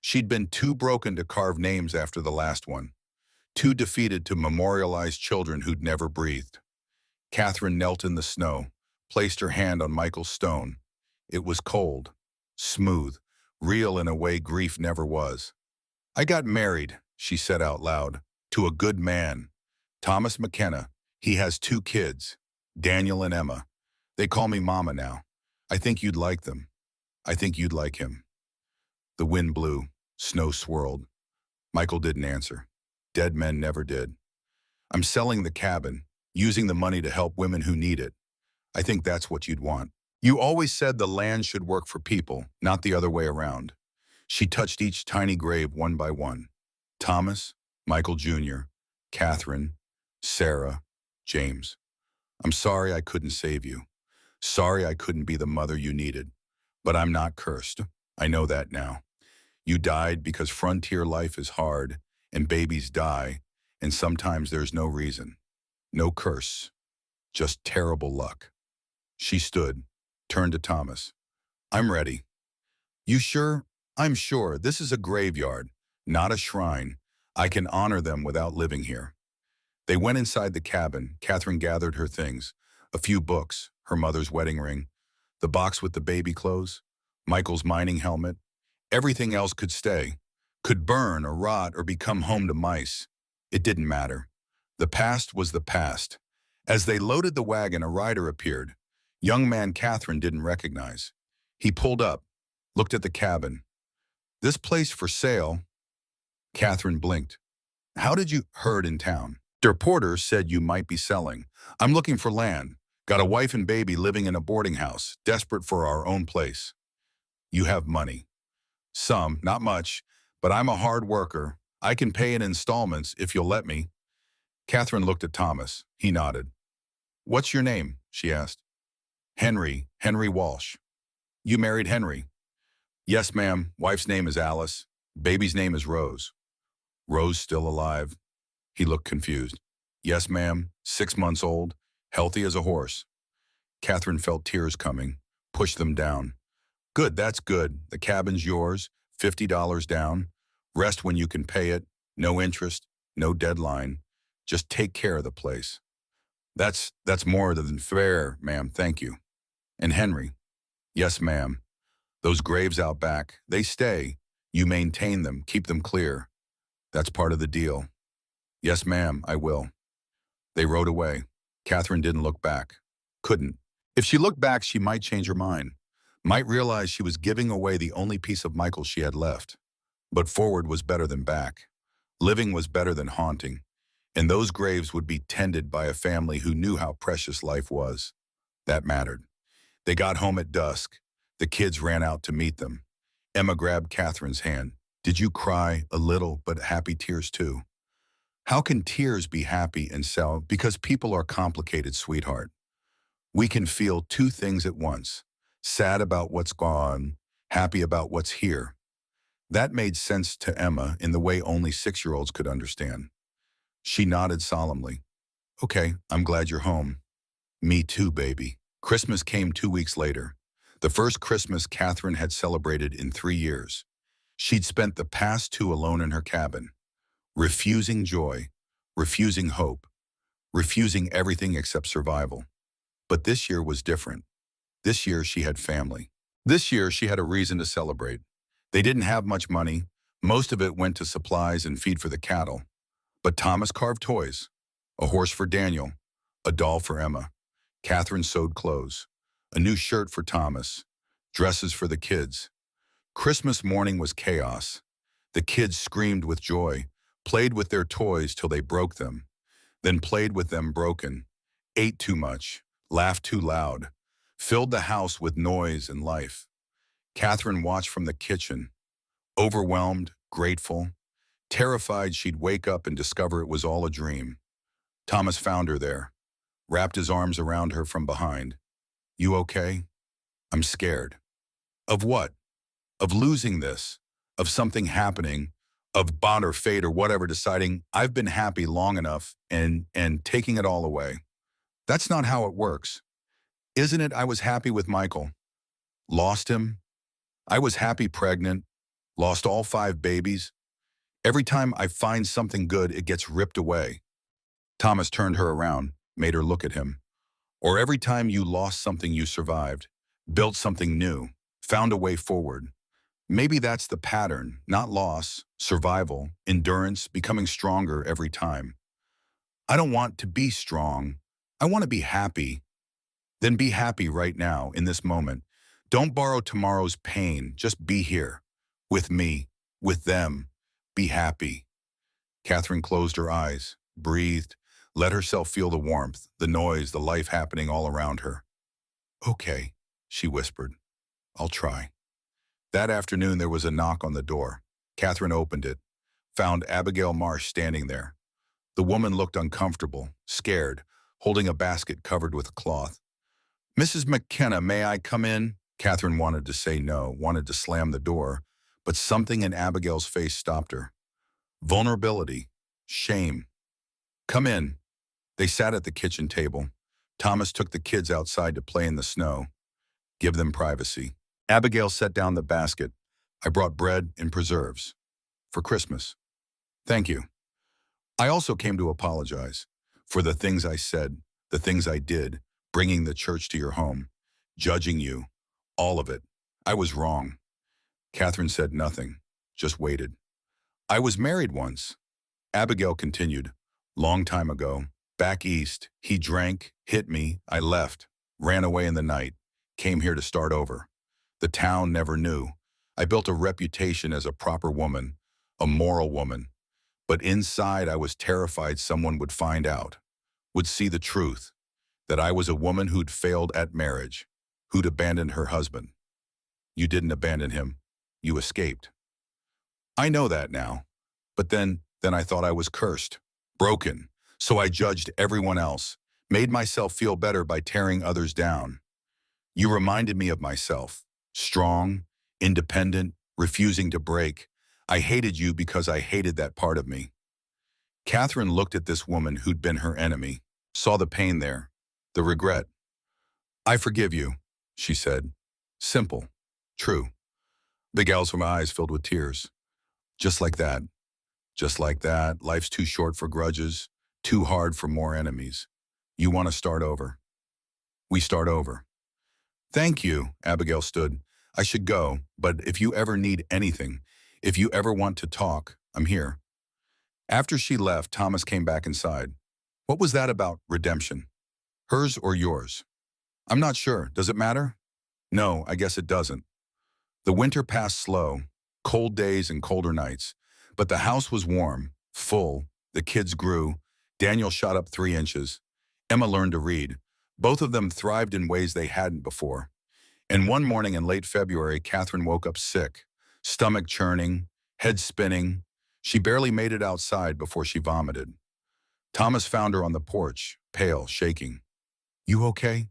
[SPEAKER 1] She'd been too broken to carve names after the last one, too defeated to memorialize children who'd never breathed. Catherine knelt in the snow, placed her hand on Michael's stone. It was cold, smooth, real in a way grief never was. I got married, she said out loud, to a good man. Thomas McKenna. He has 2 kids, Daniel and Emma. They call me Mama now. I think you'd like them. I think you'd like him. The wind blew, snow swirled. Michael didn't answer. Dead men never did. I'm selling the cabin, using the money to help women who need it. I think that's what you'd want. You always said the land should work for people, not the other way around. She touched each tiny grave one by one. Thomas, Michael Jr., Catherine, Sarah, James. I'm sorry I couldn't save you. Sorry I couldn't be the mother you needed. But I'm not cursed. I know that now. You died because frontier life is hard, and babies die, and sometimes there's no reason. No curse. Just terrible luck. She stood, turned to Thomas. I'm ready. You sure? I'm sure. This is a graveyard, not a shrine. I can honor them without living here. They went inside the cabin. Catherine gathered her things. A few books, her mother's wedding ring, the box with the baby clothes, Michael's mining helmet. Everything else could stay, could burn or rot or become home to mice. It didn't matter. The past was the past. As they loaded the wagon, a rider appeared. Young man Catherine didn't recognize. He pulled up, looked at the cabin. This place for sale. Catherine blinked. How did you heard in town? Der Porter said you might be selling. I'm looking for land. Got a wife and baby living in a boarding house, desperate for our own place. You have money. Some, not much, but I'm a hard worker. I can pay in installments if you'll let me. Catherine looked at Thomas. He nodded. What's your name? She asked. Henry Walsh. You married Henry? Yes, ma'am. Wife's name is Alice. Baby's name is Rose. Rose still alive? He looked confused. Yes, ma'am. 6 months old. Healthy as a horse. Catherine felt tears coming. Pushed them down. Good, that's good. The cabin's yours. $50 down. Rest when you can pay it. No interest. No deadline. Just take care of the place. That's more than fair, ma'am. Thank you. And Henry? Yes, ma'am. Those graves out back, they stay. You maintain them, keep them clear. That's part of the deal. Yes, ma'am, I will. They rode away. Catherine didn't look back. Couldn't. If she looked back, she might change her mind. Might realize she was giving away the only piece of Michael she had left. But forward was better than back. Living was better than haunting. And those graves would be tended by a family who knew how precious life was. That mattered. They got home at dusk. The kids ran out to meet them. Emma grabbed Catherine's hand. Did you cry? A little, but happy tears too. How can tears be happy and sad? Because people are complicated, sweetheart. We can feel two things at once. Sad about what's gone, happy about what's here. That made sense to Emma in the way only 6-year-olds could understand. She nodded solemnly. Okay, I'm glad you're home. Me too, baby. Christmas came 2 weeks later. The first Christmas Catherine had celebrated in 3 years. She'd spent the past 2 alone in her cabin, refusing joy, refusing hope, refusing everything except survival. But this year was different. This year she had family. This year she had a reason to celebrate. They didn't have much money. Most of it went to supplies and feed for the cattle. But Thomas carved toys, a horse for Daniel, a doll for Emma. Catherine sewed clothes, a new shirt for Thomas, dresses for the kids. Christmas morning was chaos. The kids screamed with joy, played with their toys till they broke them, then played with them broken, ate too much, laughed too loud, filled the house with noise and life. Catherine watched from the kitchen, overwhelmed, grateful, terrified she'd wake up and discover it was all a dream. Thomas found her there, wrapped his arms around her from behind. You okay? I'm scared. Of what? Of losing this, of something happening, of bond or fate or whatever deciding I've been happy long enough and taking it all away. That's not how it works. Isn't it? I was happy with Michael. Lost him. I was happy pregnant. Lost all 5 babies. Every time I find something good, it gets ripped away. Thomas turned her around, made her look at him. Or every time you lost something, you survived, built something new, found a way forward. Maybe that's the pattern, not loss, survival, endurance, becoming stronger every time. I don't want to be strong. I want to be happy. Then be happy right now, in this moment. Don't borrow tomorrow's pain. Just be here. With me. With them. Be happy. Catherine closed her eyes, breathed, let herself feel the warmth, the noise, the life happening all around her. Okay, she whispered. I'll try. That afternoon there was a knock on the door. Catherine opened it, found Abigail Marsh standing there. The woman looked uncomfortable, scared, holding a basket covered with cloth. Mrs. McKenna, may I come in? Catherine wanted to say no, wanted to slam the door, but something in Abigail's face stopped her. Vulnerability, shame. Come in. They sat at the kitchen table. Thomas took the kids outside to play in the snow. Give them privacy. Abigail set down the basket. I brought bread and preserves. For Christmas. Thank you. I also came to apologize for the things I said, the things I did, bringing the church to your home, judging you, all of it. I was wrong. Catherine said nothing, just waited. I was married once. Abigail continued. Long time ago. Back east. He drank, hit me, I left, ran away in the night, came here to start over. The town never knew. I built a reputation as a proper woman, a moral woman, but inside I was terrified someone would find out, would see the truth, that I was a woman who'd failed at marriage, who'd abandoned her husband. You didn't abandon him. You escaped. I know that now. But then I thought I was cursed, broken. So I judged everyone else, made myself feel better by tearing others down. You reminded me of myself, strong, independent, refusing to break. I hated you because I hated that part of me. Catherine looked at this woman who'd been her enemy, saw the pain there, the regret. I forgive you, she said. Simple, true. The gal's eyes filled with tears. Just like that. Just like that, life's too short for grudges, too hard for more enemies. You want to start over. We start over. Thank you, Abigail stood. I should go, but if you ever need anything, if you ever want to talk, I'm here. After she left, Thomas came back inside. What was that about redemption? Hers or yours? I'm not sure. Does it matter? No, I guess it doesn't. The winter passed slow, cold days and colder nights, but the house was warm, full, the kids grew, Daniel shot up 3 inches, Emma learned to read. Both of them thrived in ways they hadn't before. And one morning in late February, Catherine woke up sick, stomach churning, head spinning. She barely made it outside before she vomited. Thomas found her on the porch, pale, shaking. You okay?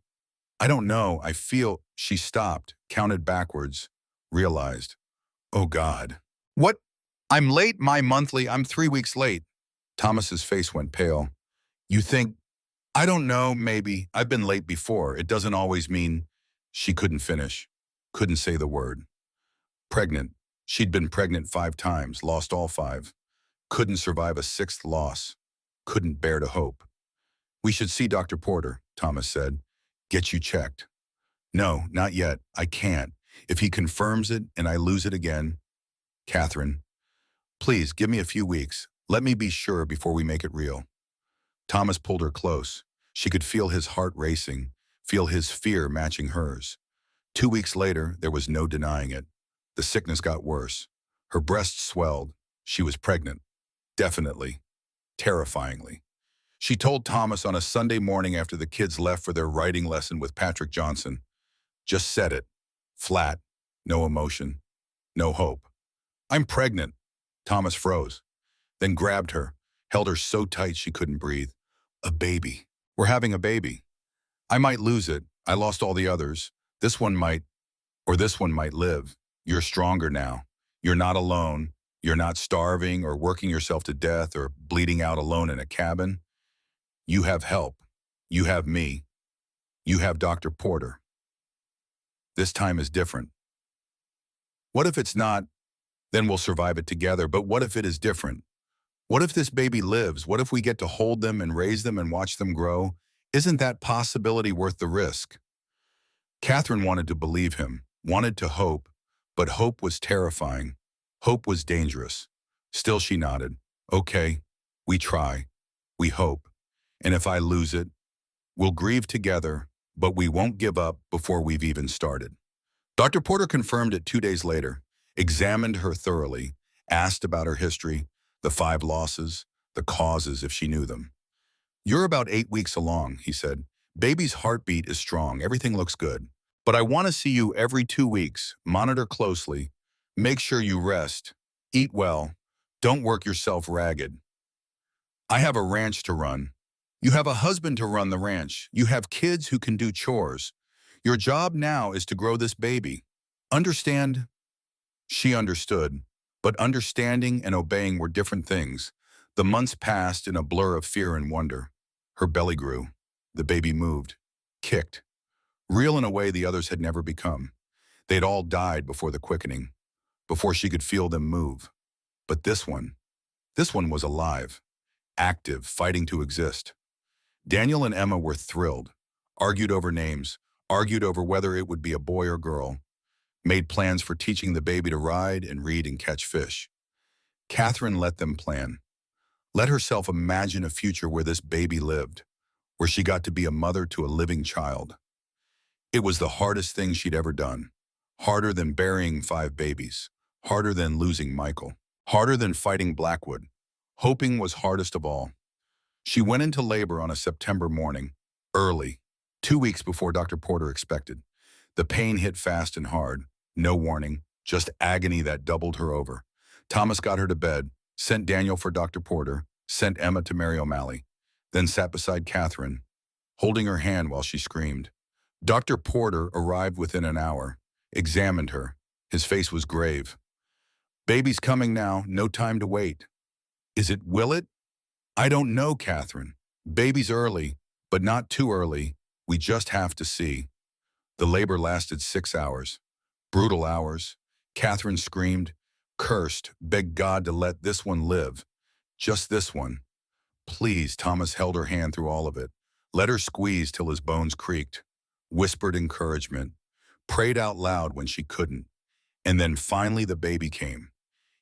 [SPEAKER 1] I don't know, I feel. She stopped, counted backwards, realized. Oh God. What? I'm late, I'm 3 weeks late. Thomas's face went pale. You think, I don't know, maybe. I've been late before. It doesn't always mean. She couldn't finish, couldn't say the word. Pregnant. She'd been pregnant 5 times, lost all 5. Couldn't survive a 6th loss. Couldn't bear to hope. We should see Dr. Porter, Thomas said. Get you checked. No, not yet. I can't. If he confirms it and I lose it again. Catherine, please give me a few weeks. Let me be sure before we make it real. Thomas pulled her close. She could feel his heart racing, feel his fear matching hers. 2 weeks later, there was no denying it. The sickness got worse. Her breasts swelled. She was pregnant. Definitely. Terrifyingly. She told Thomas on a Sunday morning after the kids left for their writing lesson with Patrick Johnson. Just said it. Flat. No emotion. No hope. I'm pregnant. Thomas froze, then grabbed her, held her so tight she couldn't breathe. A baby. We're having a baby. I might lose it. I lost all the others. This one might, or this one might live. You're stronger now. You're not alone. You're not starving or working yourself to death or bleeding out alone in a cabin. You have help. You have me. You have Dr. Porter. This time is different. What if it's not? Then we'll survive it together. But what if it is different? What if this baby lives? What if we get to hold them and raise them and watch them grow? Isn't that possibility worth the risk? Catherine wanted to believe him, wanted to hope, but hope was terrifying. Hope was dangerous. Still she nodded. Okay, we try. We hope. And if I lose it, we'll grieve together, but we won't give up before we've even started. Dr. Porter confirmed it 2 days later, examined her thoroughly, asked about her history, the 5 losses, the causes if she knew them. You're about 8 weeks along, he said. Baby's heartbeat is strong, everything looks good. But I want to see you every 2 weeks, monitor closely, make sure you rest, eat well, don't work yourself ragged. I have a ranch to run. You have a husband to run the ranch. You have kids who can do chores. Your job now is to grow this baby. Understand? She understood, but understanding and obeying were different things. The months passed in a blur of fear and wonder. Her belly grew. The baby moved, kicked. Real in a way the others had never become. They'd all died before the quickening, before she could feel them move. But this one was alive, active, fighting to exist. Daniel and Emma were thrilled, argued over names, argued over whether it would be a boy or girl, made plans for teaching the baby to ride and read and catch fish. Catherine let them plan. Let herself imagine a future where this baby lived, where she got to be a mother to a living child. It was the hardest thing she'd ever done. Harder than burying 5 babies. Harder than losing Michael. Harder than fighting Blackwood. Hoping was hardest of all. She went into labor on a September morning, early, 2 weeks before Dr. Porter expected. The pain hit fast and hard. No warning, just agony that doubled her over. Thomas got her to bed, sent Daniel for Dr. Porter, sent Emma to Mary O'Malley, then sat beside Catherine, holding her hand while she screamed. Dr. Porter arrived within an hour, examined her. His face was grave. "Baby's coming now, no time to wait." Will it? "I don't know, Catherine. Baby's early, but not too early. We just have to see." The labor lasted 6 hours. Brutal hours. Catherine screamed, cursed, begged God to let this one live. Just this one. "Please," Thomas held her hand through all of it. Let her squeeze till his bones creaked. Whispered encouragement. Prayed out loud when she couldn't. And then finally the baby came.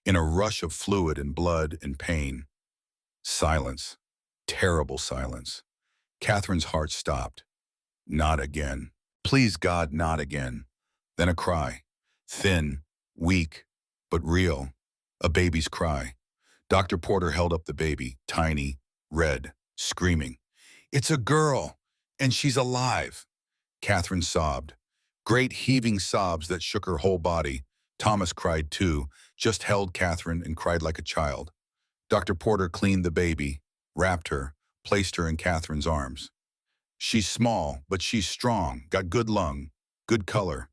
[SPEAKER 1] In a rush of fluid and blood and pain. Silence. Terrible silence. Catherine's heart stopped. Not again. Please God, not again. Then a cry. Thin, weak, but real. A baby's cry. Dr. Porter held up the baby, tiny, red, screaming. "It's a girl, and she's alive." Catherine sobbed. Great heaving sobs that shook her whole body. Thomas cried too, just held Catherine and cried like a child. Dr. Porter cleaned the baby, wrapped her, placed her in Catherine's arms. "She's small, but she's strong, got good lung, good color.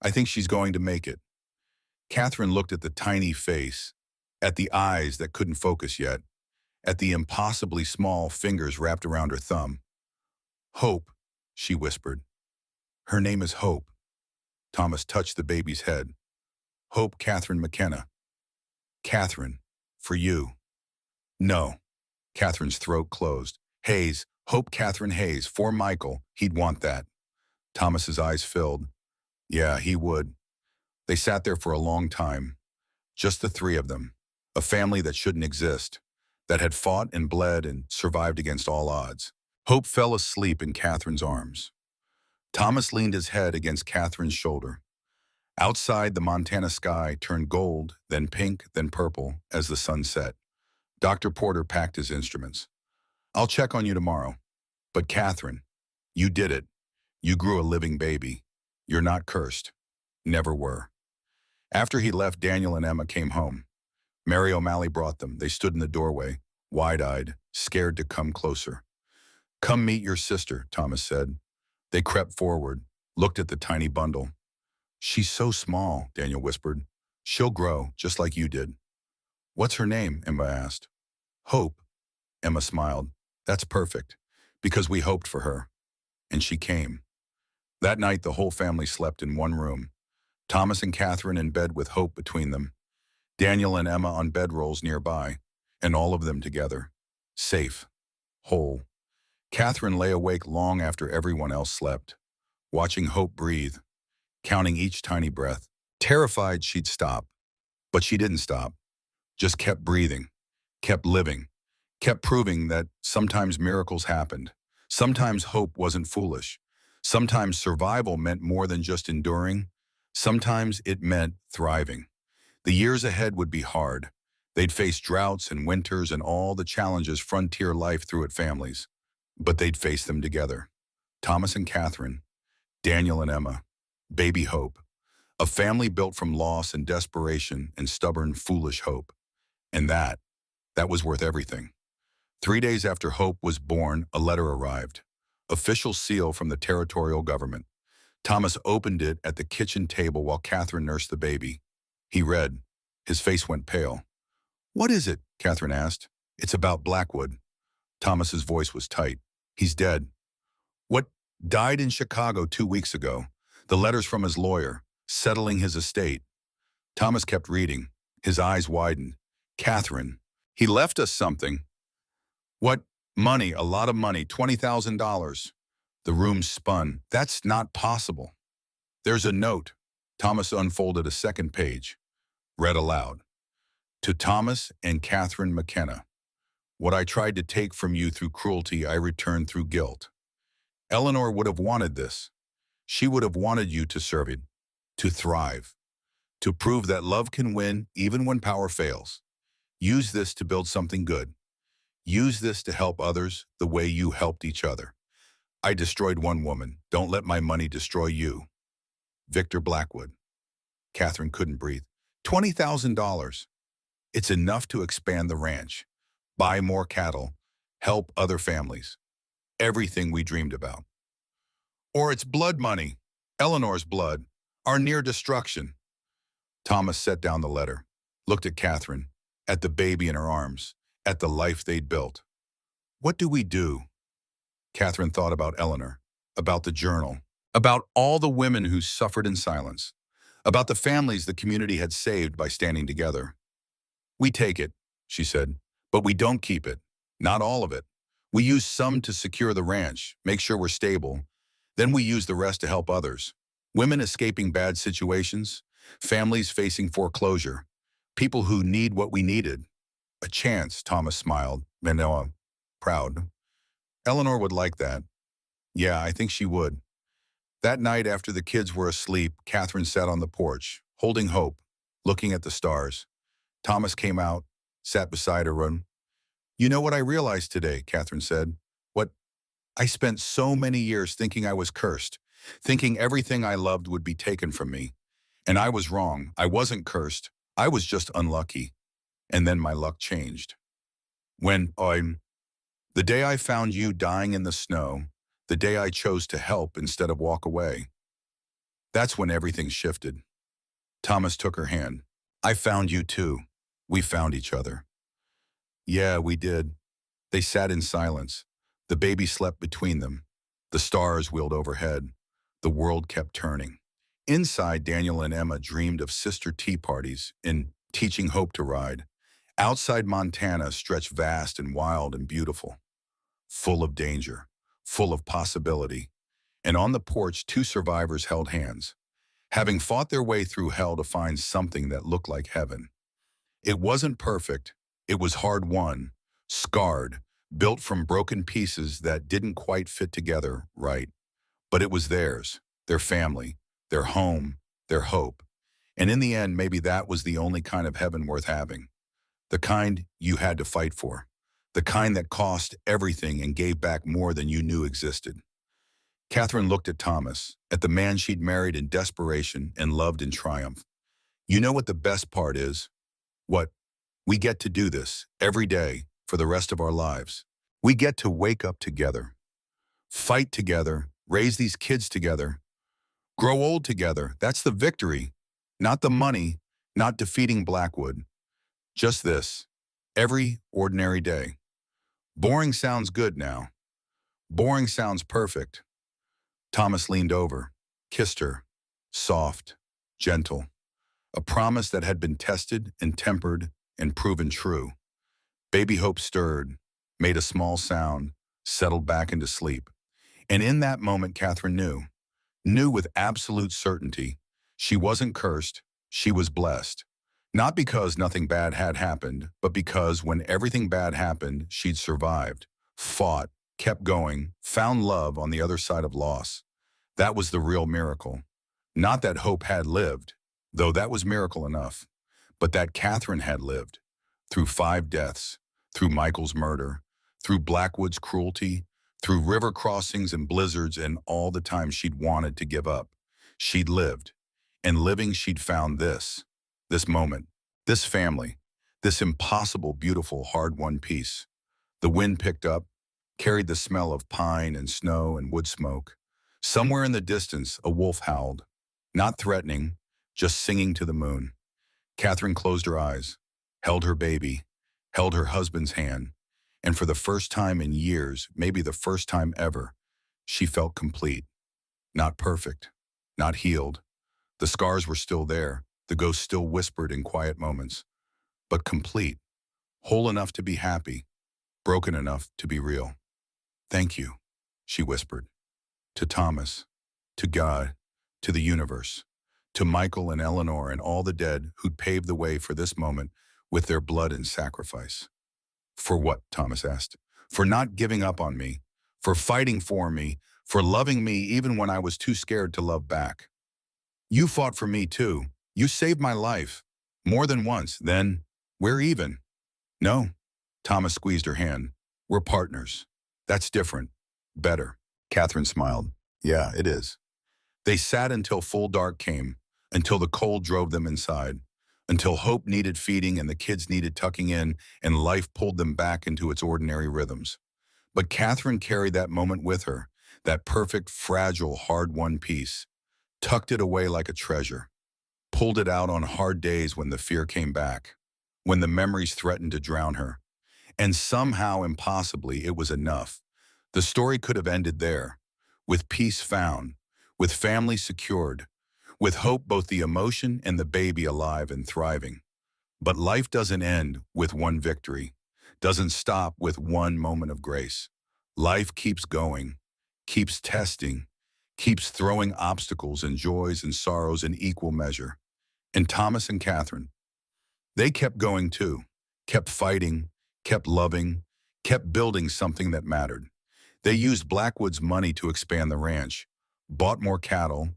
[SPEAKER 1] I think she's going to make it." Catherine looked at the tiny face, at the eyes that couldn't focus yet, at the impossibly small fingers wrapped around her thumb. "Hope," she whispered. "Her name is Hope." Thomas touched the baby's head. "Hope Catherine McKenna." "Catherine, for you." "No." Catherine's throat closed. "Hayes, Hope Catherine Hayes, for Michael. He'd want that." Thomas's eyes filled. Yeah, he would. They sat there for a long time. Just the three of them. A family that shouldn't exist. That had fought and bled and survived against all odds. Hope fell asleep in Catherine's arms. Thomas leaned his head against Catherine's shoulder. Outside, the Montana sky turned gold, then pink, then purple as the sun set. Dr. Porter packed his instruments. "I'll check on you tomorrow. But Catherine, you did it. You grew a living baby. You're not cursed. Never were." After he left, Daniel and Emma came home. Mary O'Malley brought them. They stood in the doorway, wide-eyed, scared to come closer. "Come meet your sister," Thomas said. They crept forward, looked at the tiny bundle. "She's so small," Daniel whispered. "She'll grow, just like you did." "What's her name?" Emma asked. "Hope." Emma smiled. "That's perfect, because we hoped for her." And she came. That night, the whole family slept in one room. Thomas and Catherine in bed with Hope between them. Daniel and Emma on bedrolls nearby, and all of them together. Safe. Whole. Catherine lay awake long after everyone else slept, watching Hope breathe, counting each tiny breath, terrified she'd stop. But she didn't stop, just kept breathing, kept living, kept proving that sometimes miracles happened. Sometimes hope wasn't foolish. Sometimes survival meant more than just enduring. Sometimes it meant thriving. The years ahead would be hard. They'd face droughts and winters and all the challenges frontier life threw at families. But they'd face them together. Thomas and Catherine, Daniel and Emma, baby Hope. A family built from loss and desperation and stubborn, foolish hope. And that was worth everything. 3 days after Hope was born, a letter arrived. Official seal from the territorial government. Thomas opened it at the kitchen table while Catherine nursed the baby. He read. His face went pale. "What is it?" Catherine asked. "It's about Blackwood." Thomas's voice was tight. "He's dead." "What?" "Died in Chicago 2 weeks ago. The letter's from his lawyer, settling his estate." Thomas kept reading. His eyes widened. "Catherine, he left us something." "What?" "Money, a lot of money, $20,000. The room spun. "That's not possible." "There's a note." Thomas unfolded a second page. Read aloud. "To Thomas and Catherine McKenna. What I tried to take from you through cruelty, I returned through guilt. Eleanor would have wanted this. She would have wanted you to serve it. to thrive, to prove that love can win even when power fails. Use this to build something good. Use this to help others the way you helped each other. I destroyed one woman. Don't let my money destroy you. Victor Blackwood. Catherine couldn't breathe. $20,000. It's enough to expand the ranch, buy more cattle, help other families. Everything we dreamed about. Or it's blood money, Eleanor's blood, our near destruction. Thomas set down the letter, looked at Catherine, at the baby in her arms, at the life they'd built. What do we do? Catherine thought about Eleanor, about the journal, about all the women who suffered in silence, about the families the community had saved by standing together. We take it, she said, but we don't keep it, not all of it. We use some to secure the ranch, make sure we're stable. Then we use the rest to help others. Women escaping bad situations, families facing foreclosure, people who need what we needed. A chance, Thomas smiled, Manoa, proud. Eleanor would like that. Yeah, I think she would. That night after the kids were asleep, Catherine sat on the porch, holding hope, looking at the stars. Thomas came out, sat beside her. You know what I realized today, Catherine said. What? I spent so many years thinking I was cursed, thinking everything I loved would be taken from me. And I was wrong. I wasn't cursed. I was just unlucky. And then my luck changed. The day I found you dying in the snow, the day I chose to help instead of walk away. That's when everything shifted. Thomas took her hand. I found you too. We found each other. Yeah, we did. They sat in silence. The baby slept between them. The stars wheeled overhead. The world kept turning. Inside, Daniel and Emma dreamed of sister tea parties and teaching Hope to ride. Outside, Montana stretched vast and wild and beautiful, full of danger, full of possibility. And on the porch, two survivors held hands, having fought their way through hell to find something that looked like heaven. It wasn't perfect. It was hard-won, scarred, built from broken pieces that didn't quite fit together right. But it was theirs, their family, their home, their hope. And in the end, maybe that was the only kind of heaven worth having. The kind you had to fight for. The kind that cost everything and gave back more than you knew existed. Catherine looked at Thomas, at the man she'd married in desperation and loved in triumph. You know what the best part is? What? We get to do this every day for the rest of our lives. We get to wake up together, fight together, raise these kids together, grow old together. That's the victory, not the money, not defeating Blackwood. Just this, every ordinary day. Boring sounds good now. Boring sounds perfect. Thomas leaned over, kissed her, soft, gentle. A promise that had been tested and tempered and proven true. Baby Hope stirred, made a small sound, settled back into sleep. And in that moment, Catherine knew with absolute certainty, she wasn't cursed, she was blessed. Not because nothing bad had happened, but because when everything bad happened, she'd survived, fought, kept going, found love on the other side of loss. That was the real miracle. Not that Hope had lived, though that was miracle enough, but that Catherine had lived, through 5 deaths, through Michael's murder, through Blackwood's cruelty, through river crossings and blizzards and all the times she'd wanted to give up. She'd lived, and living she'd found this moment, this family, this impossible, beautiful, hard-won peace. The wind picked up, carried the smell of pine and snow and wood smoke. Somewhere in the distance, a wolf howled, not threatening, just singing to the moon. Catherine closed her eyes, held her baby, held her husband's hand, and for the first time in years, maybe the first time ever, she felt complete. Not perfect, not healed. The scars were still there, the ghost still whispered in quiet moments, but complete, whole enough to be happy, broken enough to be real. Thank you, she whispered, to Thomas, to God, to the universe, to Michael and Eleanor and all the dead who'd paved the way for this moment with their blood and sacrifice. For what? Thomas asked. For not giving up on me, for fighting for me, for loving me even when I was too scared to love back. You fought for me too. You saved my life. More than once. Then, we're even. No. Thomas squeezed her hand. We're partners. That's different. Better. Catherine smiled. Yeah, it is. They sat until full dark came, until the cold drove them inside, until hope needed feeding and the kids needed tucking in and life pulled them back into its ordinary rhythms. But Catherine carried that moment with her, that perfect, fragile, hard-won piece, tucked it away like a treasure, pulled it out on hard days when the fear came back, when the memories threatened to drown her. And somehow, impossibly, it was enough. The story could have ended there, with peace found, with family secured, with hope, both the emotion and the baby alive and thriving. But life doesn't end with one victory, doesn't stop with one moment of grace. Life keeps going, keeps testing, keeps throwing obstacles and joys and sorrows in equal measure. And Thomas and Catherine, they kept going too, kept fighting, kept loving, kept building something that mattered. They used Blackwood's money to expand the ranch, bought more cattle,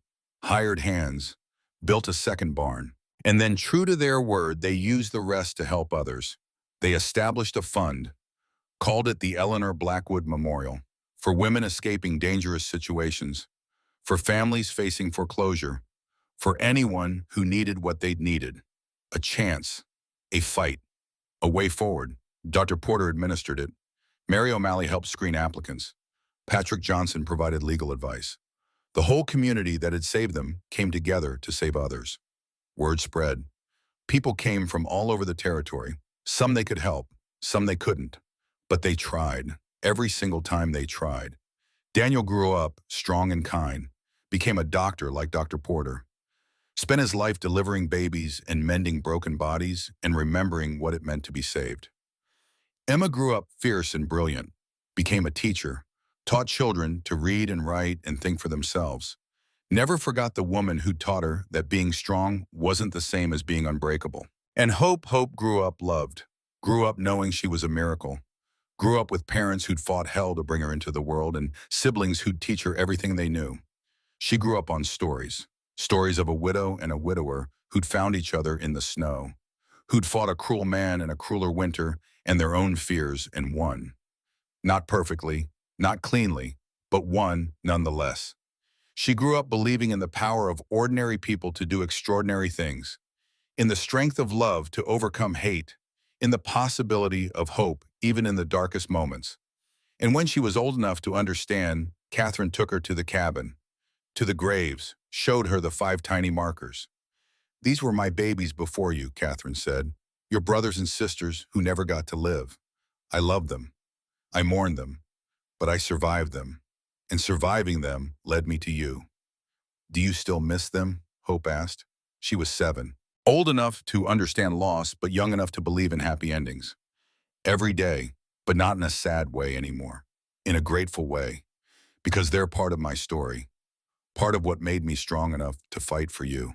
[SPEAKER 1] hired hands, built a second barn. And then, true to their word, they used the rest to help others. They established a fund, called it the Eleanor Blackwood Memorial, for women escaping dangerous situations, for families facing foreclosure, for anyone who needed what they'd needed, a chance, a fight, a way forward. Dr. Porter administered it. Mary O'Malley helped screen applicants. Patrick Johnson provided legal advice. The whole community that had saved them came together to save others. Word spread. People came from all over the territory. Some they could help, some they couldn't. But they tried. Every single time they tried. Daniel grew up strong and kind, became a doctor like Dr. Porter, spent his life delivering babies and mending broken bodies and remembering what it meant to be saved. Emma grew up fierce and brilliant, became a teacher, taught children to read and write and think for themselves. Never forgot the woman who taught her that being strong wasn't the same as being unbreakable. And Hope grew up loved, grew up knowing she was a miracle, grew up with parents who'd fought hell to bring her into the world and siblings who'd teach her everything they knew. She grew up on stories, stories of a widow and a widower who'd found each other in the snow, who'd fought a cruel man in a crueler winter and their own fears and won. Not perfectly, not cleanly, but won nonetheless. She grew up believing in the power of ordinary people to do extraordinary things, in the strength of love to overcome hate, in the possibility of hope even in the darkest moments. And when she was old enough to understand, Catherine took her to the cabin, to the graves, showed her the 5 tiny markers. These were my babies before you, Catherine said, your brothers and sisters who never got to live. I loved them. I mourned them. But I survived them. And surviving them led me to you. Do you still miss them? Hope asked. She was 7. Old enough to understand loss, but young enough to believe in happy endings. Every day, but not in a sad way anymore. In a grateful way. Because they're part of my story. Part of what made me strong enough to fight for you.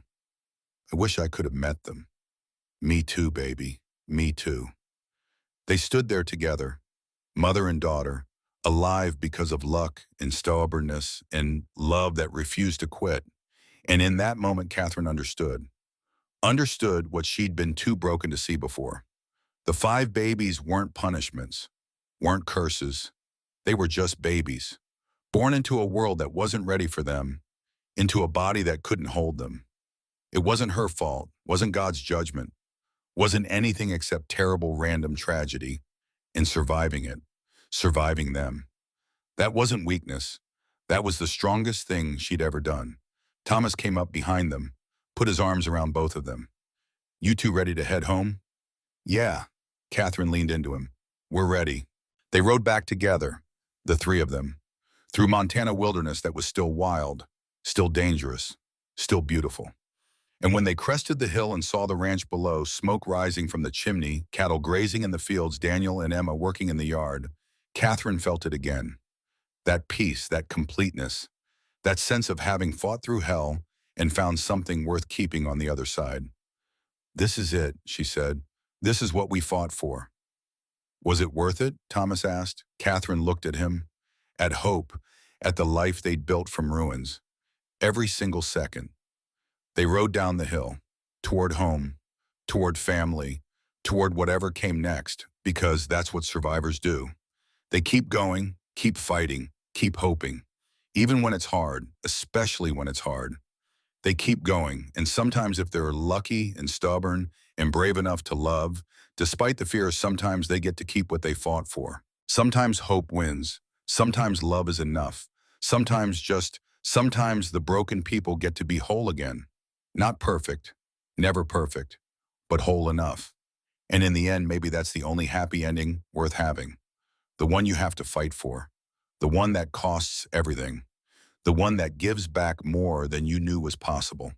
[SPEAKER 1] I wish I could have met them. Me too, baby. Me too. They stood there together, mother and daughter, alive because of luck and stubbornness and love that refused to quit. And in that moment, Catherine understood. Understood what she'd been too broken to see before. The 5 babies weren't punishments, weren't curses. They were just babies, born into a world that wasn't ready for them, into a body that couldn't hold them. It wasn't her fault, wasn't God's judgment, wasn't anything except terrible random tragedy, and surviving it, surviving them. That wasn't weakness. That was the strongest thing she'd ever done. Thomas came up behind them, put his arms around both of them. You two ready to head home? Yeah. Catherine leaned into him. We're ready. They rode back together, the 3 of them, through Montana wilderness that was still wild, still dangerous, still beautiful. And when they crested the hill and saw the ranch below, smoke rising from the chimney, cattle grazing in the fields, Daniel and Emma working in the yard, Catherine felt it again. That peace, that completeness, that sense of having fought through hell and found something worth keeping on the other side. This is it, she said. This is what we fought for. Was it worth it? Thomas asked. Catherine looked at him, at hope, at the life they'd built from ruins. Every single second. They rode down the hill, toward home, toward family, toward whatever came next, because that's what survivors do. They keep going, keep fighting, keep hoping. Even when it's hard, especially when it's hard, they keep going. And sometimes if they're lucky and stubborn and brave enough to love, despite the fear, sometimes they get to keep what they fought for. Sometimes hope wins. Sometimes love is enough. Sometimes the broken people get to be whole again. Not perfect, never perfect, but whole enough. And in the end, maybe that's the only happy ending worth having. The one you have to fight for. The one that costs everything. The one that gives back more than you knew was possible.